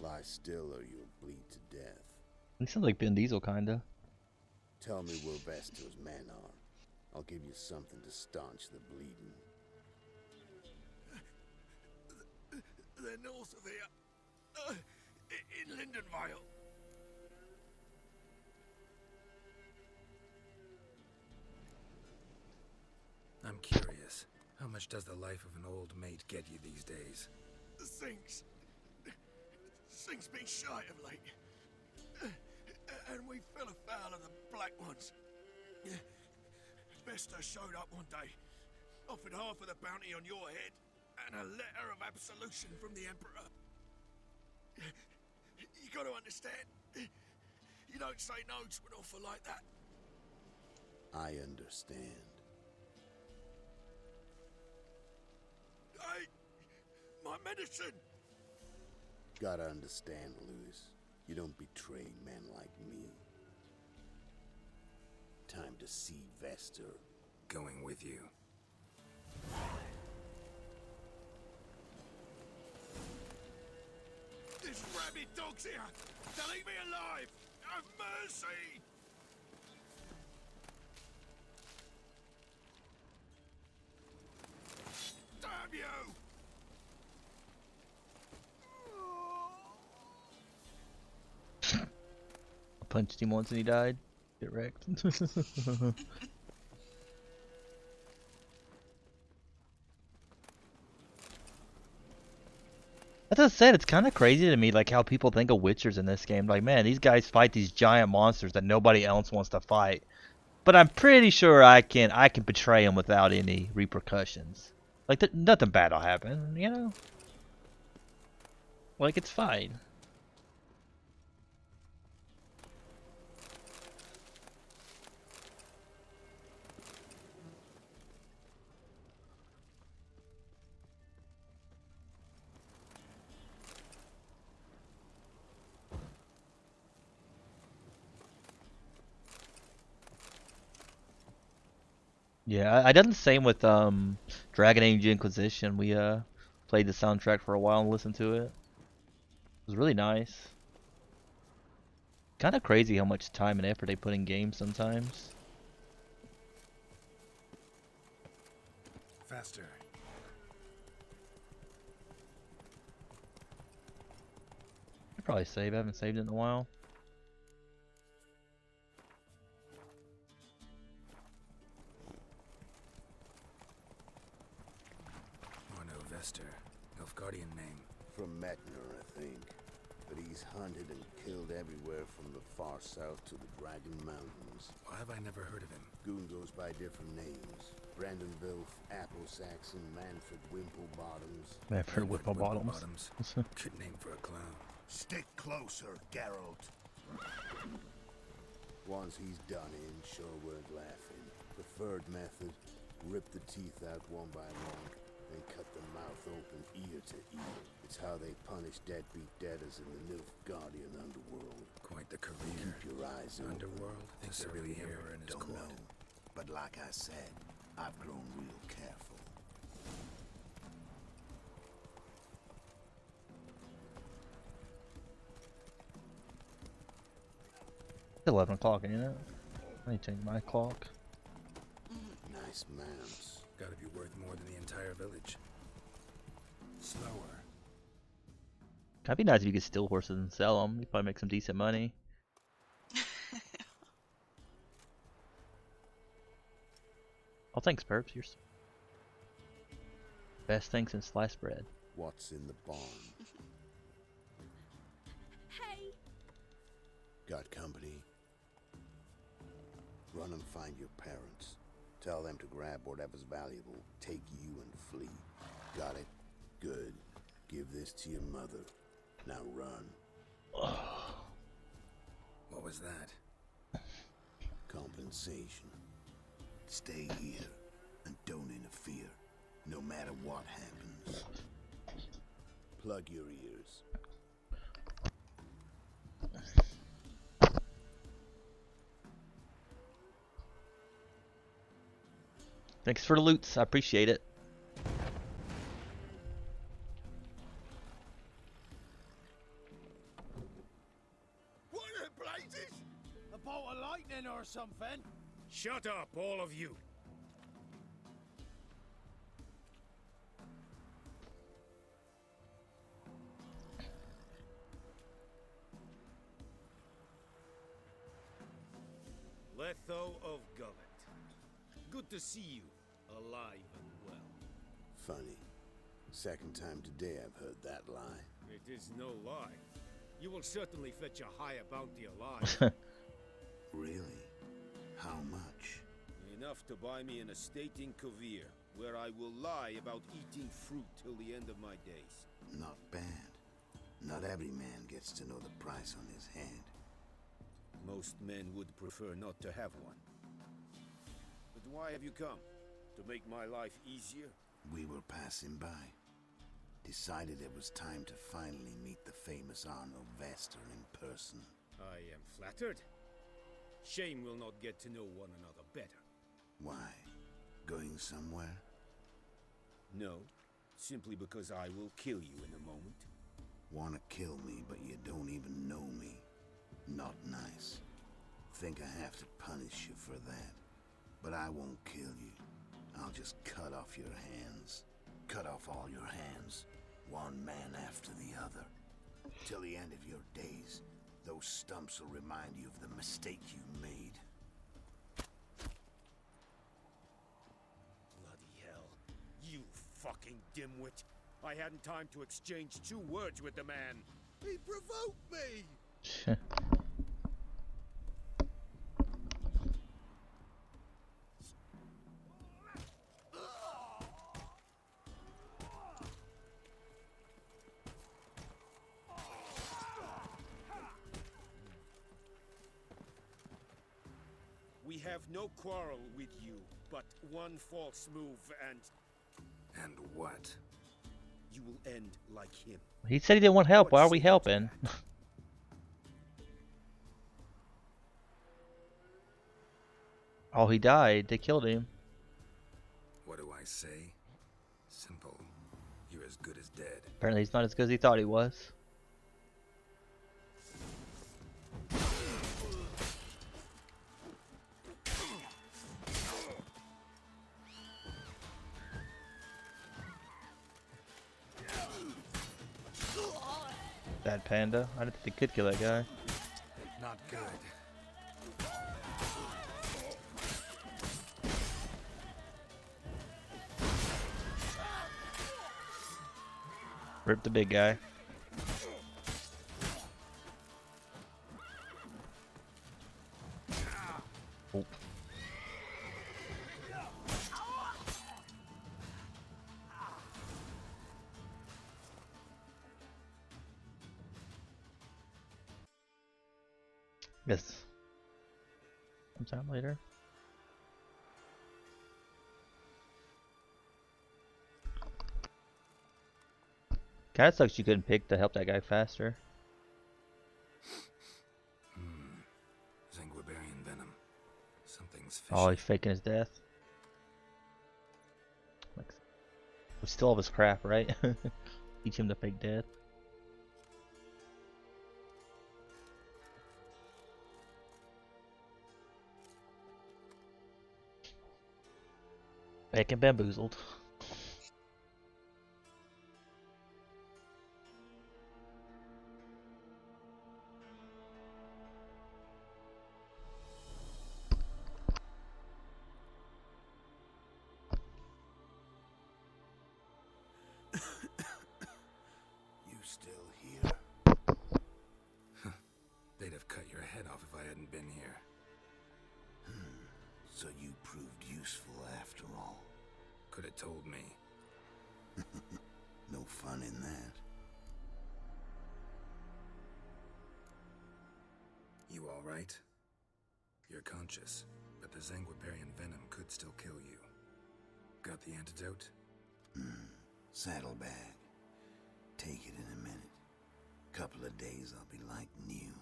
Lie still or you'll bleed to death. He sounds like Ben Diesel, kinda. Tell me where Vestor's men are. I'll give you something to staunch the bleeding. They're north of here. In Lindenvale. I'm curious. How much does the life of an old mate get you these days? Things been shy of late. And we fell afoul of the Black Ones. Vestor showed up one day, offered half of the bounty on your head, and a letter of absolution from the Emperor. You got to understand, you don't say no to an offer like that. I understand. Hey, my medicine! Gotta understand, Lewis. You don't betray men like me. Time to see Vestor. Going with you. This rabid dog's here! They'll eat me alive! Have mercy! Damn you! I punched him once and he died. Get wrecked. As I said, it's kind of crazy to me, like how people think of Witchers in this game. Like, man, these guys fight these giant monsters that nobody else wants to fight. But I'm pretty sure I can betray them without any repercussions. Like, nothing bad will happen, you know? Like, it's fine. Yeah, I done the same with Dragon Age Inquisition. We played the soundtrack for a while and listened to it. It was really nice. Kind of crazy how much time and effort they put in games sometimes. Faster. I'd probably save. I haven't saved it in a while. Arno Vestor. Nilfgaardian name. From Metner, I think. But he's hunted and killed everywhere from the far south to the Dragon Mountains. Why have I never heard of him? Goon goes by different names. Brandon Vilf, Apple Saxon, Manfred Wimplebottoms. Manfred Wimplebottoms. Good name for a clown. Stick closer, Geralt. Once he's done in, sure weren't laughing. Preferred method, rip the teeth out one by one, They cut the mouth open ear to ear. It's how they punish deadbeat debtors in the Nilfgaardian underworld. Quite the career. Keep your eyes open. Underworld? The Serving Serbian him Emperor in his don't court. know. But like I said, I've grown real careful. It's 11 o'clock, ain't it? I need to change my clock. Nice mounts. Gotta be worth more than the entire village. Slower. That'd be nice if you could steal horses and sell them. You'd probably make some decent money. Oh, thanks, Perps. You're best thing since sliced bread. What's in the barn? Hey! Got company? Run and find your parents. Tell them to grab whatever's valuable, take you and flee. Got it? Good. Give this to your mother. Now run. What was that? Compensation. Stay here and don't interfere, no matter what happens. Plug your ears. Thanks for the loots. I appreciate it. What the blazes? A bolt of lightning or something? Shut up, all of you. Letho of Gullet. Good to see you, alive and well. Funny. Second time today I've heard that lie. It is no lie. You will certainly fetch a higher bounty alive. Really? How much? Enough to buy me an estate in Kovir, where I will lie about eating fruit till the end of my days. Not bad. Not every man gets to know the price on his head. Most men would prefer not to have one. But why have you come? To make my life easier? We were passing by. Decided it was time to finally meet the famous Arno Vester in person. I am flattered. Shame we'll not get to know one another better. Why? Going somewhere? No, simply because I will kill you in a moment. Wanna kill me, but you don't even know me. Not nice. Think I have to punish you for that. But I won't kill you. I'll just cut off your hands. Cut off all your hands. One man after the other. Till the end of your days, those stumps will remind you of the mistake you made. Bloody hell. You fucking dimwit. I hadn't time to exchange 2 words with the man. He provoked me! We have no quarrel with you, but one false move and... And what? You will end like him. He said he didn't want help. Why are we helping? Oh, he died. They killed him. What do I say? Simple. You're as good as dead. Apparently he's not as good as he thought he was. Bad panda. I didn't think they could kill that guy. Not good. Rip the big guy. Oh. Yes. Sometime later. Kinda sucks you couldn't pick to help that guy faster. Zanguibarian venom. Something's fishy. Oh, he's faking his death. Like, we still have his crap, right? Teach him to fake death. Making bamboozled. You still here? They'd have cut your head off if I hadn't been here. So you proved useful after all. Could have told me. No fun in that. You all right? You're conscious, but the Zanguibarian venom could still kill you. Got the antidote? Saddlebag. Take it in a minute. Couple of days I'll be like new.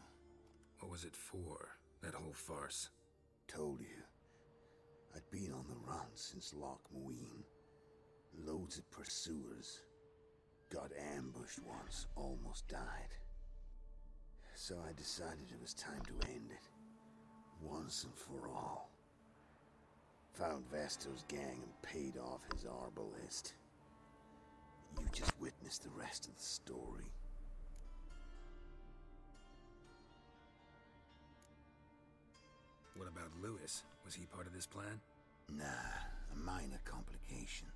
What was it for, that whole farce? Told you. I'd been on the run since Loch Muin. Loads of pursuers. Got ambushed once, almost died. So I decided it was time to end it. Once and for all. Found Vasto's gang and paid off his arbalist. You just witnessed the rest of the story. What about Lewis? Was he part of this plan? Nah, a minor complication.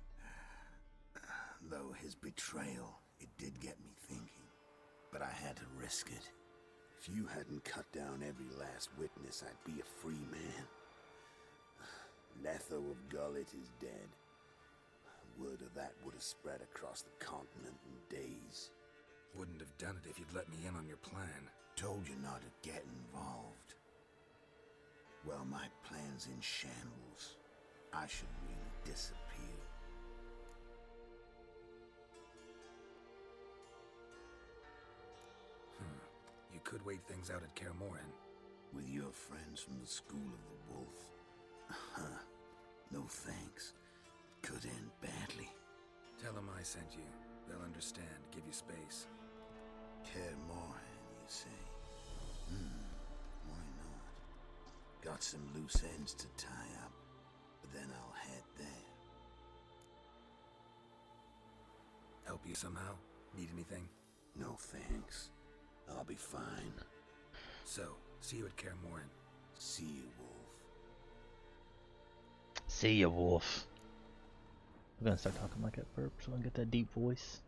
Though his betrayal, it did get me thinking. But I had to risk it. If you hadn't cut down every last witness, I'd be a free man. Letho of Gullet is dead. Word of that would have spread across the continent in days. Wouldn't have done it if you'd let me in on your plan. Told you not to get involved. Well, my plan's in shambles. I should really disappear. You could wait things out at Kaer Morhen. With your friends from the School of the Wolf. No thanks. Could end badly. Tell them I sent you. They'll understand, give you space. Kaer Morhen, you say? Why not? Got some loose ends to tie up, but then I'll head there. Help you somehow? Need anything? No thanks. I'll be fine. So, see you at Kaer Morhen. See you, Wolf. See ya, Wolf. I'm gonna start talking like that burp so I can get that deep voice.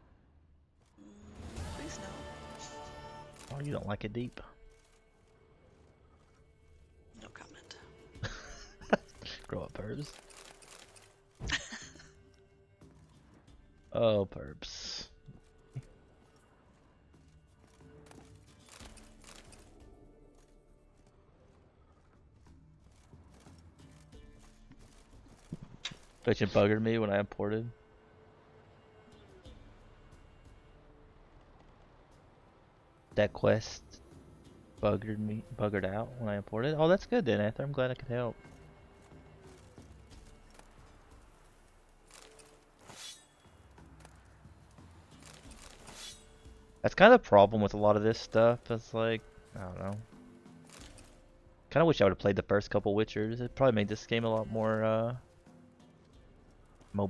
Please no. Oh, you don't like it deep? No comment. Grow up, Perps. Oh, Perps. Which it buggered me when I imported. That quest buggered out when I imported. Oh, that's good then, Ether. I'm glad I could help. That's kind of the problem with a lot of this stuff. It's like, I don't know. Kind of wish I would have played the first couple Witchers. It probably made this game a lot more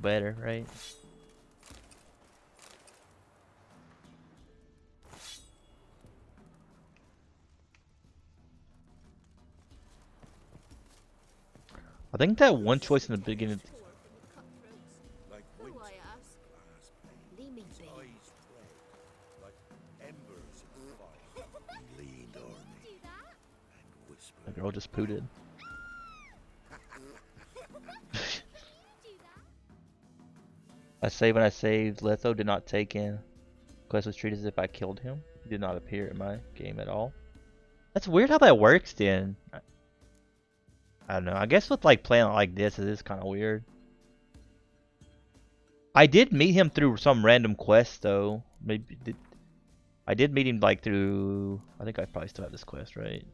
better, right? I think that one choice in the beginning. Like Who winter, I ask? glass pane, Leave me his be. eyes pray, like embers in fire. He leaned on me Do that? and whispered. The girl just pooted. When I saved, Letho did not take in. Quest was treated as if I killed him. He did not appear in my game at all. That's weird how that works then. I don't know. I guess with like playing like this, it is kind of weird. I did meet him through some random quest though. maybe I did meet him like through. I think I probably still have this quest, right?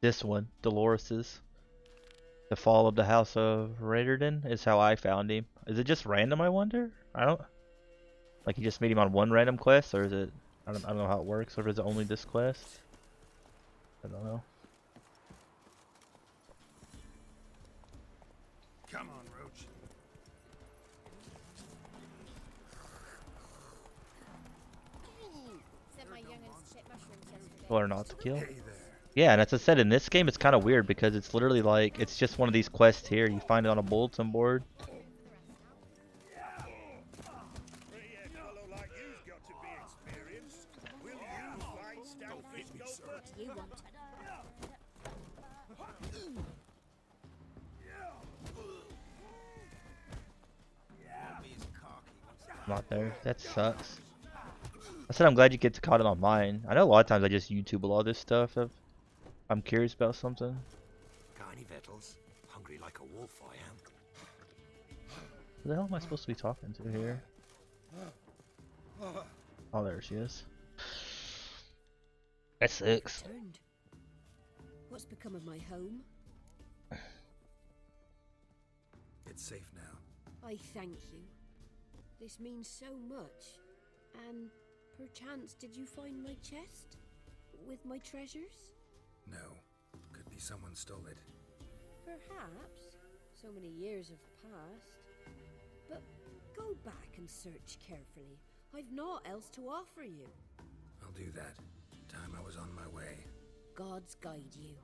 This one, Dolores's. The Fall of the House of Rayderden is how I found him. Is it just random, I wonder? I don't... Like, you just meet him on one random quest, or is it... I don't know how it works, or is it only this quest? I don't know. Come on, Roach. Or not to kill. Yeah, and as I said, in this game, it's kind of weird because it's literally like, it's just one of these quests here. You find it on a bulletin board. Not there. That sucks. I said I'm glad you get to caught it online. I know a lot of times I just YouTube a lot of this stuff if I'm curious about something. Got any victuals? Hungry like a wolf, I am. Who the hell am I supposed to be talking to here? Oh, there she is. That sucks. What's become of my home? It's safe now. I thank you. This means so much. And perchance, did you find my chest? With my treasures? No. Could be someone stole it. Perhaps. So many years have passed. But go back and search carefully. I've naught else to offer you. I'll do that. Time I was on my way. Gods guide you.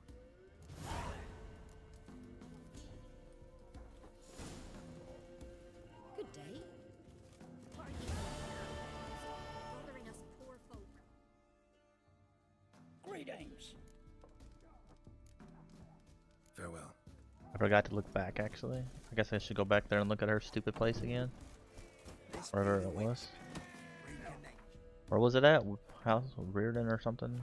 Good day. What are you bothering us poor folk? Greetings. Farewell. I forgot to look back, actually. I guess I should go back there and look at her stupid place again. Wherever it was. Where was it at? House of Reardon or something?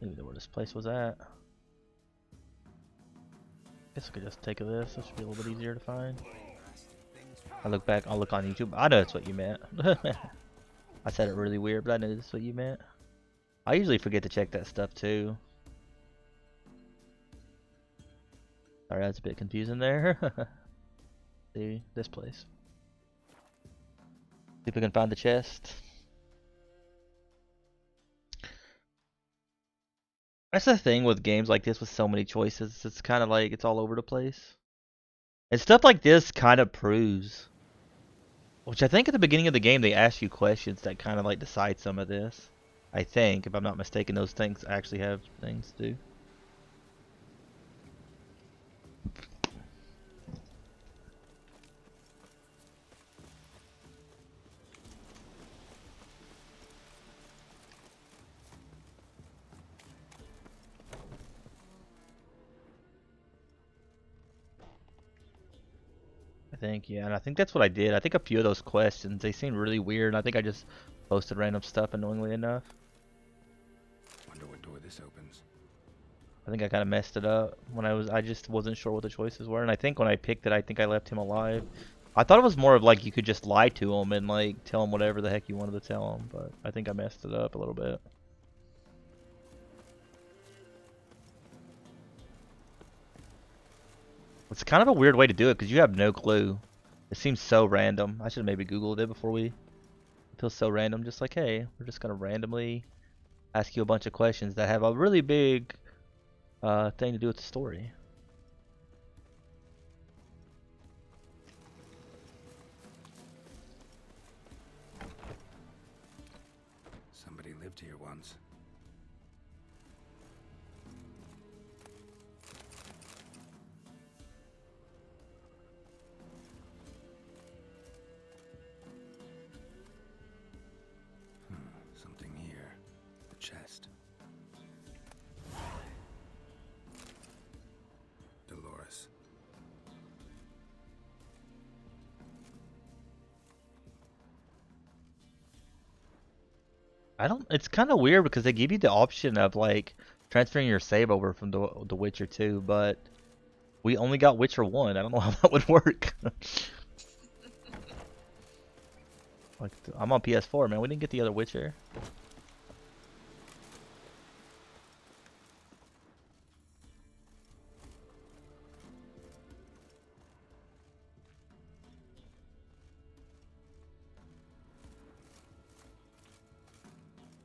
Maybe where this place was at. Guess I could just take this. This should be a little bit easier to find. I look back. I'll look on YouTube. I know that's what you meant. I said it really weird, but I know that's what you meant. I usually forget to check that stuff too. Sorry, that's a bit confusing there. See, this place. See if we can find the chest. That's the thing with games like this with so many choices. It's kind of like it's all over the place. And stuff like this kind of proves. Which I think at the beginning of the game they ask you questions that kind of like decide some of this. I think, if I'm not mistaken, those things actually have things to do. I think, yeah, and I think that's what I did. I think a few of those questions, they seemed really weird. I think I just posted random stuff annoyingly enough. Wonder what door this opens. I think I kind of messed it up when I just wasn't sure what the choices were. And I think when I picked it, I think I left him alive. I thought it was more of like you could just lie to him and like tell him whatever the heck you wanted to tell him. But I think I messed it up a little bit. It's kind of a weird way to do it because you have no clue. It seems so random. I should have maybe Googled it before we... It feels so random, just like, hey, we're just going to randomly ask you a bunch of questions that have a really big thing to do with the story. Somebody lived here once. Something here. The chest. Dolores. I don't... It's kind of weird because they give you the option of like transferring your save over from the Witcher 2, but we only got Witcher 1. I don't know how that would work. Like, I'm on PS4, man. We didn't get the other Witcher.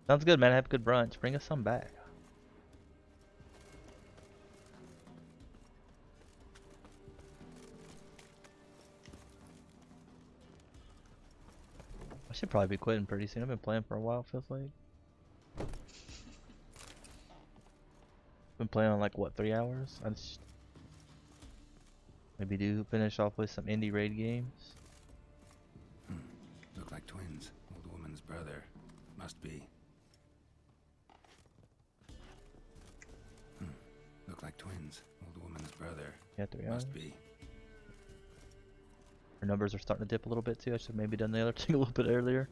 Sounds good, man. Have a good brunch. Bring us some back. I should probably be quitting pretty soon. I've been playing for a while, feels like. Been playing on like, what, 3 hours? I just maybe do finish off with some indie raid games. Look like twins. Old woman's brother. Must be. Look like twins. Old woman's brother. Yeah, 3 hours. Must be. Our numbers are starting to dip a little bit too. I should have maybe done the other thing a little bit earlier.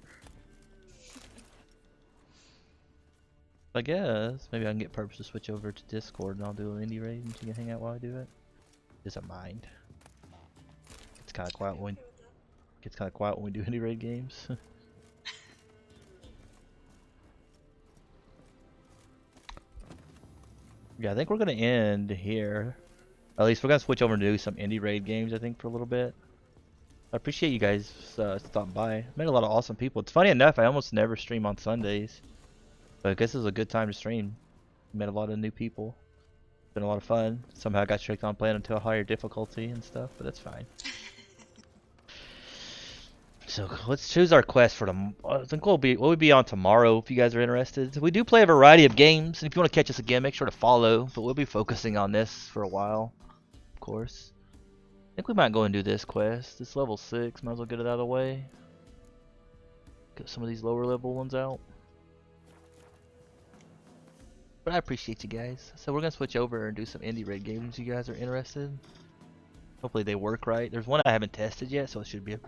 I guess maybe I can get Purpose to switch over to Discord and I'll do an indie raid and she can hang out while I do it. Doesn't mind. It's kind of quiet when we do indie raid games. Yeah, I think we're gonna end here. At least we're gonna switch over and do some indie raid games, I think, for a little bit. I appreciate you guys stopping by. Met a lot of awesome people. It's funny enough, I almost never stream on Sundays, but I guess this is a good time to stream. Met a lot of new people. Been a lot of fun. Somehow I got tricked on playing into a higher difficulty and stuff, but that's fine. So let's choose our quest for the. I think we'll be on tomorrow if you guys are interested. We do play a variety of games, and if you want to catch us again, make sure to follow. But we'll be focusing on this for a while, of course. I think we might go and do this quest. It's level 6. Might as well get it out of the way. Get some of these lower level ones out. But I appreciate you guys. So we're gonna switch over and do some indie raid games if you guys are interested. Hopefully they work right. There's one I haven't tested yet, so it should be a